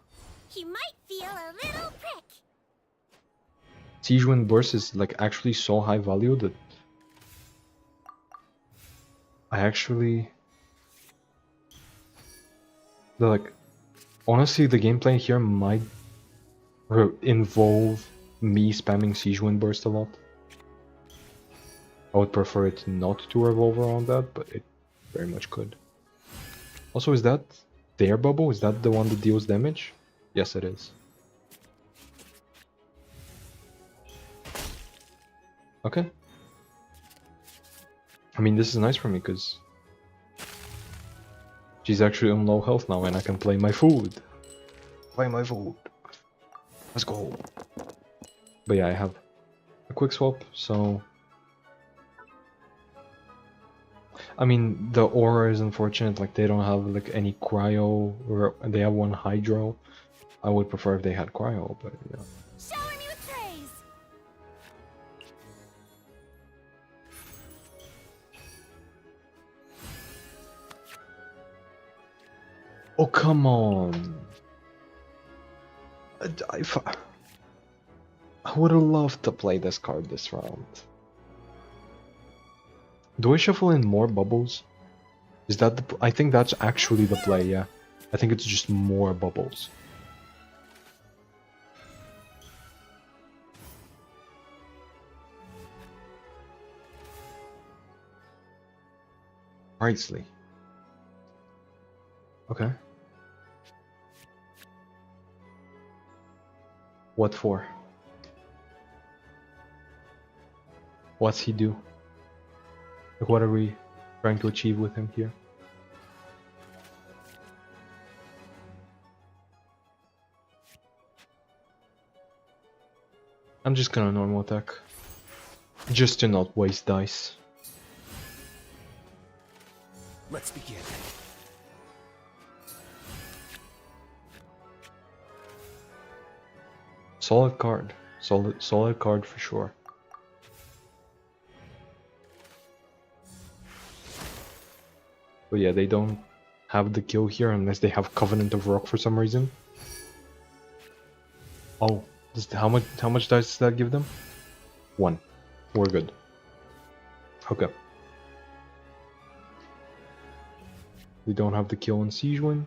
C: He might feel a little prick.
A: Siege Wind Burst is like actually so high value that I actually... Like, honestly, the gameplay here might involve me spamming Siege Wind Burst a lot. I would prefer it not to revolve around that, but it very much could. Also, is that their bubble? Is that the one that deals damage? Yes, it is. Okay. I mean, this is nice for me because she's actually on low health now and I can play my food. Play my food. Let's go. But yeah, I have a quick swap, so... I mean, the aura is unfortunate, like they don't have like any cryo, or they have one hydro. I would prefer if they had cryo, but yeah.
C: Shower me with praise.
A: Oh, come on. I would have loved to play this card this round. Do I shuffle in more bubbles? Is that the... I think that's actually the play, yeah. I think it's just more bubbles. Precisely. Okay. What for? What's he do? Like, what are we trying to achieve with him here? I'm just gonna normal attack. Just to not waste dice.
D: Let's begin.
A: Solid card. Solid card for sure. But yeah, they don't have the kill here unless they have Covenant of Rock for some reason. Oh, how much dice does that give them? 1. We're good. Okay. They don't have the kill on Siege Win.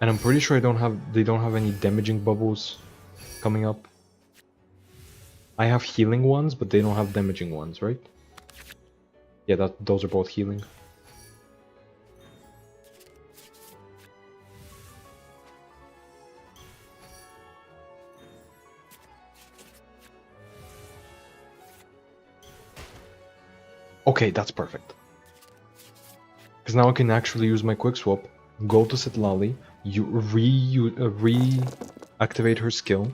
A: And I'm pretty sure they don't have any damaging bubbles coming up. I have healing ones, but they don't have damaging ones, right? Yeah, those are both healing. Okay, that's perfect. Because now I can actually use my quick swap, go to Setlali, reactivate her skill.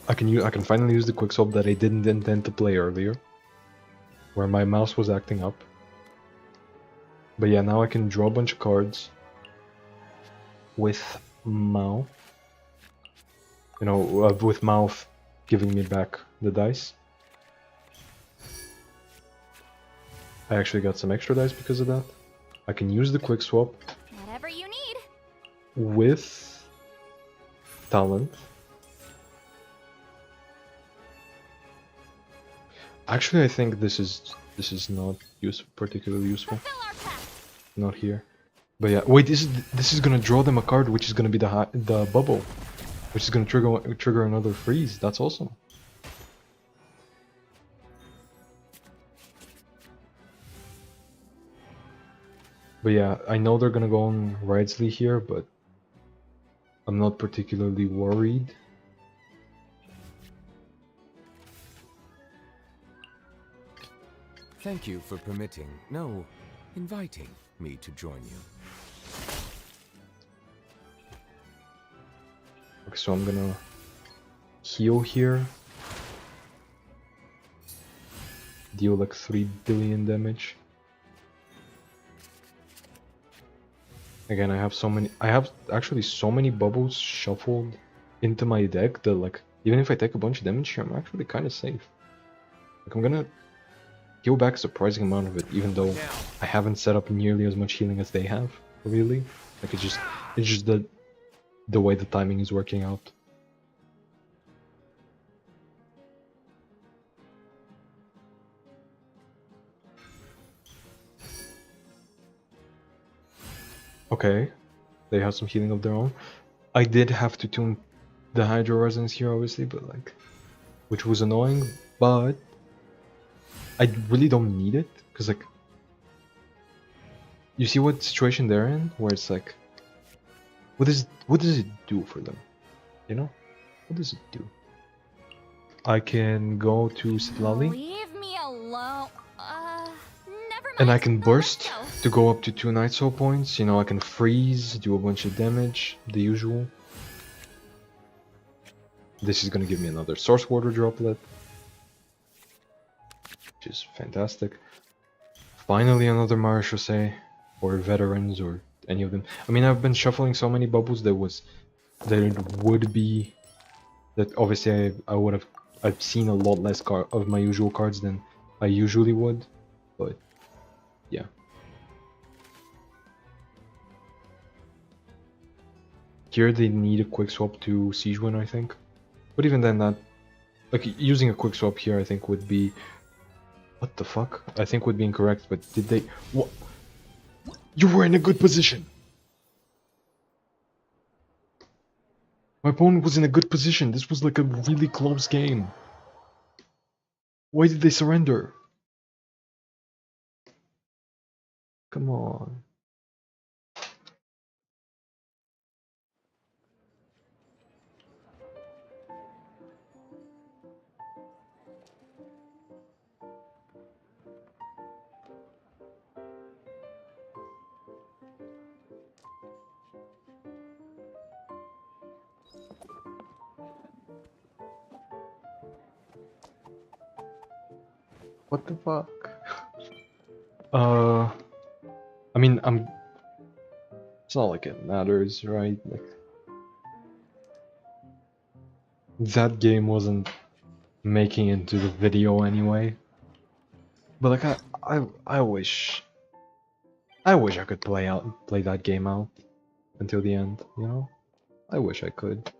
A: I can finally use the quick swap that I didn't intend to play earlier, where my mouse was acting up. But yeah, now I can draw a bunch of cards with Mao. You know, with Mouth giving me back the dice. I actually got some extra dice because of that. I can use the quick swap
F: Whatever you need.
A: with talent. Actually, I think this is not particularly useful.
F: Fulfill our pact.
A: Not here. But yeah, wait, this is gonna draw them a card, which is gonna be the bubble, which is gonna trigger another freeze. That's awesome. But yeah, I know they're gonna go on Wriothesley here, but I'm not particularly worried.
D: Thank you for permitting, no, inviting me to join you.
A: Okay, so I'm gonna heal here. Deal like 3 billion damage. Again, I have actually so many bubbles shuffled into my deck that like, even if I take a bunch of damage here, I'm actually kind of safe. Like, I'm gonna heal back a surprising amount of it, even though I haven't set up nearly as much healing as they have, really. Like, it's just the way the timing is working out. Okay, they have some healing of their own. I did have to tune the Hydro Resonance here, obviously, but like, which was annoying, but I really don't need it, because like, you see what situation they're in, where it's like, what does it do for them? You know, what does it do? I can go to Sitlali,
F: Leave me alone. Never mind.
A: and I can
F: I'll
A: burst
F: let go.
A: to go up to 2 Night Soul points. You know, I can freeze, do a bunch of damage, the usual. This is gonna give me another Source Water Droplet, which is fantastic. Finally another Marechaussee, or Veterans, or any of them. I mean, I've been shuffling so many bubbles that it would be, that obviously I've seen a lot less of my usual cards than I usually would, but yeah. Here they need a quick swap to Siege Win, I think. But even then, that, like, using a quick swap here, I think would be, what the fuck? I think would be incorrect, but did they, what? You were in a good position! My opponent was in a good position. This was like a really close game. Why did they surrender? Come on. What the fuck? I mean, it's not like it matters, right? Like, that game wasn't making it into the video anyway. But like, I wish I could play that game out until the end, you know? I wish I could.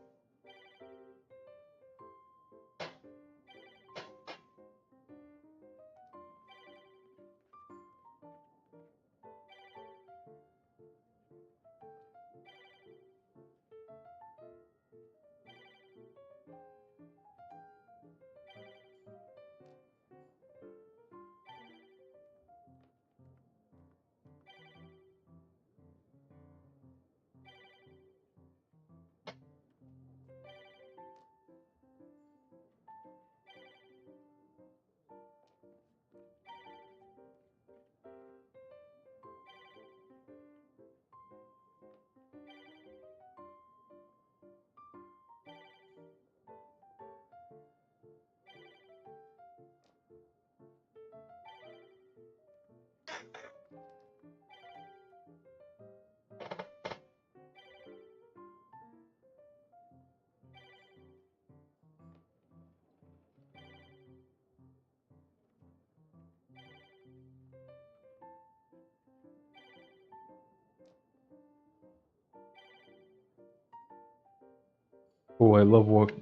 A: Oh, I love what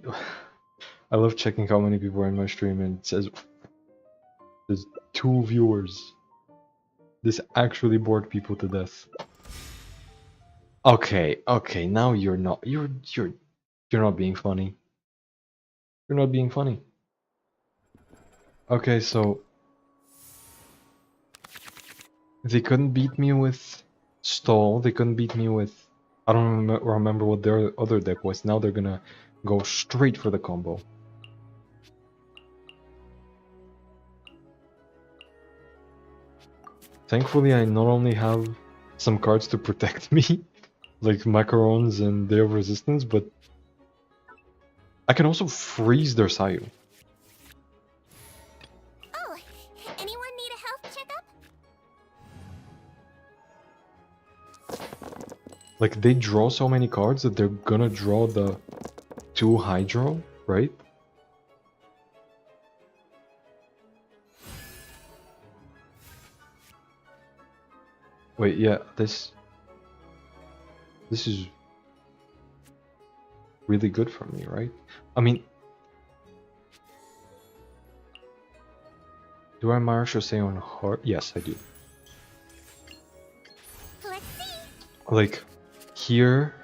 A: I love checking how many people are in my stream, and it says there's 2 viewers. This actually bored people to death. Okay, now you're not not being funny. You're not being funny. Okay, so they couldn't beat me with Stall, they couldn't beat me with, I don't remember what their other deck was. Now they're gonna go straight for the combo. Thankfully, I not only have some cards to protect me, like Macarons and Day of Resistance, but I can also freeze their Sayu.
C: Oh, anyone need a health checkup?
A: Like, they draw so many cards that they're gonna draw the 2 Hydro, right? Wait, yeah, this is really good for me, right? I mean, do I Marechaussee on Heart? Yes, I do.
C: Let's see.
A: Like, here,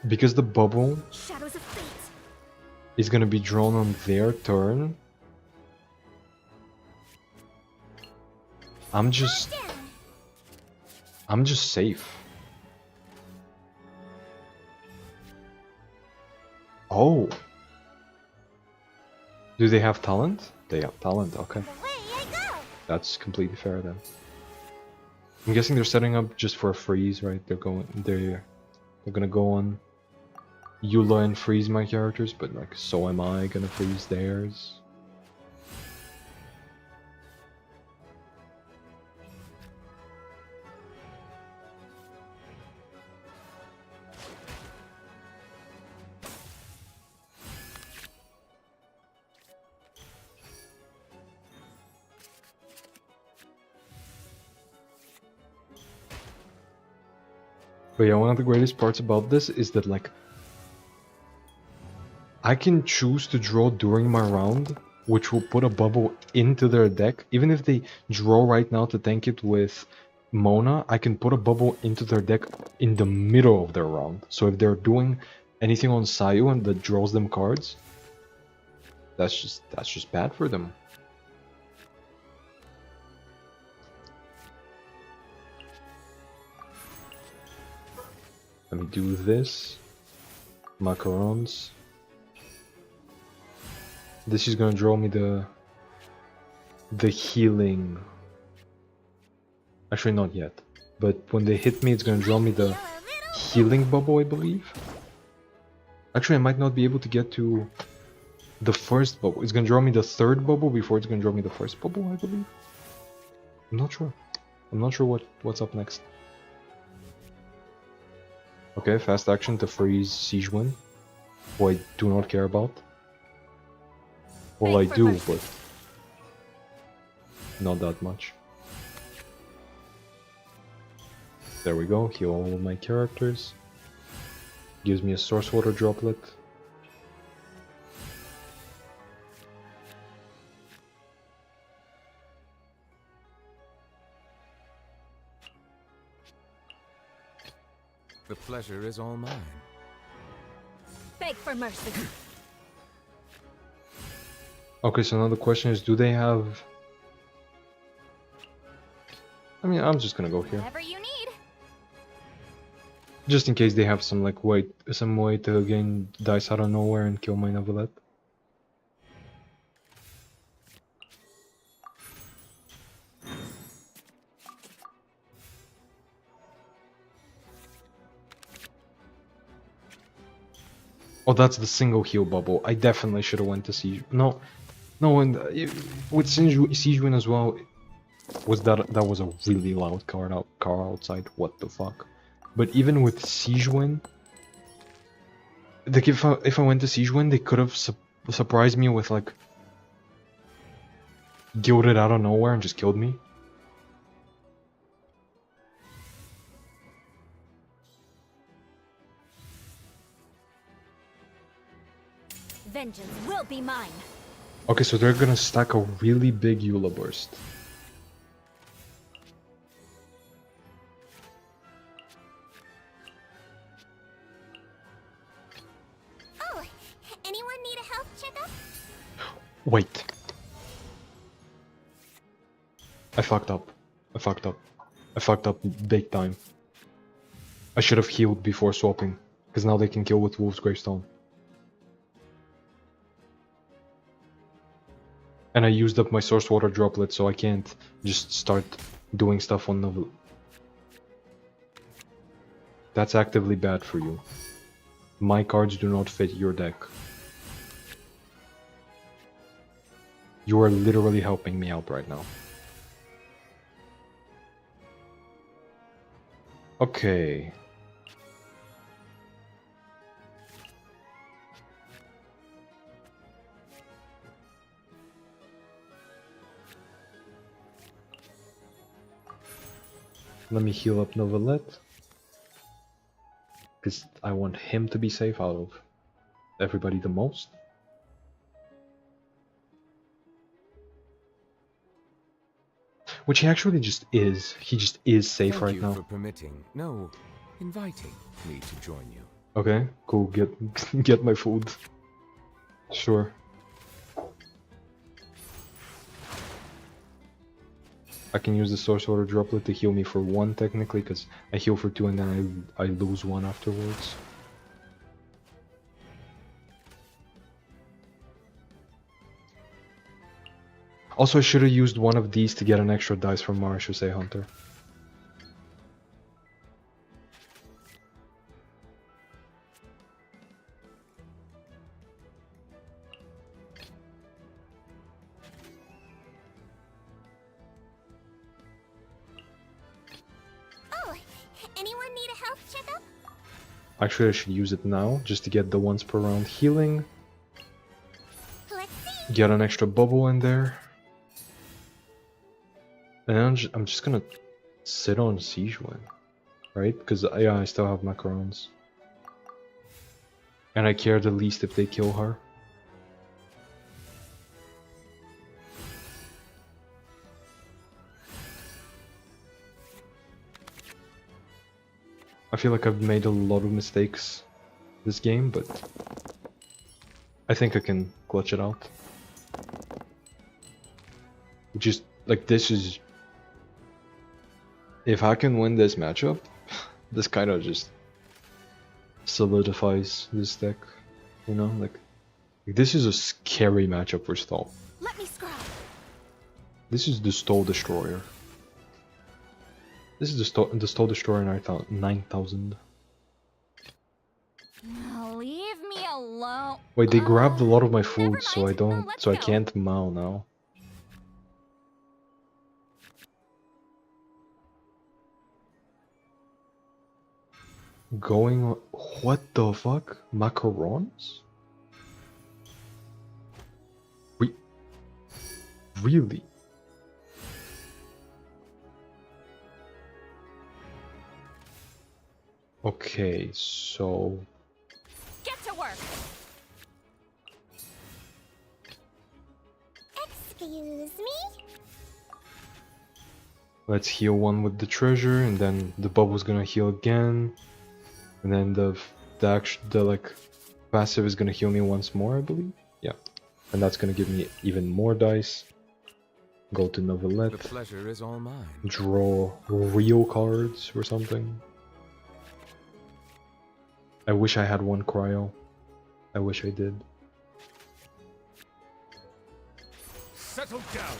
A: because the bubble
C: Shadows of Fate.
A: is gonna be drawn on their turn, I'm just...
C: Down.
A: I'm just safe. Oh. Do they have talent? They have talent, okay.
C: Away I go!
A: That's completely fair then. I'm guessing they're setting up just for a freeze, right? They're gonna go on Eula and freeze my characters, but like, so am I gonna freeze theirs? But yeah, one of the greatest parts about this is that like I can choose to draw during my round, which will put a bubble into their deck. Even if they draw right now to tank it with Mona, I can put a bubble into their deck in the middle of their round. So if they're doing anything on Sayu and that draws them cards, that's just bad for them. Let me do this. Macarons. This is gonna draw me the healing. Actually, not yet. But when they hit me, it's gonna draw me the healing bubble, I believe. Actually, I might not be able to get to the first bubble. It's gonna draw me the third bubble before it's gonna draw me the first bubble, I believe. I'm not sure. I'm not sure what's up next. Okay, fast action to freeze Sijuan, who I do not care about. Well, I do, but not that much. There we go, heal all of my characters. Gives me a Source Water Droplet.
D: The pleasure is all mine.
F: Beg for mercy.
A: Okay, so now the question is, do they have... I mean, I'm just gonna go here.
F: Whatever you need.
A: Just in case they have some like some way to gain dice out of nowhere and kill my Neuvillette. Oh, that's the single heal bubble. I definitely should have went to Siege. No, and with Sijuan as well, that was a really loud car outside. What the fuck? But even with Sijuan, like if I went to Sijuan, they could have surprised me with like Gilded out of nowhere and just killed me.
F: Vengeance will be mine.
A: Okay, so they're gonna stack a really big Eula Burst.
C: Oh, anyone need a health checkup?
A: Wait. I fucked up. I fucked up big time. I should have healed before swapping, because now they can kill with Wolf's Gravestone. And I used up my Source Water Droplet, so I can't just start doing stuff on Novel. That's actively bad for you. My cards do not fit your deck. You are literally helping me out right now. Okay. Let me heal up Neuvillette. Because I want him to be safe out of everybody the most. Which he actually just is. He just is safe
D: Thank
A: right
D: you
A: now.
D: for permitting, no, inviting me to join you.
A: Okay, cool. Get my food. Sure. I can use the Source Order Droplet to heal me for 1 technically, because I heal for 2 and then I lose 1 afterwards. Also, I should have used one of these to get an extra dice from Marechaussee Hunter.
C: Oh, anyone need a health checkup?
A: Actually, I should use it now, just to get the once per round healing.
C: Let's see.
A: Get an extra bubble in there. And then I'm just gonna sit on Siege Win, right? Because yeah, I still have macarons. And I care the least if they kill her. I feel like I've made a lot of mistakes this game, but I think I can clutch it out. Just like this is... If I can win this matchup, this kind of just solidifies this deck, you know? Like this is a scary matchup for Stall.
C: Let me scrub.
A: This is the Stall Destroyer. This is the Stall Destroyer 9000.
F: Leave me alone.
A: Wait, they grabbed a lot of my food,
F: never
A: so I
F: mind.
A: don't,
F: No, let's
A: so I
F: go.
A: can't Mao now. Going, what the fuck? Macarons? Really? Okay, so
F: Get to work.
C: Excuse me?
A: let's heal 1 with the treasure, and then the bubble's gonna heal again, and then the like passive is gonna heal me once more, I believe. Yeah, and that's gonna give me even more dice. Go to
D: The
A: Novelette,
D: pleasure is all mine.
A: draw real cards or something. I wish I had 1 cryo. I wish I did.
D: Settle down.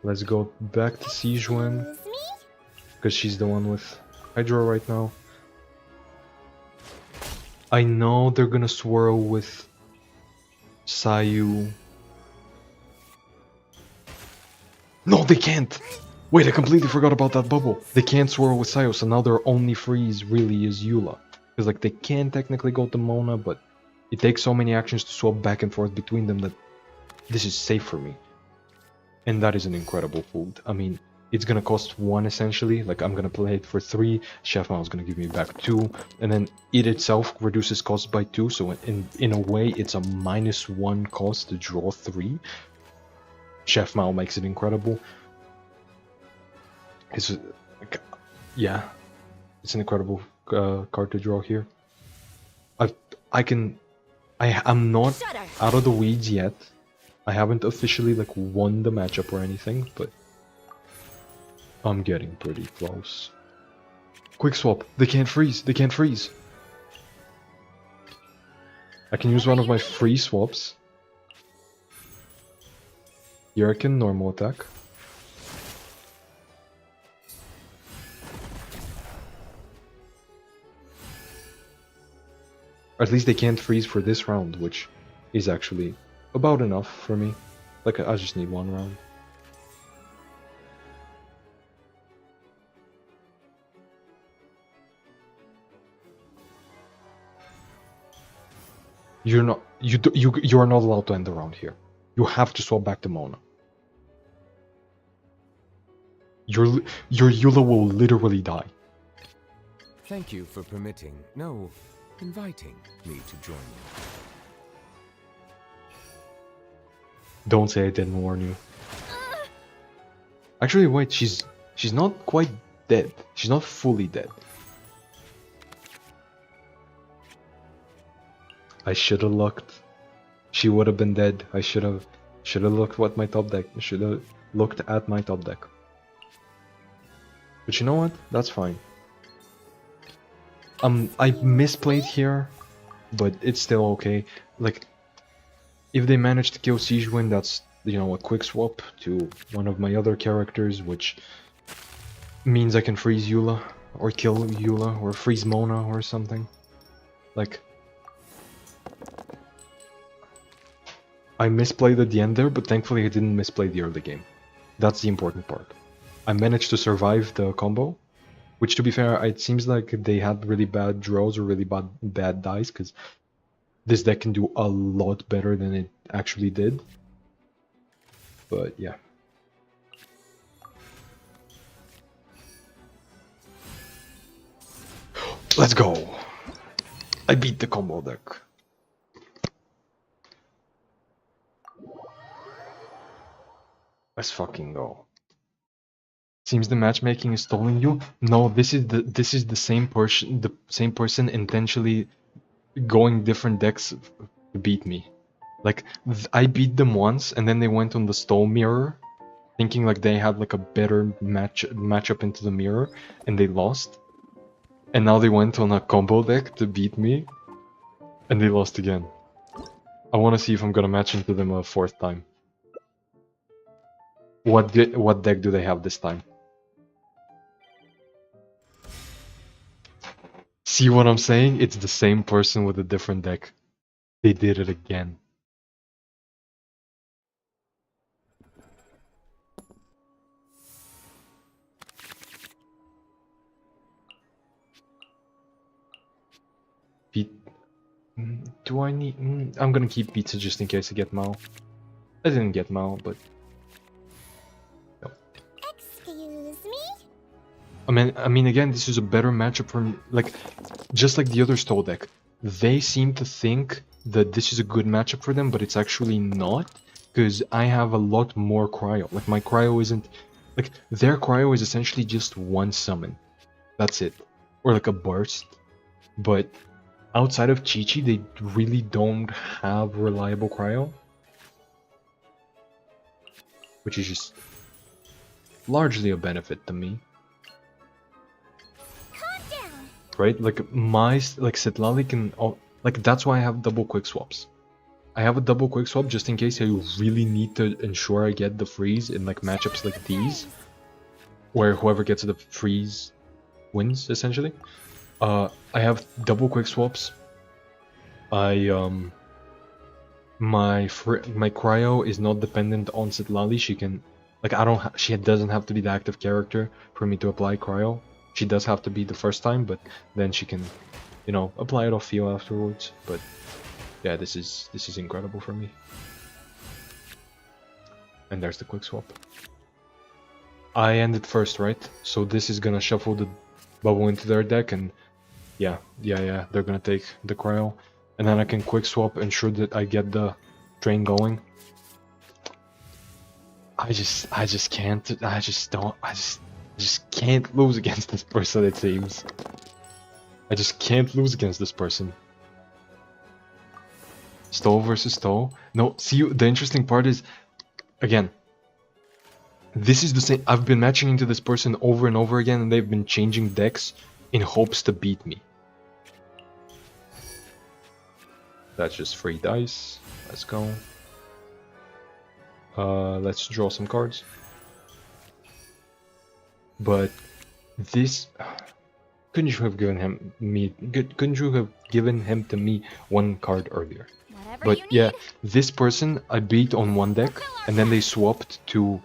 A: Let's go back to Sijuan,
C: Excuse me?
A: because she's the one with Hydra right now. I know they're gonna swirl with Sayu. No, they can't! Wait, I completely forgot about that bubble. They can't swirl with Sayu, so now their only freeze really is Eula. Because like they can technically go to Mona, but it takes so many actions to swap back and forth between them that this is safe for me. And that is an incredible food. I mean, it's gonna cost 1 essentially. Like I'm gonna play it for 3. Chef Mao is gonna give me back 2, and then it itself reduces cost by 2. So in a way, it's a -1 cost to draw 3. Chef Mao makes it incredible. It's like, yeah, it's an incredible card to draw here. I'm not
F: Shudder.
A: out of the weeds yet. I haven't officially like won the matchup or anything, but I'm getting pretty close. Quick swap. They can't freeze. They can't freeze. I can use one of my free swaps. Here I can normal attack. At least they can't freeze for this round, which is actually about enough for me. Like, I just need 1 round. You are not allowed to end the round here. You have to swap back to Mona. Your Eula will literally die.
D: Thank you for permitting, no, inviting me to join you.
A: Don't say I didn't warn you. Actually, wait, she's not quite dead. She's not fully dead. I should have lucked. she would have been dead. I should have looked at my top deck. Should have looked at my top deck. But you know what? That's fine. I misplayed here, but it's still okay. Like, if they manage to kill Siegewind, that's, you know, a quick swap to one of my other characters, which means I can freeze Eula, or kill Eula, or freeze Mona, or something. Like, I misplayed at the end there, but thankfully I didn't misplay the early game. That's the important part. I managed to survive the combo, which, to be fair, it seems like they had really bad draws or really bad dice, because this deck can do a lot better than it actually did. But yeah. Let's go! I beat the combo deck. Let's fucking go. Seems the matchmaking is stalling you. No, this is the same person intentionally going different decks to beat me. Like, I beat them once, and then they went on the stall mirror, thinking like they had like a better matchup into the mirror, and they lost. And now they went on a combo deck to beat me, and they lost again. I want to see if I'm gonna match into them a fourth time. What deck do they have this time? See what I'm saying? It's the same person with a different deck. They did it again. Do I need... I'm gonna keep pizza just in case I get Mao. I didn't get Mao, but... No.
C: Excuse me?
A: I mean, again, this is a better matchup for... Like, just like the other stall deck. They seem to think that this is a good matchup for them, but it's actually not. Because I have a lot more cryo. Like, my cryo isn't... Like, their cryo is essentially just one summon. That's it. Or like a burst. But... outside of Chi-Chi, they really don't have reliable cryo. Which is just largely a benefit to me.
C: Calm down.
A: Right? Like, Citlali can... Oh, like, that's why I have double quick swaps. I have a double quick swap just in case I really need to ensure I get the freeze in, like, matchups like these. Where whoever gets the freeze wins, essentially. I have double quick swaps. My cryo is not dependent on Citlali. She can, like, she doesn't have to be the active character for me to apply cryo. She does have to be the first time, but then she can, you know, apply it off feel afterwards. But yeah, this is incredible for me. And there's the quick swap. I ended first, right? So this is gonna shuffle the bubble into their deck, and yeah, they're gonna take the cryo, and then I can quick swap, ensure that I get the train going. I just can't lose against this person, it seems. I just can't lose against this person. Stall versus stall. No, see, the interesting part is, again, this is the same. I've been matching into this person over and over again, and they've been changing decks in hopes to beat me. That's just free dice. Let's go. Let's draw some cards. But this, couldn't you have given him to me one card earlier?
C: Whatever
A: But
C: you
A: yeah,
C: need.
A: this person I beat on one deck, and then they swapped to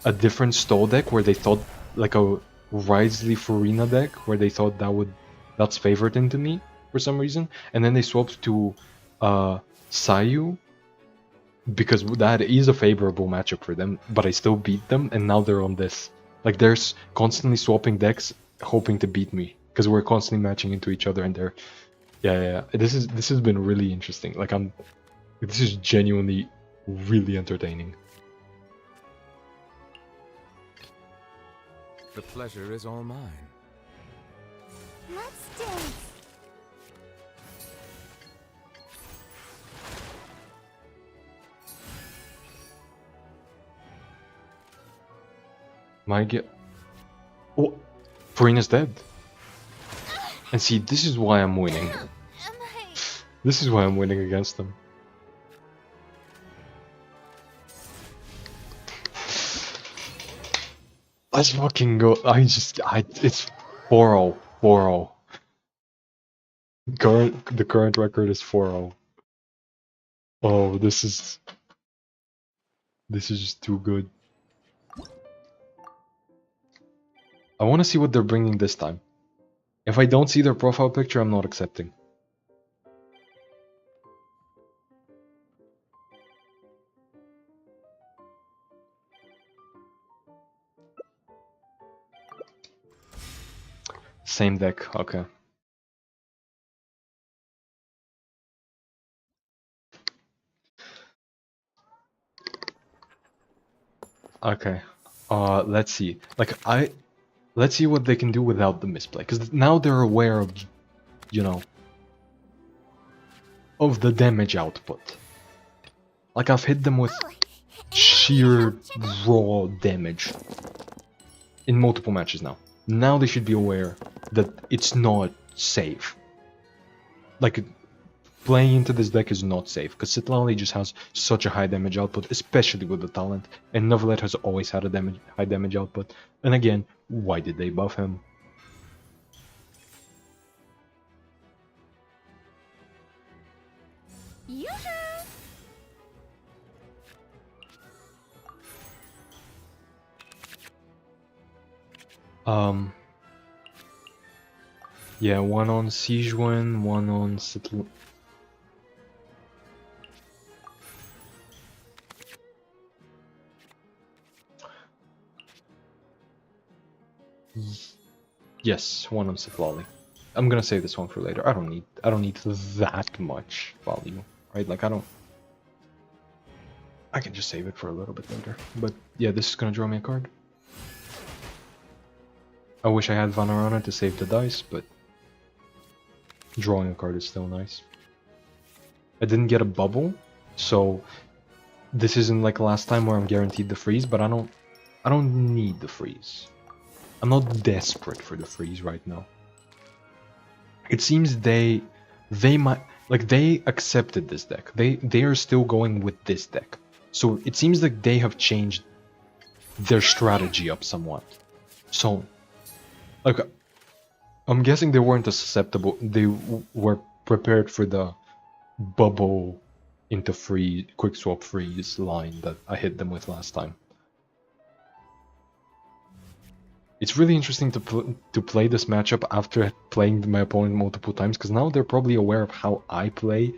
A: a different stall deck where they thought, like a Wriothesley Farina deck, where they thought that's favored into me for some reason, and then they swapped to Sayu, because that is a favorable matchup for them, but I still beat them, and now they're on this. Like, they're constantly swapping decks, hoping to beat me, because we're constantly matching into each other, and they're... Yeah. This has been really interesting. Like, this is genuinely really entertaining.
D: The pleasure is all mine.
C: Let's dance.
A: My get. Oh, Breen is dead. And see, this is why I'm winning.
C: Am I...
A: This is why I'm winning against them. Let's fucking go. It's 4-0. 4-0. The current record is 4-0. Oh, this is just too good. I want to see what they're bringing this time. If I don't see their profile picture, I'm not accepting. Same deck, okay. Okay. Let's see. Let's see what they can do without the misplay, because now they're aware of, you know, of the damage output. Like, I've hit them with sheer raw damage in multiple matches now. Now they should be aware that it's not safe. Like, playing into this deck is not safe, because Citlali just has such a high damage output, especially with the talent, and Neuvillette has always had a high damage output. And again, why did they buff him? Yeah, one on Sijuan, one on Citlali. Yes, one on Citlali. I'm gonna save this one for later. I don't need that much value, right? Like, I can just save it for a little bit later. But yeah, this is gonna draw me a card. I wish I had Vanarana to save the dice, but drawing a card is still nice. I didn't get a bubble, so this isn't like last time where I'm guaranteed the freeze, but I don't need the freeze. I'm not desperate for the freeze right now. It seems they might, like, they accepted this deck. They are still going with this deck. So it seems like they have changed their strategy up somewhat. So, like, I'm guessing they weren't as susceptible. They were prepared for the bubble into free quick swap freeze line that I hit them with last time. It's really interesting to play this matchup after playing my opponent multiple times, because now they're probably aware of how I play.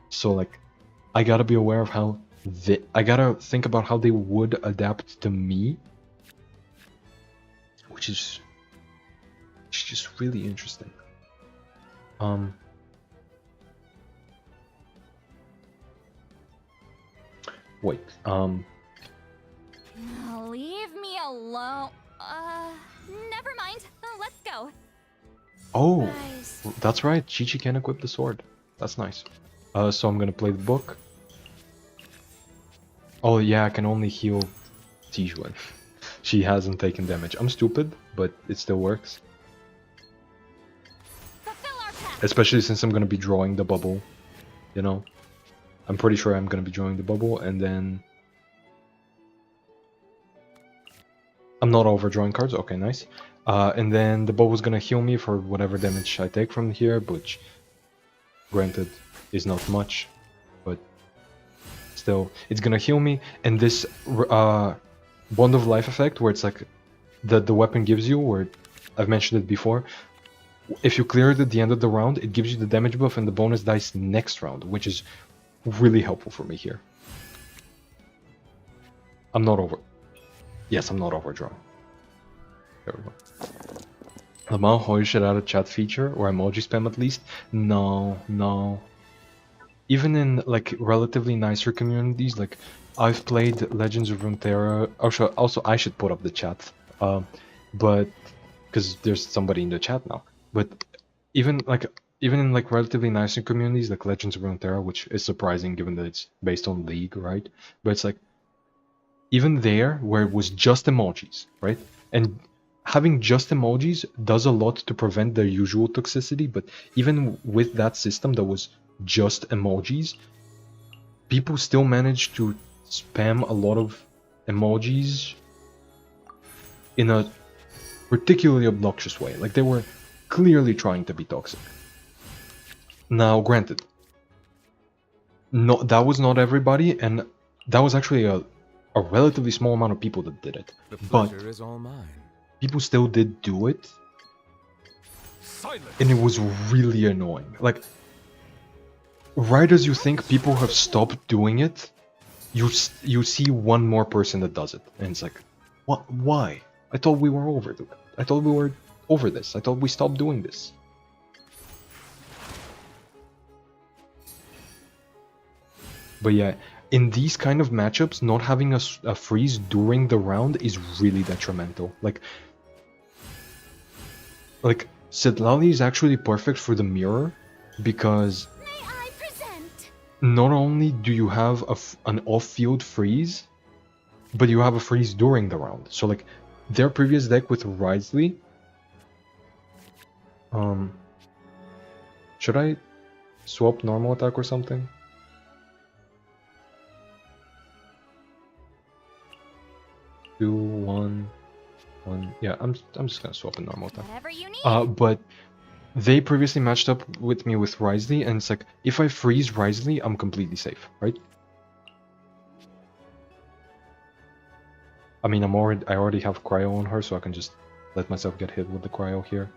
A: So, like, I gotta be aware of how I gotta think about how they would adapt to me, which is just really interesting. Wait.
F: Leave me alone. Never mind. Let's go.
A: Oh,
C: Nice.
A: that's right. Chi-Chi can equip the sword. That's nice. So I'm gonna play the book. Oh yeah, I can only heal Tijuan. She hasn't taken damage. I'm stupid, but it still works.
F: Fulfill our path.
A: Especially since I'm gonna be drawing the bubble. You know? I'm pretty sure I'm gonna be drawing the bubble, and then I'm not overdrawing cards. Okay, nice. And then the bubble's gonna heal me for whatever damage I take from here, which, granted, is not much, but still, it's gonna heal me. And this Bond of Life effect, where it's like the weapon gives you, where I've mentioned it before, if you clear it at the end of the round, it gives you the damage buff and the bonus dice next round, which is really helpful for me here. I'm not overdrawing. There we go. Lamau Hoy should add a chat feature, or emoji spam at least. No. Even in, like, relatively nicer communities, like, I've played Legends of Runeterra. Also, I should put up the chat, but because there's somebody in the chat now. But even in like relatively nicer communities like Legends of Runeterra, which is surprising given that it's based on League, right? But it's like, even there, where it was just emojis, right? And having just emojis does a lot to prevent their usual toxicity, but even with that system that was just emojis, people still managed to spam a lot of emojis in a particularly obnoxious way. Like, they were clearly trying to be toxic. Now, granted, no, that was not everybody, and that was actually a relatively small amount of people that did it.
D: The
A: But
D: pleasure is all mine.
A: people still did do it,
D: Silence.
A: and it was really annoying. Like, right as you think people have stopped doing it, you see one more person that does it, and it's like, what? Why? I thought we were over it. I thought we were over this. I thought we stopped doing this. But yeah, in these kind of matchups, not having a freeze during the round is really detrimental. Like Citlali is actually perfect for the mirror, because
C: May I present?
A: not only do you have an off-field freeze, but you have a freeze during the round. So like their previous deck with Wriothesley, should I swap normal attack or something? Two, one. Yeah, I'm just gonna swap a normal attack.
C: Whatever you need.
A: But they previously matched up with me with Wriothesley, and it's like, if I freeze Wriothesley, I'm completely safe, right? I mean, I already have cryo on her, so I can just let myself get hit with the cryo here.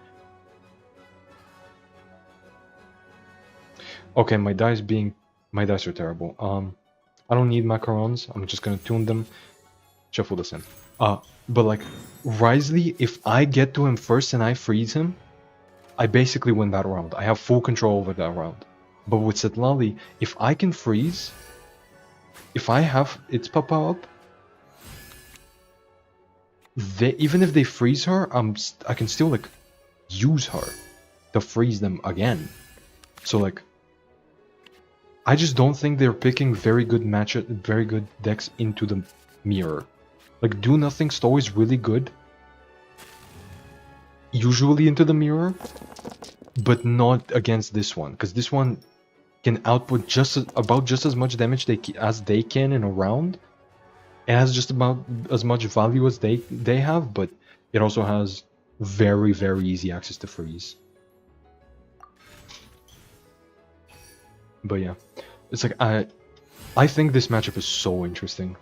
A: Okay, my dice are terrible. I don't need macarons. I'm just gonna tune them, shuffle this in. But like Wriothesley, if I get to him first and I freeze him, I basically win that round. I have full control over that round. But with Citlali, if I can freeze, if I have its papa up, even if they freeze her, I can still like use her to freeze them again. So like, I just don't think they're picking very good decks into the mirror. Like, Do Nothing Stow is really good, usually into the mirror, but not against this one, because this one can output about just as much damage as they can in a round. It has just about as much value as they have, but it also has very, very easy access to freeze. But yeah, it's like I think this matchup is so interesting.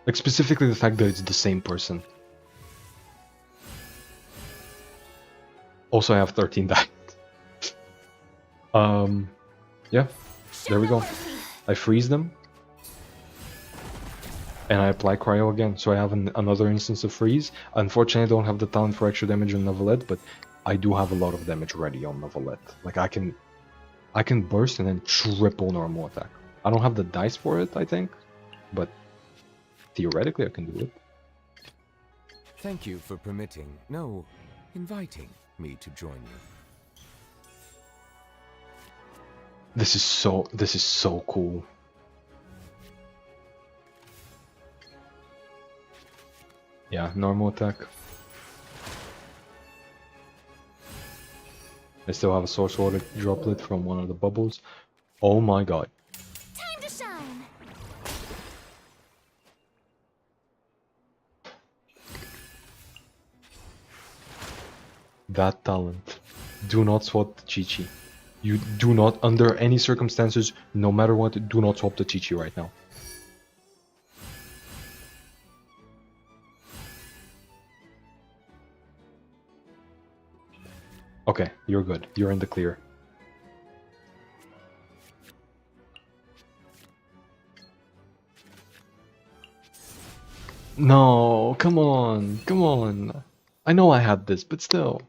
A: Like, specifically the fact that it's the same person. Also, I have 13 die. Yeah, there we go. I freeze them. And I apply cryo again, so I have another instance of freeze. Unfortunately, I don't have the talent for extra damage on Neuvillette, but I do have a lot of damage ready on Neuvillette. Like, I can burst and then triple normal attack. I don't have the dice for it, I think, but theoretically I can do it.
D: Thank you for permitting, no, inviting me to join you.
A: This is so cool. Yeah, normal attack. I still have a source water droplet from one of the bubbles. Oh my god.
C: Time to shine.
A: That talent. Do not swap the Chi-Chi. You do not, under any circumstances, no matter what, do not swap the Chi-Chi right now. Okay, you're good. You're in the clear. No, come on, come on. I know I had this, but still.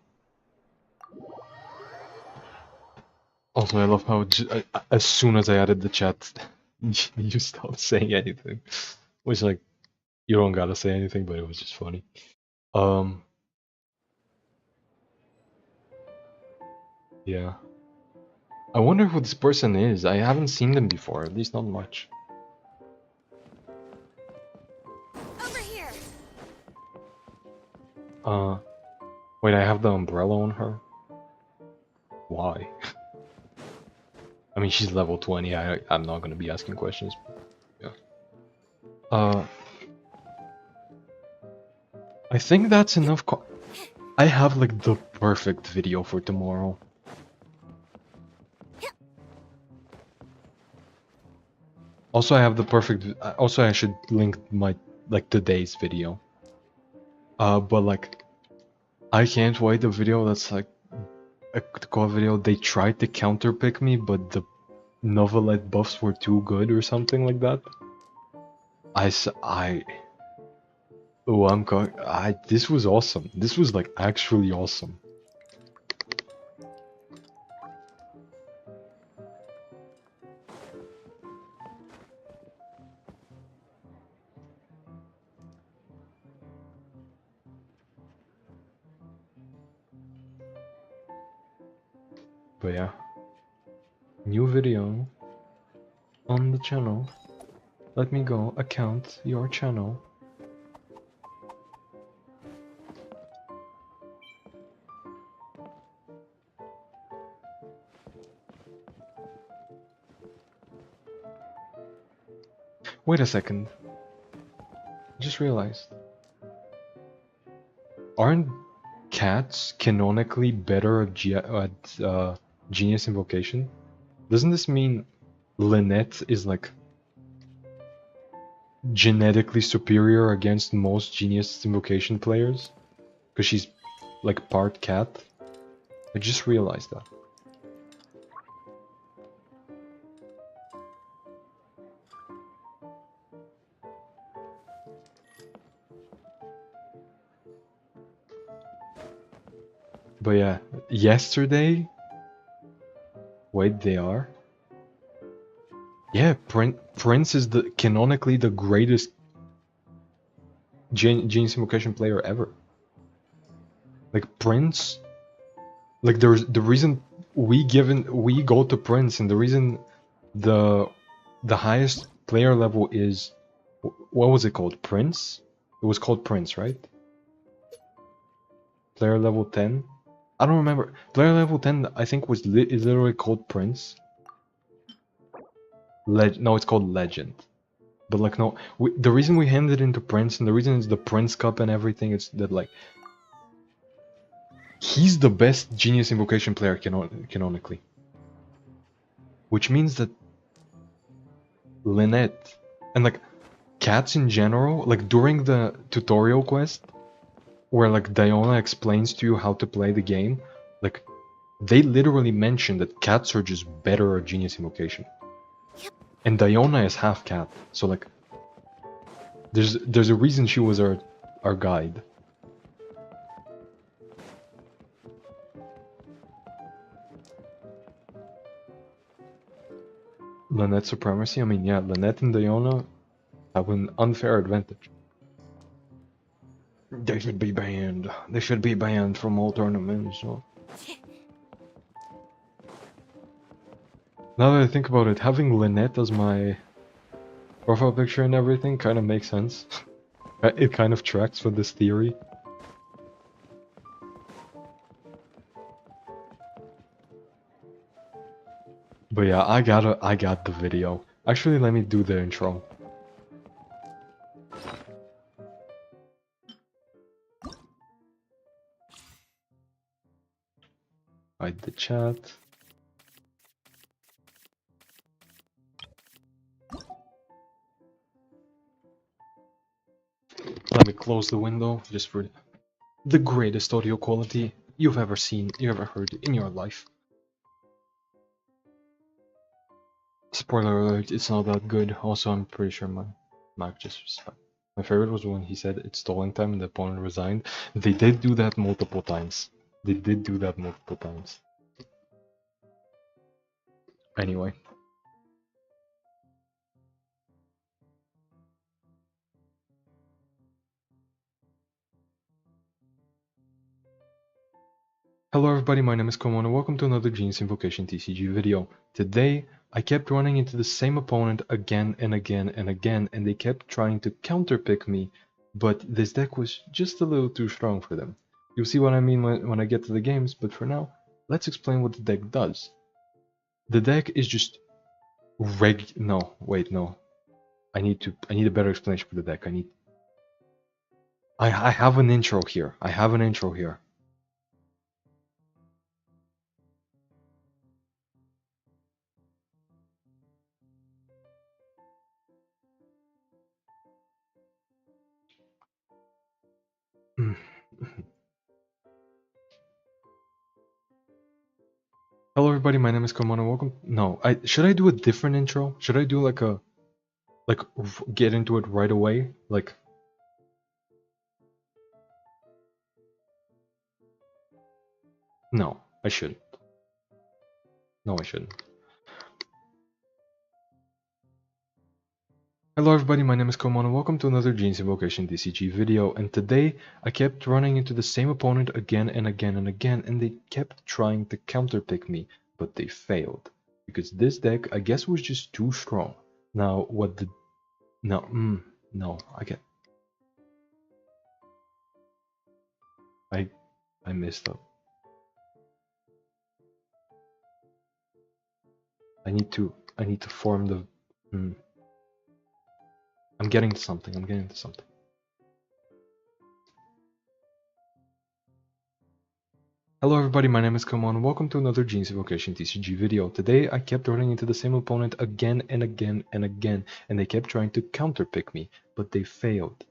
A: Also, I love how as soon as I added the chat, you stopped saying anything. Which, like, you don't gotta say anything, but it was just funny. Yeah. I wonder who this person is. I haven't seen them before, at least not much.
C: Over here.
A: Wait, I have the umbrella on her? Why? I mean, she's level 20, I'm not gonna be asking questions. Yeah. I think that's enough I have like the perfect video for tomorrow. Also, I have the perfect. Also, I should link my like today's video. But like, I can't wait. The video that's like a core video. They tried to counterpick me, but the novelette buffs were too good or something like that. Oh, I'm going. This was awesome. This was like actually awesome. But yeah, new video on the channel. Let me go account your channel. Wait a second. I just realized. Aren't cats canonically better at Genius Invocation? Doesn't this mean Lynette is like genetically superior against most Genius Invocation players? Because she's like part cat? I just realized that. But yeah, yesterday... Wait, they are? Yeah, Prince is canonically the greatest Genius Invocation player ever. Like Prince... Like the reason we go to Prince, and the reason the highest player level is... What was it called? Prince? It was called Prince, right? Player level 10? I don't remember. Player level 10, I think, is literally called Prince. No, it's called Legend. But like, no, the reason we handed into Prince, and the reason it's the Prince Cup and everything, is that like, he's the best Genius Invocation player canonically. Which means that Lynette, and like, cats in general, like during the tutorial quest, where like Diona explains to you how to play the game, like they literally mention that cats are just better at Genius Invocation.
C: Yep.
A: And Diona is half cat, so like there's a reason she was our guide. Lynette supremacy? I mean, yeah, Lynette and Diona have an unfair advantage. They should be banned. They should be banned from all tournaments. So. Now that I think about it, having Lynette as my profile picture and everything kind of makes sense. It kind of tracks with this theory. But yeah, I got the video. Actually, let me do the intro. Hide the chat. Let me close the window just for the greatest audio quality you've ever seen, you ever heard in your life. Spoiler alert, it's not that good. Also, I'm pretty sure my mic just was fine. My favorite was when he said it's stalling time and the opponent resigned. They did do that multiple times. They did do that multiple times. Anyway. Hello everybody, my name is Komon and welcome to another Genius Invocation TCG video. Today, I kept running into the same opponent again and again and again, and they kept trying to counterpick me but this deck was just a little too strong for them. You'll see what I mean when I get to the games, but for now, let's explain what the deck does. The deck is just no, wait, no. I need a better explanation for the deck. I have an intro here. I have an intro here. Hello everybody, my name is Komono. Welcome. No, should I do a different intro? Should I do like get into it right away? Like no, I shouldn't. No, I shouldn't. Hello everybody, my name is Komono. Welcome to another Genes Invocation TCG video, and today I kept running into the same opponent again and again and again, and they kept trying to counterpick me, but they failed. Because this deck, I guess, was just too strong. Now, what the... No, I get... I messed up. I need to form the... I'm getting to something. Hello everybody, my name is Komono. Welcome to another Genes Invocation TCG video. Today I kept running into the same opponent again and again and again, and they kept trying to counterpick me, but they failed.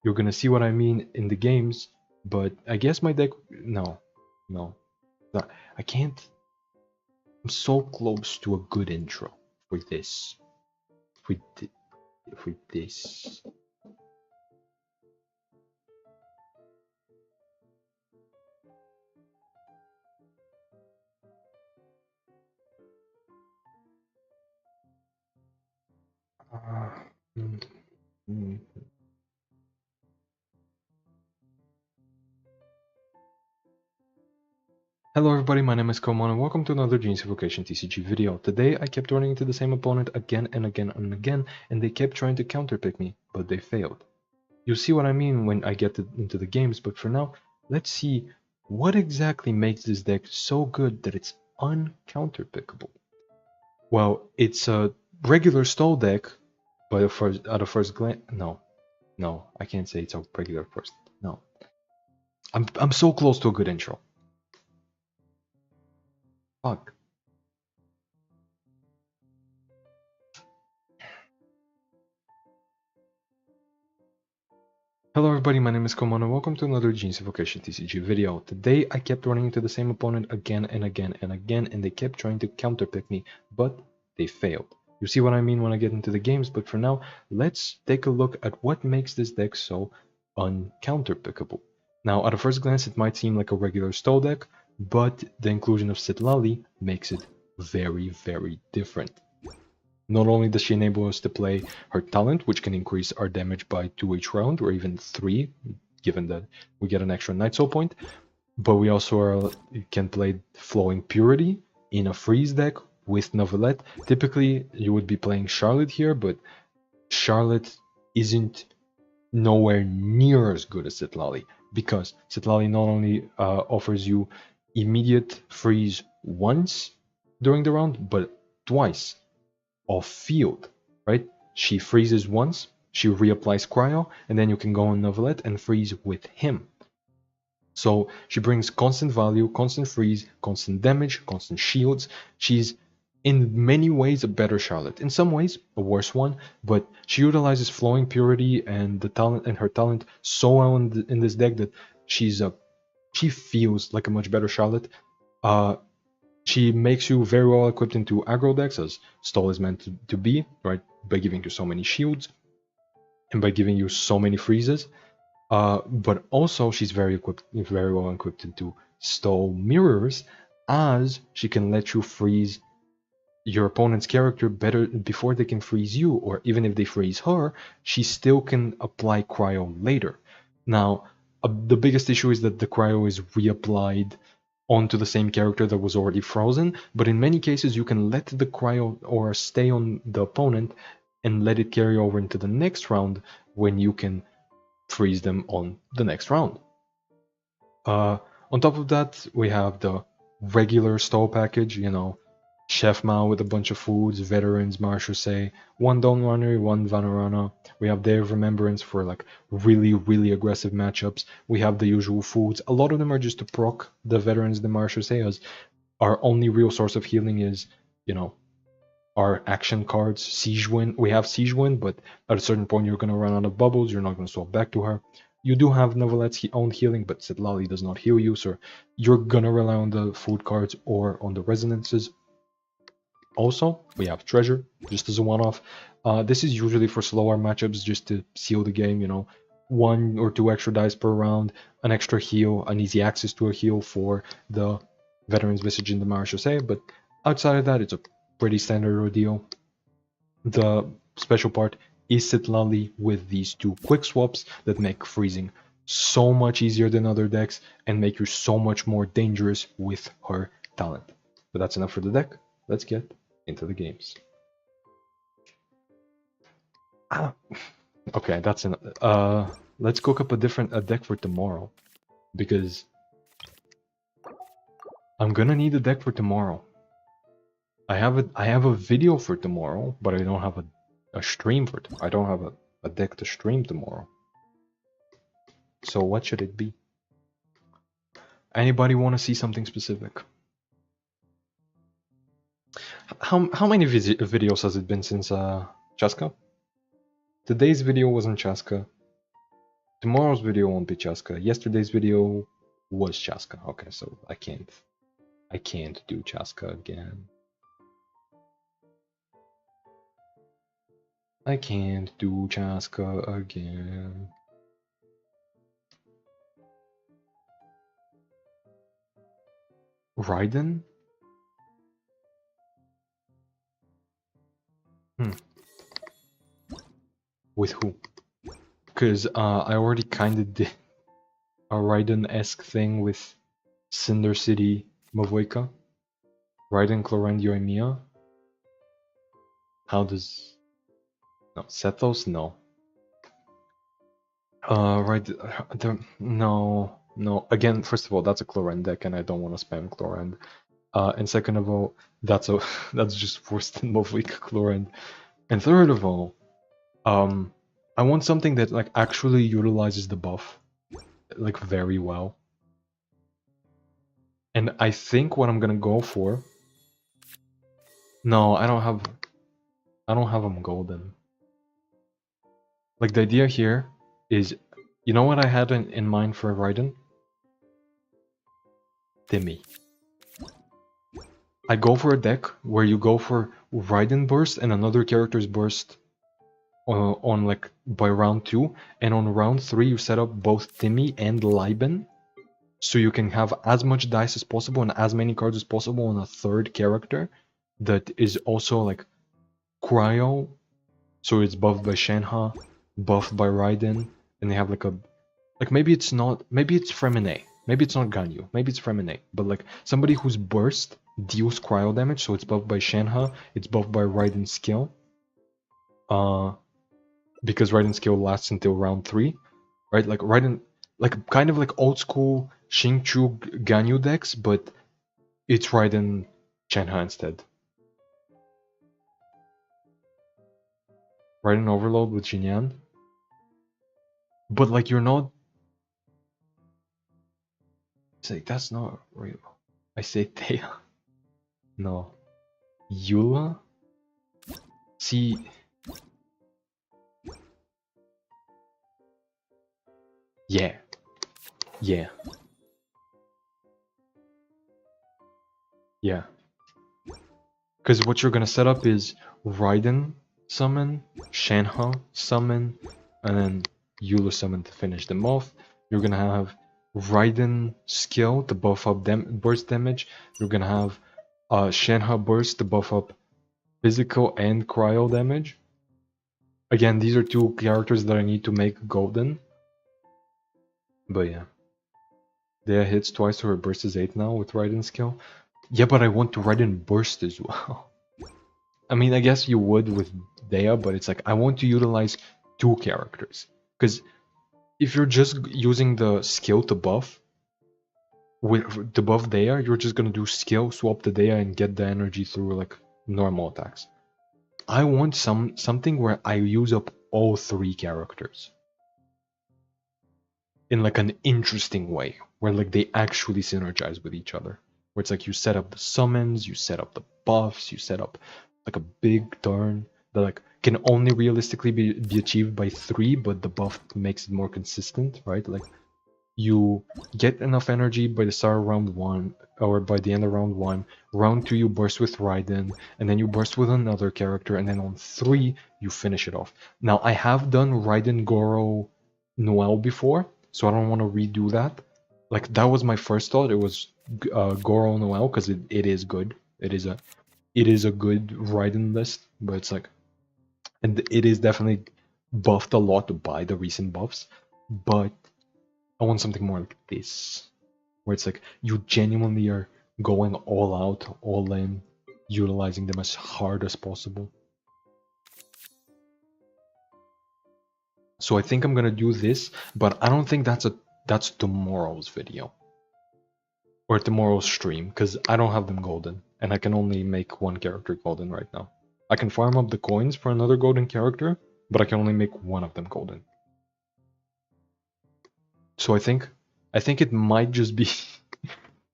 A: You're gonna see what I mean in the games, but I guess my deck... No. I can't... I'm so close to a good intro for this. For this. Hello everybody, my name is Komono. Welcome to another Genes Invocation TCG video. Today I kept running into the same opponent again and again and again, and they kept trying to counterpick me, but they failed. You'll see what I mean when I get into the games, but for now, let's see what exactly makes this deck so good that it's uncounterpickable. Well, it's a regular stall deck, but at a first glance, no, I can't say it's a regular first. No, I'm so close to a good intro. Fuck. Hello everybody, my name is Komono. Welcome to another Genes Invocation TCG video. Today I kept running into the same opponent again and again and again, and they kept trying to counterpick me, but they failed. You see what I mean when I get into the games, but for now, let's take a look at what makes this deck so uncounterpickable. Now, at a first glance, it might seem like a regular stall deck, but the inclusion of Citlali makes it very, very different. Not only does she enable us to play her talent, which can increase our damage by 2 each round, or even 3, given that we get an extra Night Soul point, but we also can play Flowing Purity in a freeze deck with Neuvillette. Typically, you would be playing Charlotte here, but Charlotte isn't nowhere near as good as Citlali, because Citlali not only offers you immediate freeze once during the round, but twice off field, right? She freezes once, she reapplies cryo, and then you can go on Neuvillette and freeze with him. So she brings constant value, constant freeze, constant damage, constant shields. She's in many ways a better Charlotte, in some ways a worse one, but she utilizes Flowing Purity and the talent and her talent so well in this deck that she feels like a much better Charlotte. She makes you very well equipped into aggro decks, as Stall is meant to be, right? By giving you so many shields and by giving you so many freezes. But also she's very well equipped into Stall mirrors, as she can let you freeze your opponent's character better before they can freeze you, or even if they freeze her, she still can apply cryo later. Now, the biggest issue is that the cryo is reapplied onto the same character that was already frozen, but in many cases you can let the cryo aura stay on the opponent and let it carry over into the next round, when you can freeze them on the next round. On top of that, we have the regular store package, you know, Chef Mao with a bunch of foods, veterans, Marchusei, one Dawn Runner, one Vanarana. We have Day of Remembrance for like really aggressive matchups. We have the usual foods. A lot of them are just to proc the veterans, the Marchusei, as our only real source of healing is, you know, our action cards. Siege Wind, we have Siege Wind, but at a certain point you're gonna run out of bubbles, you're not gonna swap back to her. You do have Neuvillette own healing, but Citlali does not heal you, so you're gonna rely on the food cards or on the resonances. Also, we have Treasure, just as a one-off. This is usually for slower matchups, just to seal the game, you know. 1 or 2 extra dice per round, an extra heal, an easy access to a heal for the Veteran's Visage in the Marchusei, but outside of that, it's a pretty standard ordeal. The special part is Citlali with these 2 quick swaps that make freezing so much easier than other decks and make you so much more dangerous with her talent. But that's enough for the deck. Let's get into the games. Okay, that's enough. Let's cook up a deck for tomorrow, because I'm gonna need a deck for tomorrow. I have a video for tomorrow, but I don't have a stream for tomorrow. I don't have a deck to stream tomorrow. So what should it be? Anybody want to see something specific? How many videos has it been since Chaska? Today's video wasn't Chaska. Tomorrow's video won't be Chaska. Yesterday's video was Chaska. Okay, so I can't do Chaska again. I can't do Chaska again. Raiden? With who? Because I already kind of did a Raiden-esque thing with Cinder City Mavoika. Raiden, Clorinde, Yoimiya. How does... No, Sethos? No. Right, no. Again, first of all, that's a Clorinde deck, and I don't want to spam Clorinde. And second of all, that's just forced in Mavoika Clorinde. And third of all, I want something that like actually utilizes the buff like very well. And I think what I'm gonna go for... No, I don't have them golden. Like, the idea here is, you know what I had in mind for Raiden? Timmy. I go for a deck where you go for Raiden burst and another character's burst on like by round 2, and on round 3 you set up both Timmy and Liben, so you can have as much dice as possible and as many cards as possible on a third character that is also like Cryo, so it's buffed by Shenhe, buffed by Raiden, and they have like a, like maybe it's Freminet, maybe it's not Ganyu, maybe it's Freminet, but like somebody whose burst deals cryo damage, so it's buffed by Shenhe, it's buffed by Raiden's skill, because Raiden's skill lasts until round 3, right? Like Raiden, like kind of like old school Xingqiu Ganyu decks, but it's Raiden Shenhe instead. Raiden Overload with Xinyan. But like you're not... It's like, that's not real. I say Thea. No. Eula? See... Yeah. Yeah. Yeah. Because what you're gonna set up is Raiden summon, Shenhe summon, and then Eula summon to finish them off. You're gonna have Raiden skill to buff up burst damage. You're gonna have Shenhe burst to buff up physical and cryo damage. Again, these are 2 characters that I need to make golden. But yeah. Thea hits twice, so her burst is 8 now with Raiden skill. Yeah, but I want to Raiden burst as well. I mean, I guess you would with Thea, but it's like, I want to utilize 2 characters. Because if you're just using the skill to buff, with to buff Dea, you're just gonna do skill, swap the Dea, and get the energy through like normal attacks. I want something where I use up all three characters in like an interesting way, where like they actually synergize with each other. Where it's like you set up the summons, you set up the buffs, you set up like a big turn that like can only realistically be achieved by 3, but the buff makes it more consistent, right? Like you get enough energy by the start of round 1 or by the end of round 1. Round 2 you burst with Raiden, and then you burst with another character, and then on 3 you finish it off. Now I have done Raiden, Goro, Noel before, so I don't want to redo that. Like that was my first thought. It was Goro Noel because it is good. It is a good Raiden list, but it's like, and it is definitely buffed a lot by the recent buffs, but I want something more like this, where it's like you genuinely are going all out, all in, utilizing them as hard as possible. So I think I'm gonna do this, but I don't think that's tomorrow's video or tomorrow's stream, because I don't have them golden, and I can only make one character golden right now. I can farm up the coins for another golden character, but I can only make one of them golden. So I think it might just be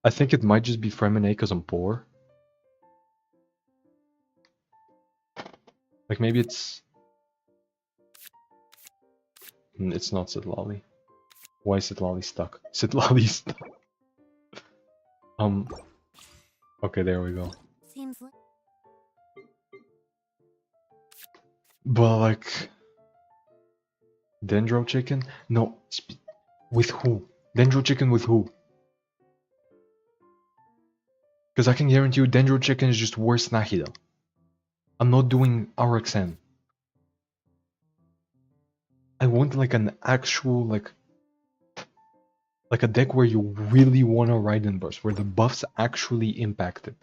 A: I think it might just be Fremine because I'm poor. Like maybe it's not Sitlali. Why is Sitlali stuck? Sitlali's stuck. Okay, there we go.
C: Seems like
A: But like Dendro chicken? No, with who? Dendro chicken with who? Because I can guarantee you Dendro chicken is just worse than Nahida. I'm not doing RXN. I want like an actual like a deck where you really want to Raiden burst, where the buffs actually impact it.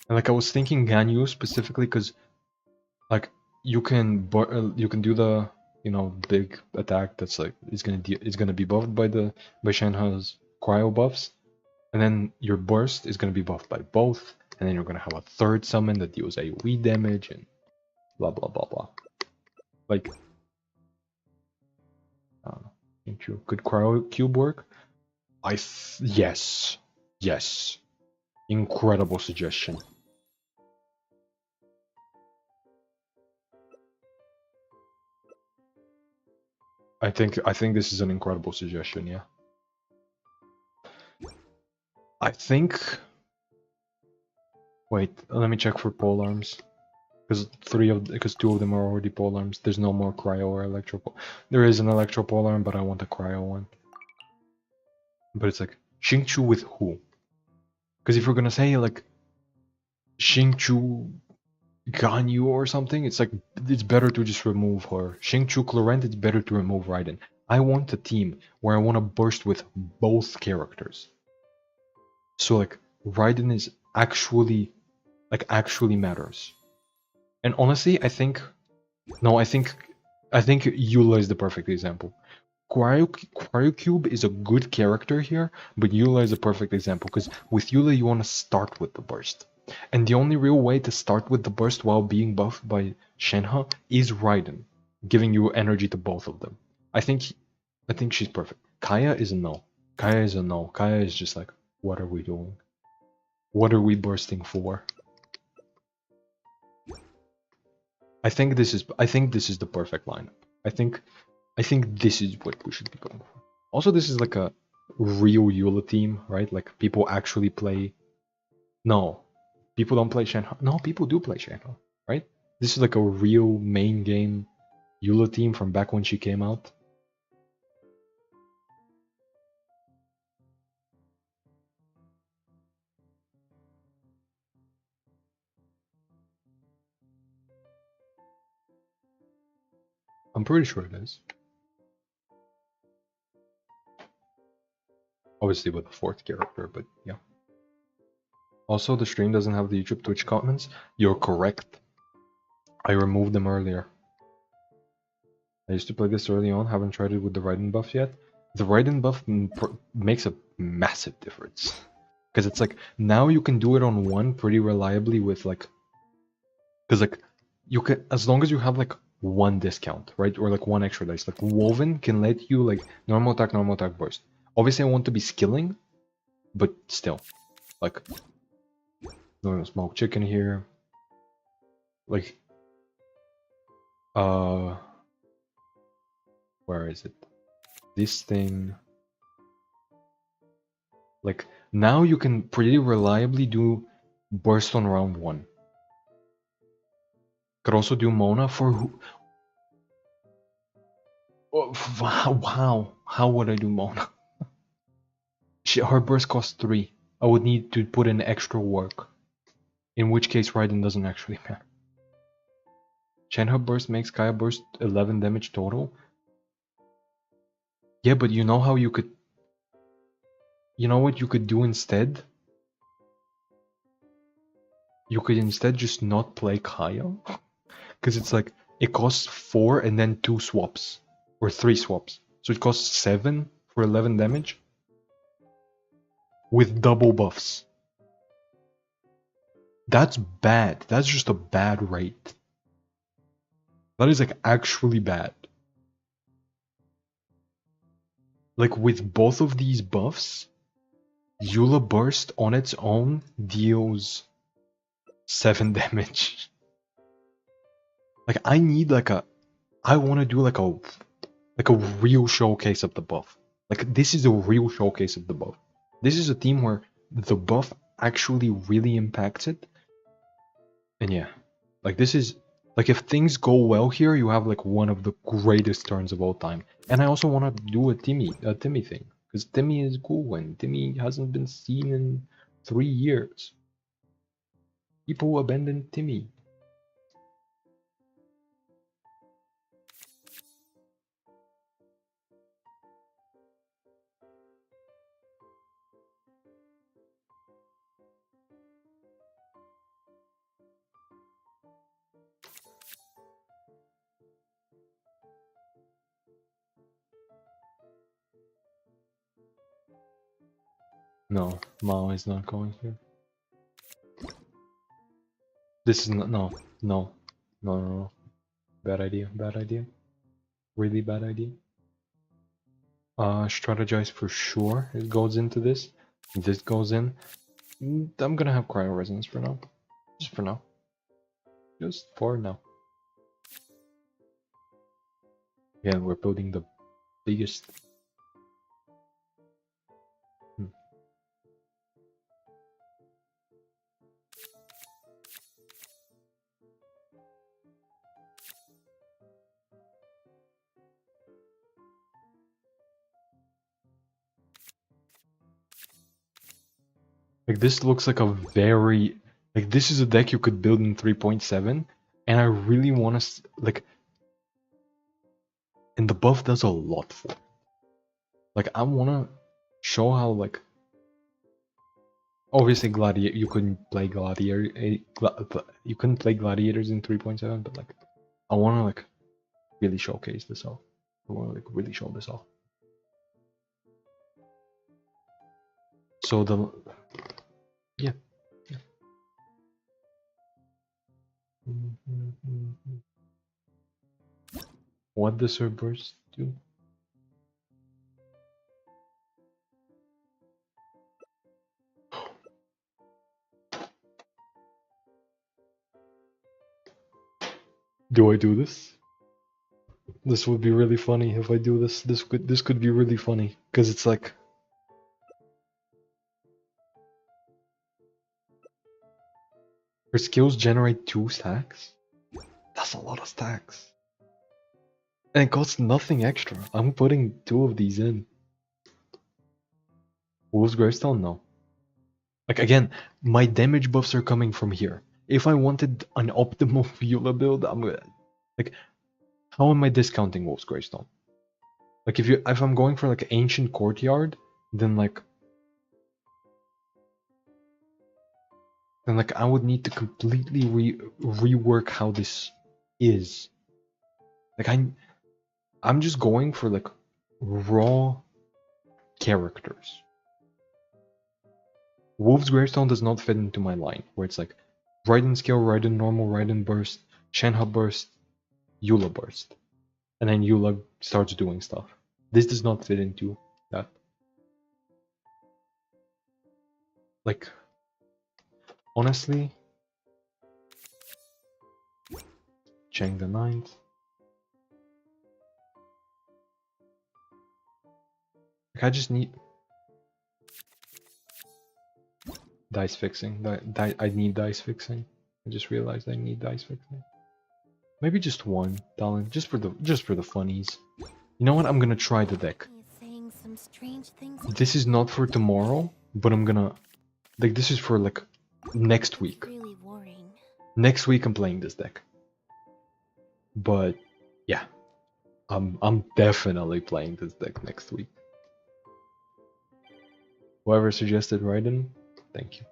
A: And like I was thinking Ganyu specifically because like you can do the big attack that's like it's gonna be buffed by Shenhe's cryo buffs, and then your burst is gonna be buffed by both, and then you're gonna have a third summon that deals AoE damage and blah blah blah blah. Like I don't know. Could cryo cube work? Yes. Incredible suggestion. I think this is an incredible suggestion, yeah. I think... Wait, let me check for pole arms. Because 2 of them are already pole arms. There's no more cryo or electro pole. There is an electro pole arm, but I want a cryo one. But it's like, Xingqiu with who? Because if you're gonna say like Xingqiu Ganyu or something, it's like it's better to just remove her. Xingqiu Clorent, it's better to remove Raiden. I want a team where I want to burst with both characters. So like Raiden is actually matters. And honestly, I think Eula is the perfect example. Cryocube is a good character here, but Eula is a perfect example because with Eula you want to start with the burst. And the only real way to start with the burst while being buffed by Shenhe is Raiden, giving you energy to both of them. I think she's perfect. Kaya is a no. Kaya is just like, what are we doing? What are we bursting for? I think this is the perfect lineup. I think this is what we should be going for. Also, this is like a real Eula team, right? Like people actually play. No, people don't play Shenhe. No, people do play Shenhe, right? This is like a real main game Eula team from back when she came out. I'm pretty sure it is. Obviously with the 4th character, but yeah. Also, the stream doesn't have the YouTube Twitch comments. You're correct. I removed them earlier. I used to play this early on, haven't tried it with the Raiden buff yet. The Raiden buff makes a massive difference. Because it's like, now you can do it on one pretty reliably with like... Because like, you can, as long as you have like one discount, right? Or like one extra dice. Like Woven can let you like normal attack, burst. Obviously I want to be skilling, but still. Like, no smoke chicken here. Like, where is it? This thing. Like, now you can pretty reliably do burst on round 1. Could also do Mona for who? Oh, how would I do Mona? Her burst costs 3. I would need to put in extra work. In which case Raiden doesn't actually matter. Shenhe burst makes Kaya burst 11 damage total. Yeah, but you know how you could... You know what you could do instead? You could instead just not play Kaya. Because it's like, it costs 4 and then 2 swaps. Or 3 swaps. So it costs 7 for 11 damage. With double buffs. That's bad. That's just a bad rate. That is like actually bad. Like with both of these buffs, Eula Burst on its own deals 7 damage. Like I need like a... I want to do like a real showcase of the buff. Like this is a real showcase of the buff. This is a team where the buff actually really impacts it. And yeah, like this is... Like if things go well here, you have like one of the greatest turns of all time. And I also want to do a Timmy thing. Because Timmy is cool and Timmy hasn't been seen in 3 years. People abandoned Timmy. No, Mao is not going here. This is not... No. Bad idea, bad idea. Really bad idea. Strategize for sure. It goes into this. This goes in. I'm gonna have Cryo Resonance for now. Just for now. Just for now. Yeah, we're building the biggest... Like this looks like a very... Like this is a deck you could build in 3.7. And I really want to... Like... And the buff does a lot for it. Like I want to show how like... Obviously Gladiator... You couldn't play Gladiator... You couldn't play Gladiators in 3.7, but like... I want to like... Really showcase this off. I want to like really show this off. So the... Yeah. What does her burst do? Do I do this? This would be really funny if I do this. This could be really funny because it's like... Her skills generate 2 stacks? That's a lot of stacks. And it costs nothing extra. I'm putting 2 of these in. Wolf's Gravestone? No. Like again, my damage buffs are coming from here. If I wanted an optimal Eula build, I'm gonna... Like, how am I discounting Wolf's Gravestone? Like if I'm going for like Ancient Courtyard, then like... Then like I would need to completely rework how this is. Like I'm just going for like raw characters. Wolf's Gravestone does not fit into my line, where it's like Raiden Skill, Raiden Normal, Raiden Burst, Shenhe Burst, Eula Burst. And then Eula starts doing stuff. This does not fit into that. Like, honestly, Chang the Ninth. Like, I just need dice fixing. I need dice fixing. I just realized I need dice fixing. Maybe just one talent, just for the funnies. You know what? I'm gonna try the deck.
C: He's saying some strange things.
A: This is not for tomorrow, but I'm gonna like this is for like next week.
C: Really worrying.
A: Next week I'm playing this deck. But yeah, I'm definitely playing this deck next week. Whoever suggested Raiden, thank you.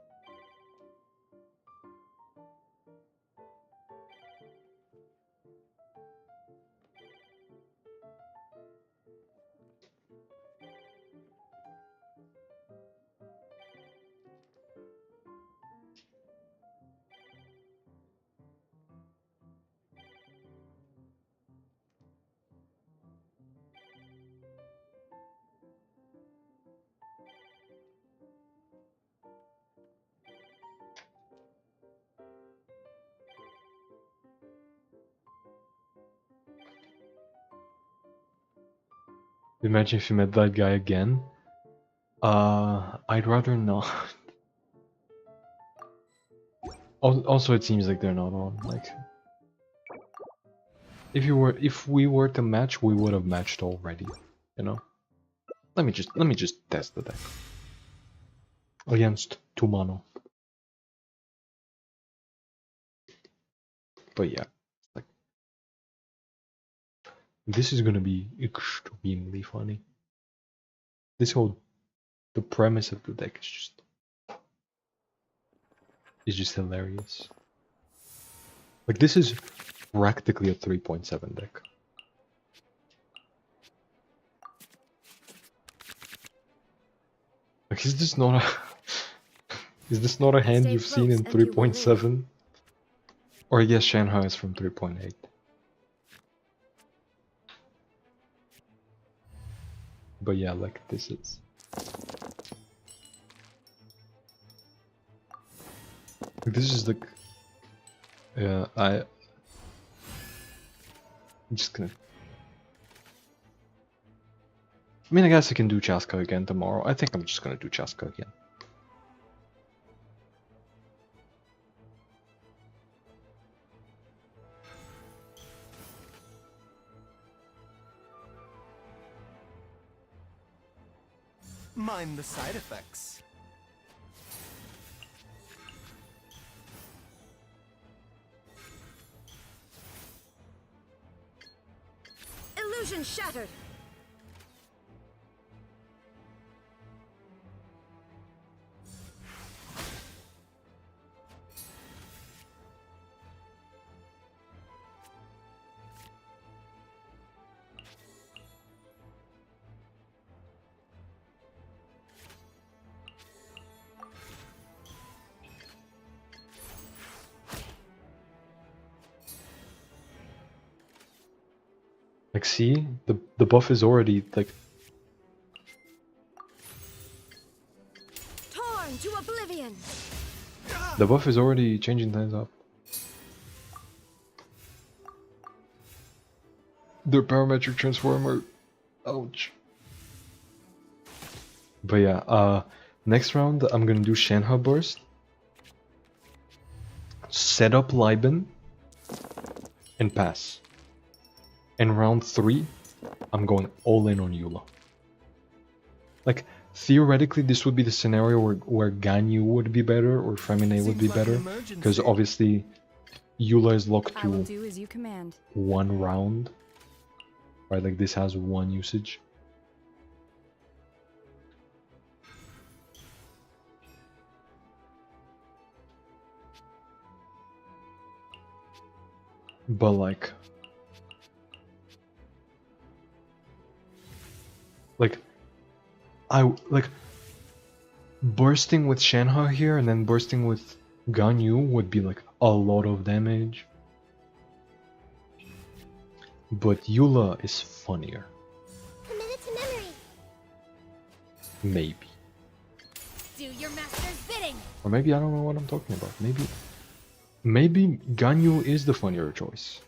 A: Imagine if you met that guy again. I'd rather not. Also, it seems like they're not on. Like, if we were to match, we would have matched already. You know. Let me just test the deck against Tumano. But yeah, like this is gonna be extremely funny. The premise of the deck is just hilarious. Like this is practically a 3.7 deck. Like is this not a hand
C: Stay
A: you've seen in
C: close and you will
A: 3.7? Or I guess Shanghai is from 3.8. But yeah, like this is. Like, this is like. Yeah, I'm just gonna. I mean, I guess I can do Chaska again tomorrow. I think I'm just gonna do Chaska again.
B: Mind the side effects.
C: Illusion shattered.
A: Like, see, the buff is already like.
C: Torn to oblivion.
A: The buff is already changing things up. The parametric transformer. Ouch. But yeah, next round I'm gonna do Shenhe Burst. Set up Liben. And pass. And round 3, I'm going all in on Eula. Like, theoretically this would be the scenario where Ganyu would be better or Femine would be better. Because obviously Eula is locked
F: I will
A: to
F: do as you command.
A: 1 round. Right, like this has 1 usage. But like, Like, like bursting with Shenhe here and then bursting with Ganyu would be like a lot of damage. But Eula is funnier.
C: Committed to memory.
A: Maybe.
C: Do your master's bidding.
A: Or maybe I don't know what I'm talking about. Maybe Ganyu is the funnier choice.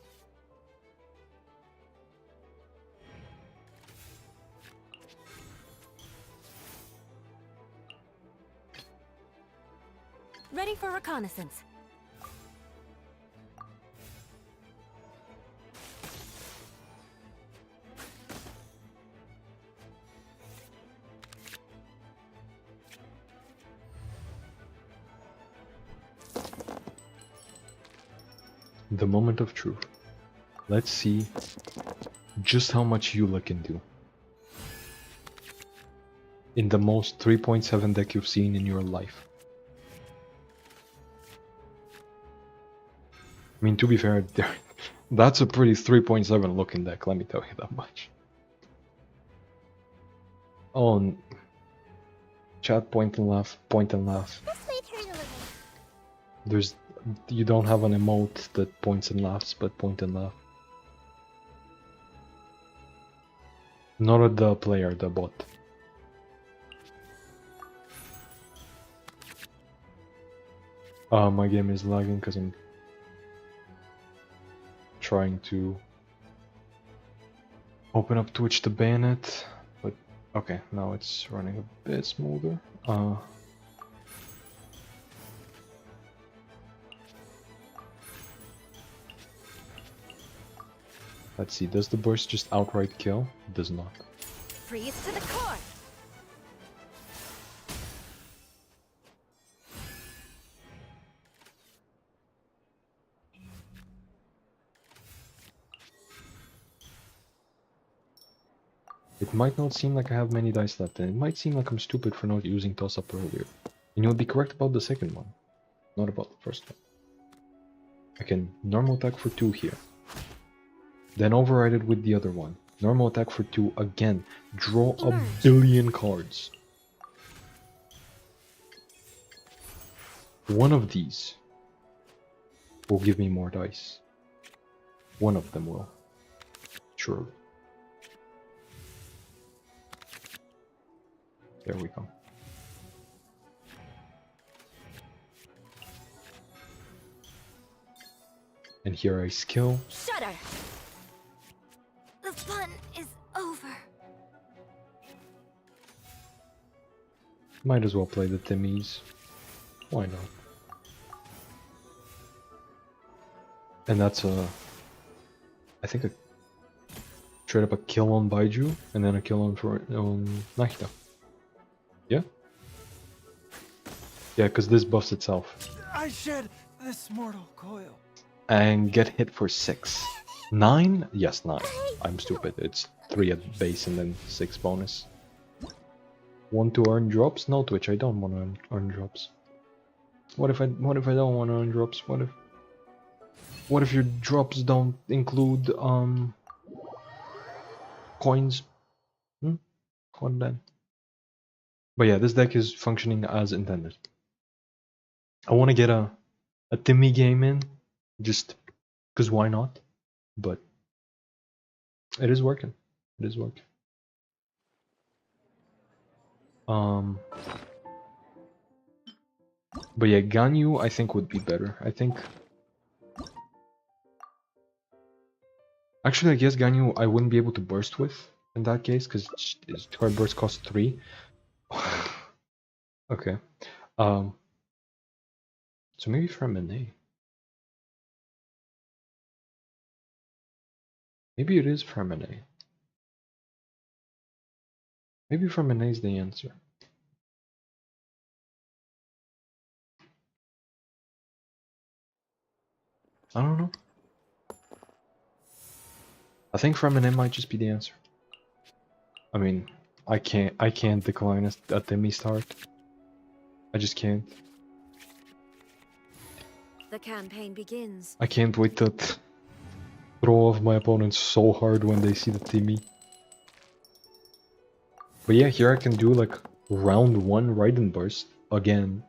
C: Ready for reconnaissance.
A: The moment of truth. Let's see just how much Eula can do. In the most 3.7 deck you've seen in your life. I mean, to be fair, that's a pretty 3.7 looking deck, let me tell you that much. Oh, chat, point and laugh, point and laugh.
C: This made her a little.
A: There's, you don't have an emote that points and laughs, but point and laugh. Not at the player, the bot. My game is lagging because I'm trying to open up Twitch to ban it, but okay, now it's running a bit smoother. Let's see, does the burst just outright kill? It does not.
C: Freeze to the core.
A: It might not seem like I have many dice left, and it might seem like I'm stupid for not using toss-up earlier. And you'll be correct about the second one, not about the first one. I can normal attack for 2 here. Then override it with the other one. Normal attack for 2 again. Draw a billion cards. One of these will give me more dice. One of them will. Surely. There we go. And here I skill.
C: Shudder. The fun is over.
A: Might as well play the Timmies. Why not? And that's I think straight up a kill on Baiju, and then a kill on Nahida. Yeah? Yeah, because this buffs itself.
G: I shed this mortal coil.
A: And get hit for 6. 9? Yes, 9. I'm stupid. It's 3 at base and then 6 bonus. Want to earn drops? No, Twitch, I don't want to earn drops. What if I don't want to earn drops? What if your drops don't include coins? What then? But yeah, this deck is functioning as intended. I want to get a Timmy game in, just because why not? But it is working. It is working. But yeah, Ganyu I think would be better. I think. Actually, I guess Ganyu I wouldn't be able to burst with in that case because its card burst costs 3. Okay. So maybe Fremine. Maybe it is Fremine. Maybe Fremine is the answer. I don't know. I think Fremine might just be the answer. I mean, I can't decline a Timmy start. I just can't.
C: The campaign begins.
A: I can't wait to throw off my opponents so hard when they see the Timmy. But yeah, here I can do like round 1 Raiden Burst again.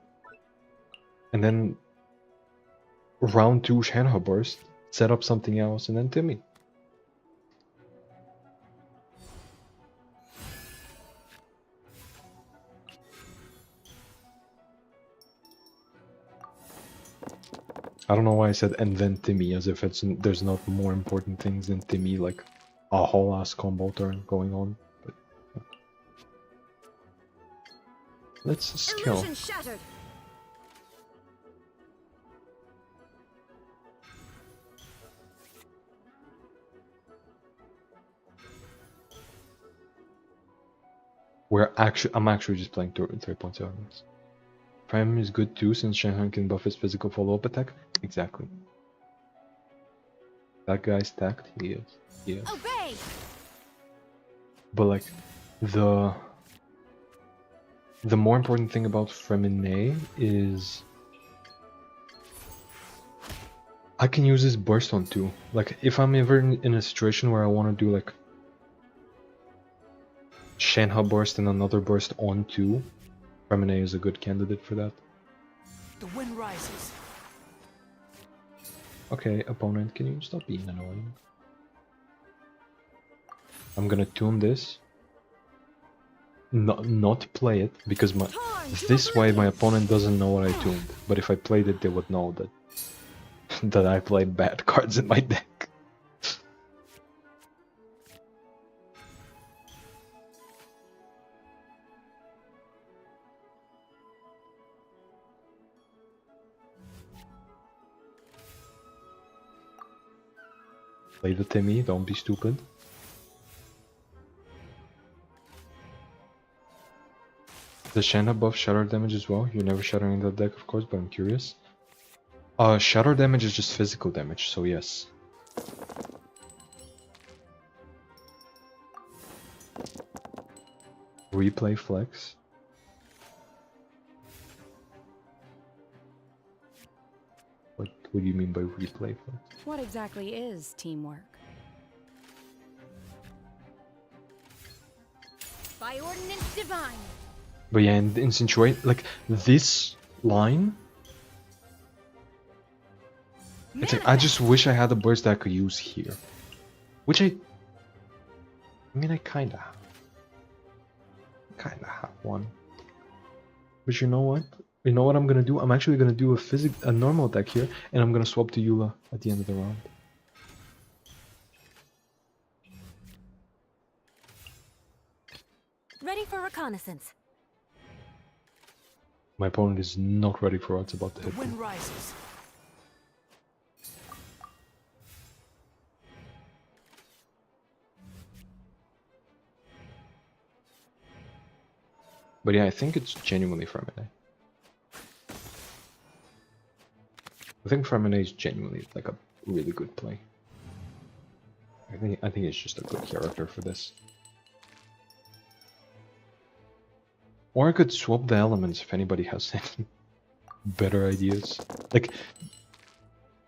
A: And then round 2 Shenhe Burst, set up something else, and then Timmy. I don't know why I said and then Timmy, as if there's not more important things than Timmy, like a whole ass combo turn going on. But yeah. Let's skill.
C: Illusion shattered.
A: I'm actually just playing 3.7. Prime is good too, since Shenhe can buff his physical follow-up attack. Exactly. That guy's stacked. He is. He is.
C: Obey.
A: But like, the more important thing about Freminet is I can use this burst on 2. Like, if I'm ever in a situation where I want to do like Shenhe burst and another burst on 2, Freminet is a good candidate for that.
G: The wind rises.
A: Okay, opponent, can you stop being annoying? I'm gonna tune this. Not play it, because this way my opponent doesn't know what I tuned. But if I played it, they would know that that I played bad cards in my deck. Play the Timmy, don't be stupid. Does Shenhe buff shatter damage as well? You're never shattering that deck, of course, but I'm curious. Shatter damage is just physical damage, so yes. Replay flex. What do you mean by replay flex?
H: What exactly is teamwork?
C: By ordinance divine.
A: But yeah, in situation like this line, it's like I just wish I had a burst that I could use here, which I mean I kinda have one. But you know what? You know what I'm gonna do? I'm actually gonna do a normal deck here, and I'm gonna swap to Eula at the end of the round.
C: Ready for reconnaissance.
A: My opponent is not ready for what's about to
G: The
A: hit
G: wind
A: me.
G: rises.
A: But yeah, I think it's genuinely Freminet. I think Freminet is genuinely like a really good play. I think it's just a good character for this. Or I could swap the elements if anybody has any better ideas. Like,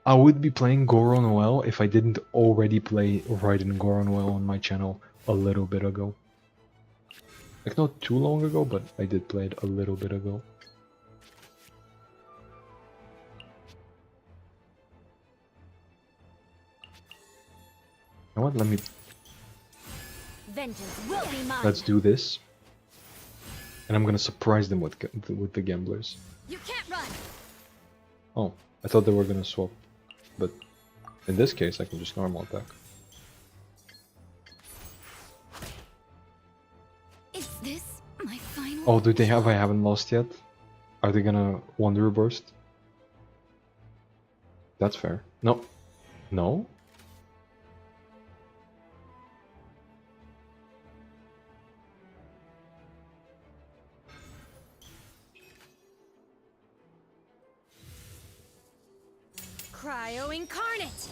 A: I would be playing Goron well if I didn't already play Raiden Goron well on my channel a little bit ago. Like, not too long ago, but I did play it a little bit ago. You know what?
C: Vengeance will be mine.
A: Let's do this. And I'm gonna surprise them with the gamblers.
C: You can't run.
A: Oh, I thought they were gonna swap. But in this case, I can just normal attack.
C: Is this my final?
A: Oh, do they have I haven't lost yet? Are they gonna Wanderer Burst? That's fair. No. No?
C: Cryo incarnate.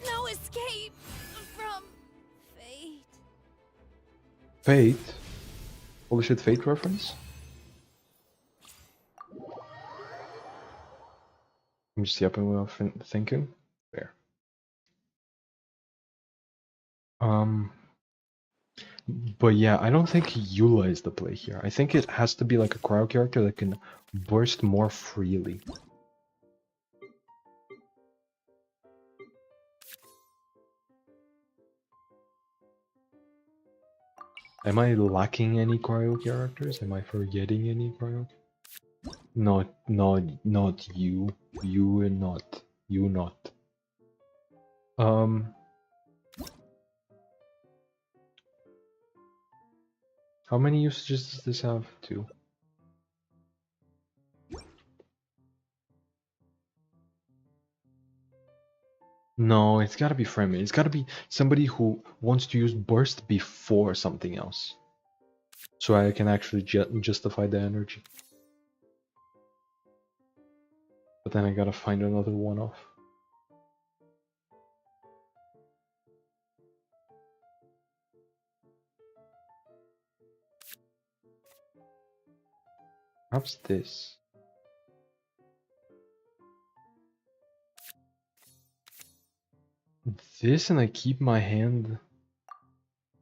C: No escape from fate.
A: Fate? Holy shit, Fate reference? just yapping without thinking. Fair. But yeah, I don't think Eula is the play here. I think it has to be like a cryo character that can burst more freely. Am I lacking any cryo characters? Am I forgetting any cryo? Not you. You and not. You not. How many usages does this have? 2. No, it's gotta be friendly. It's gotta be somebody who wants to use burst before something else. So I can actually justify the energy. But then I gotta find another one-off. Perhaps this. This, and I keep my hand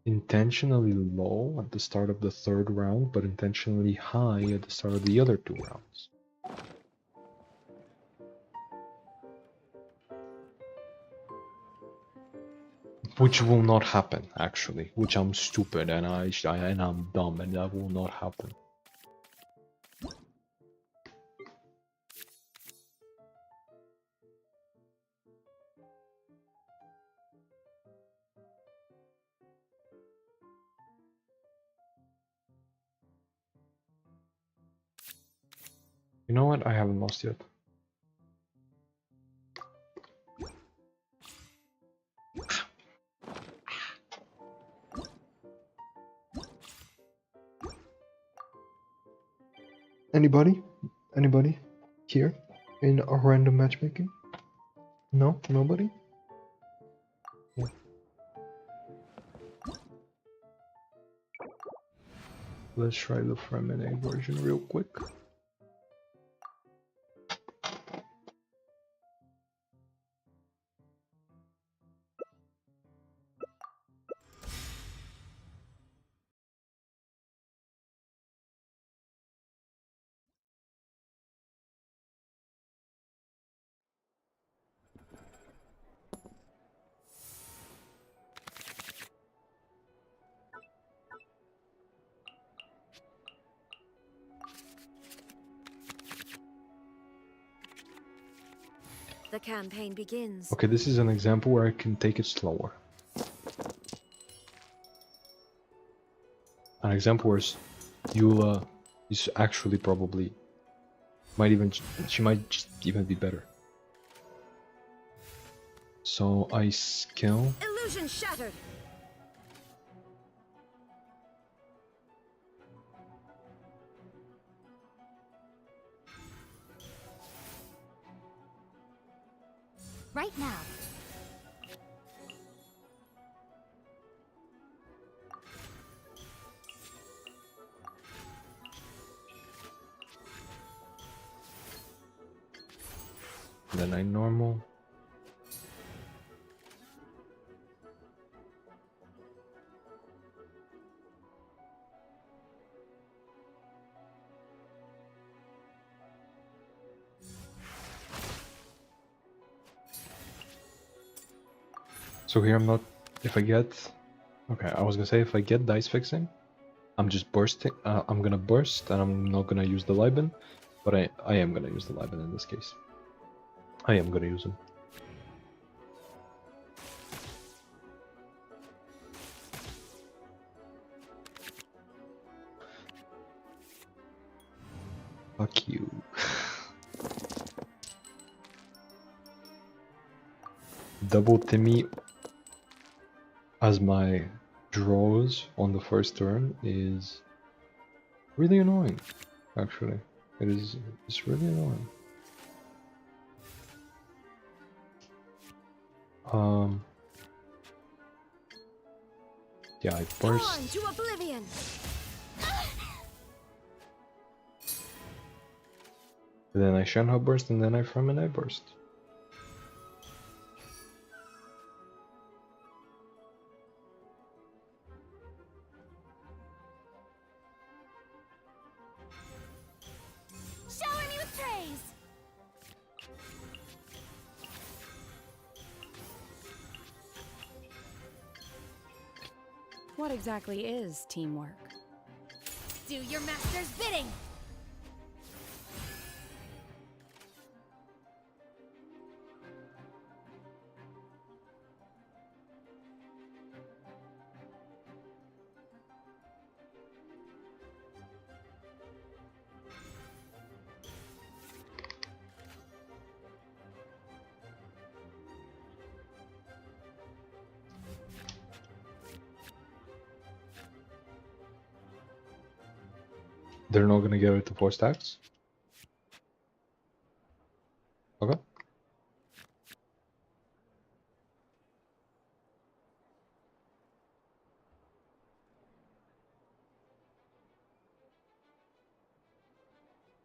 A: intentionally low at the start of the 3rd round, but intentionally high at the start of the other 2 rounds. Which will not happen, actually. Which I'm stupid and I'm dumb, and that will not happen. You know what? I haven't lost yet. Anybody? Anybody here in a random matchmaking? No? Nobody? Yeah. Let's try the Fremenade version real quick.
C: The campaign begins.
A: Okay, this is an example where I can take it slower. An example where Eula is actually probably she might just even be better. So I skill.
C: Illusion shattered. Right now.
A: Then I normal. So here I'm not, if I get, okay, I was gonna say if I get dice fixing, I'm just bursting, I'm gonna burst and I'm not gonna use the Liben, but I am gonna use the Liben in this case. I am gonna use him. Fuck you. Double Timmy as my draws on the first turn is really annoying, actually. It's really annoying. Yeah, I burst.
C: Born to oblivion.
A: Then I Shenhe burst, and then I Fremenei burst.
C: Shower me with praise!
H: What exactly is teamwork?
C: Do your master's bidding!
A: They're not gonna get rid of 4 stacks? Okay.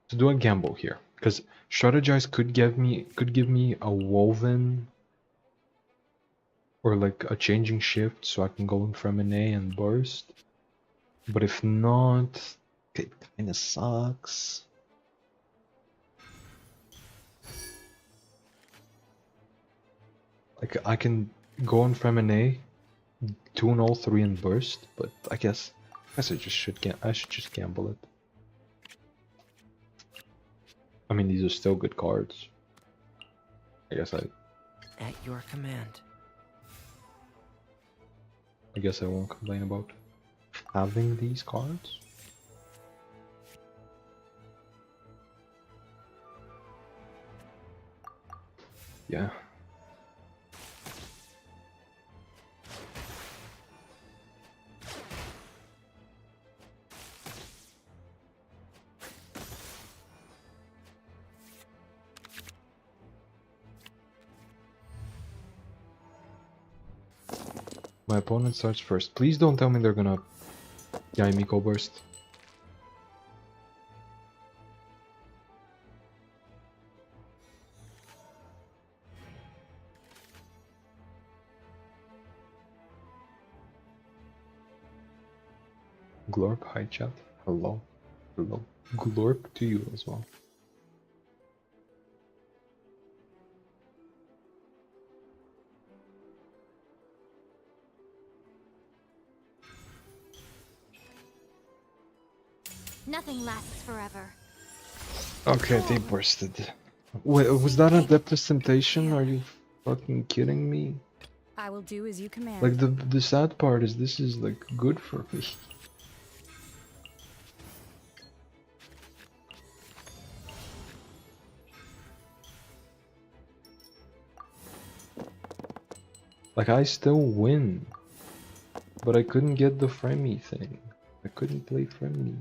A: To do a gamble here, because strategize could give me a woven or like a changing shift, so I can go in Fremenei and burst. But if not, it kinda sucks. Like I can go in Fremenei, tune all 3 and burst, but I guess I should just gamble it. I mean, these are still good cards. I guess I
E: At your command.
A: won't complain about having these cards. Yeah. My opponent starts first. Please don't tell me they're gonna Yaimiko burst. Glorp, hi chat. Hello. Hello. Glorp to you as well.
C: Nothing lasts forever.
A: Okay, they bursted. Wait, was that a Adeptus Temptation? Are you fucking kidding me?
H: I will do as you command.
A: Like the sad part is this is like good for me. Like I still win, but I couldn't get the Fremy thing. I couldn't play Fremy.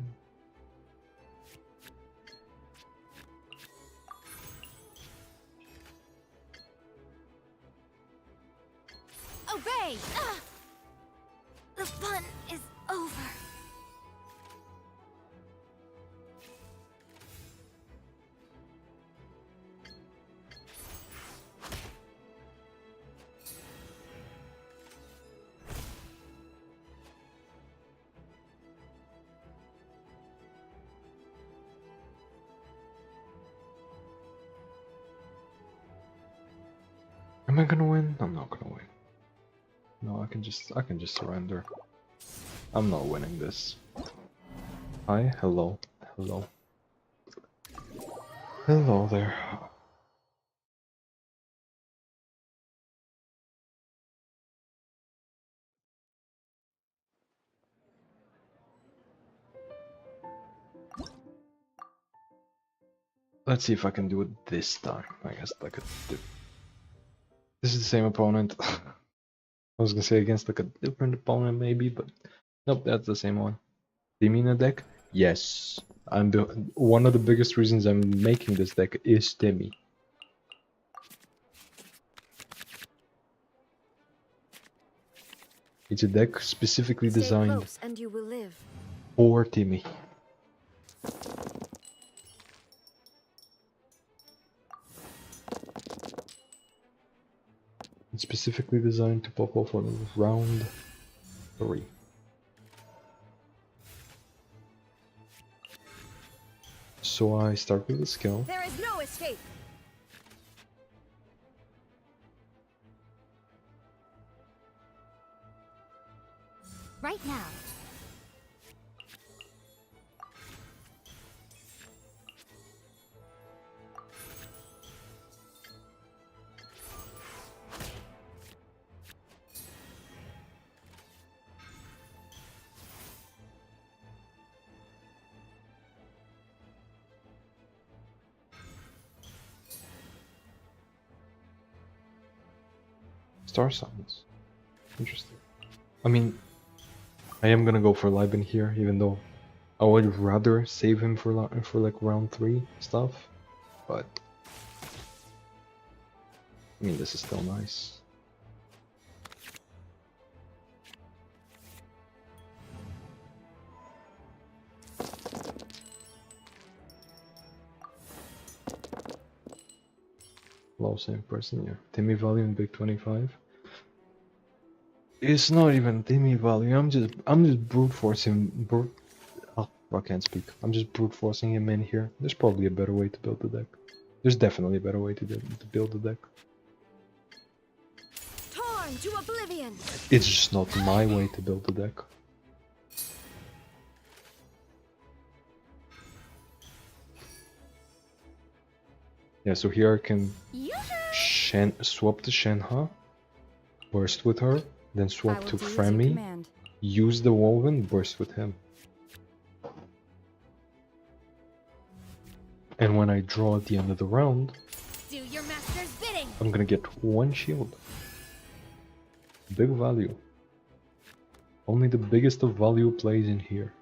C: Obey! Ah! The fun is over.
A: Am I gonna win? I'm not gonna win. No, I can just surrender. I'm not winning this. Hi, hello, hello. Hello there. Let's see if I can do it this time. I guess I could do. This is the same opponent. I was gonna say against like a different opponent maybe, but nope, that's the same one. Timina deck? Yes. I'm the one of the biggest reasons I'm making this deck is Timmy. It's a deck specifically
C: Stay
A: designed
C: close and you will live.
A: for Timmy. It's specifically designed to pop off on round 3. So I start with the skill.
C: There is no escape. Right now.
A: Star Signs. Interesting. I mean, I am gonna go for Liben here, even though I would rather save him for like round 3 stuff, but I mean, this is still nice. Low same person, yeah. Timmy value in Big 25. It's not even Timmy value. I'm just brute forcing. Oh, I can't speak. I'm just brute forcing him in here. There's probably a better way to build the deck. There's definitely a better way to build the deck.
C: Torn to oblivion.
A: It's just not my way to build the deck. Yeah, so here I can swap to Shenhe, burst with her, then
H: I
A: swap
H: will
A: to
H: do as you
A: Fremi,
H: command.
A: use the Woven, burst with him. And when I draw at the end of the round,
C: Do your master's bidding.
A: I'm gonna get 1 shield. Big value. Only the biggest of value plays in here.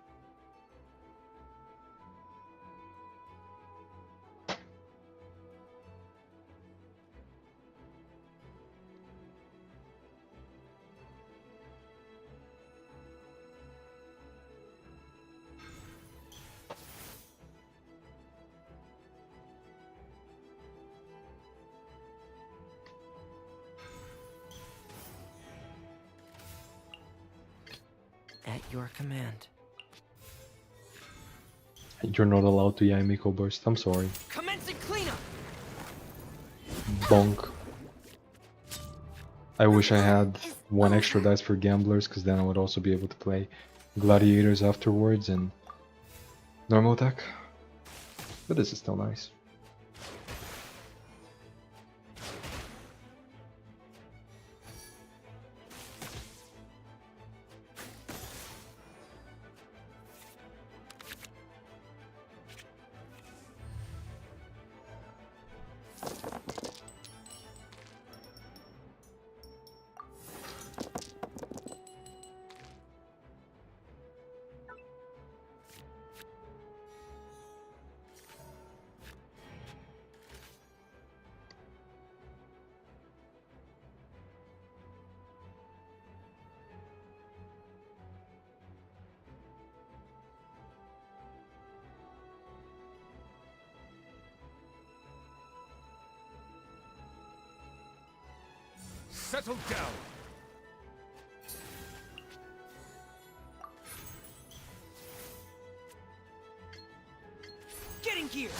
E: At your command.
A: You're not allowed to Yaimiko burst, I'm sorry.
G: Commencing cleanup.
A: Bonk. I wish I had 1 extra dice for gamblers, because then I would also be able to play gladiators afterwards and normal attack. But this is still nice.
D: Settle down.
G: Getting gear.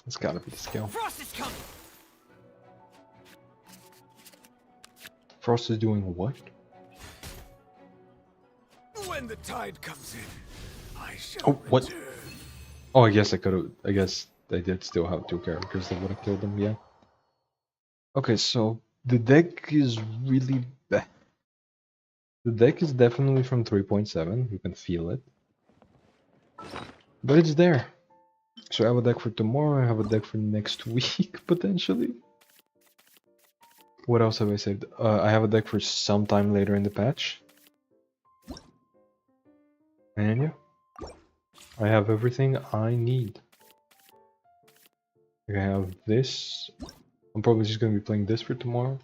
A: It's gotta be the scale.
G: Frost is coming!
A: Frost is doing what?
G: When the tide comes in, I shall
A: Oh, what?
G: return.
A: Oh, I guess I could've. I guess they did still have two characters that would've killed them, yeah. Okay, so the deck is really bad. The deck is definitely from 3.7, you can feel it. But it's there. So I have a deck for tomorrow, I have a deck for next week, potentially. What else have I saved? I have a deck for sometime later in the patch. And yeah. I have everything I need. I have this. I'm probably just gonna be playing this for tomorrow.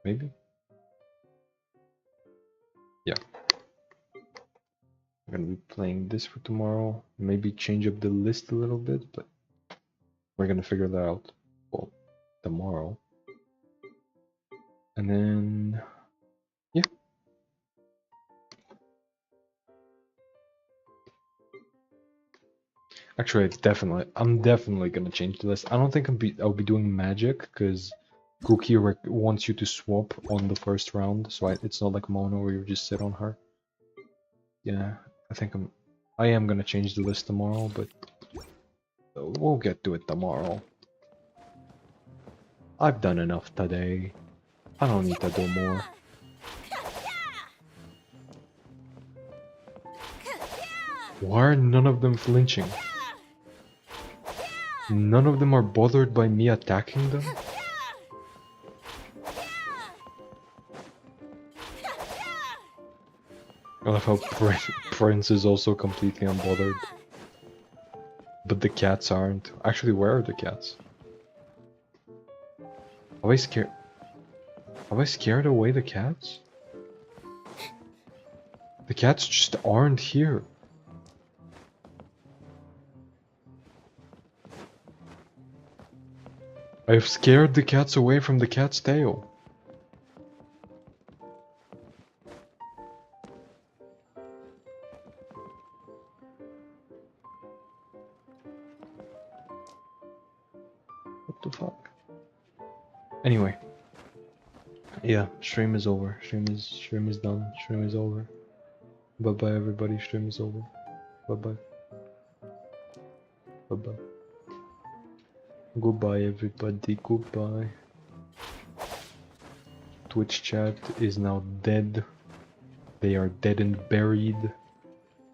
A: Maybe? Yeah. I'm gonna be playing this for tomorrow. Maybe change up the list a little bit, but we're gonna figure that out. Well, tomorrow. And then... yeah. Actually, I'm definitely gonna change the list. I don't think I'll be doing magic, because Cookie wants you to swap on the first round, so it's not like Mono where you just sit on her. Yeah, I am gonna change the list tomorrow, but we'll get to it tomorrow. I've done enough today. I don't need to do more. Why are none of them flinching? None of them are bothered by me attacking them? I love how Prince is also completely unbothered. But the cats aren't. Actually, where are the cats? Have I scared away the cats? The cats just aren't here. I've scared the cats away from the cat's tail. What the fuck? Anyway. Yeah, stream is over. Stream is done. Stream is over. Bye bye everybody, stream is over. Bye bye. Bye bye. Goodbye everybody, goodbye. Twitch chat is now dead. They are dead and buried.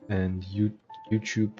A: And YouTube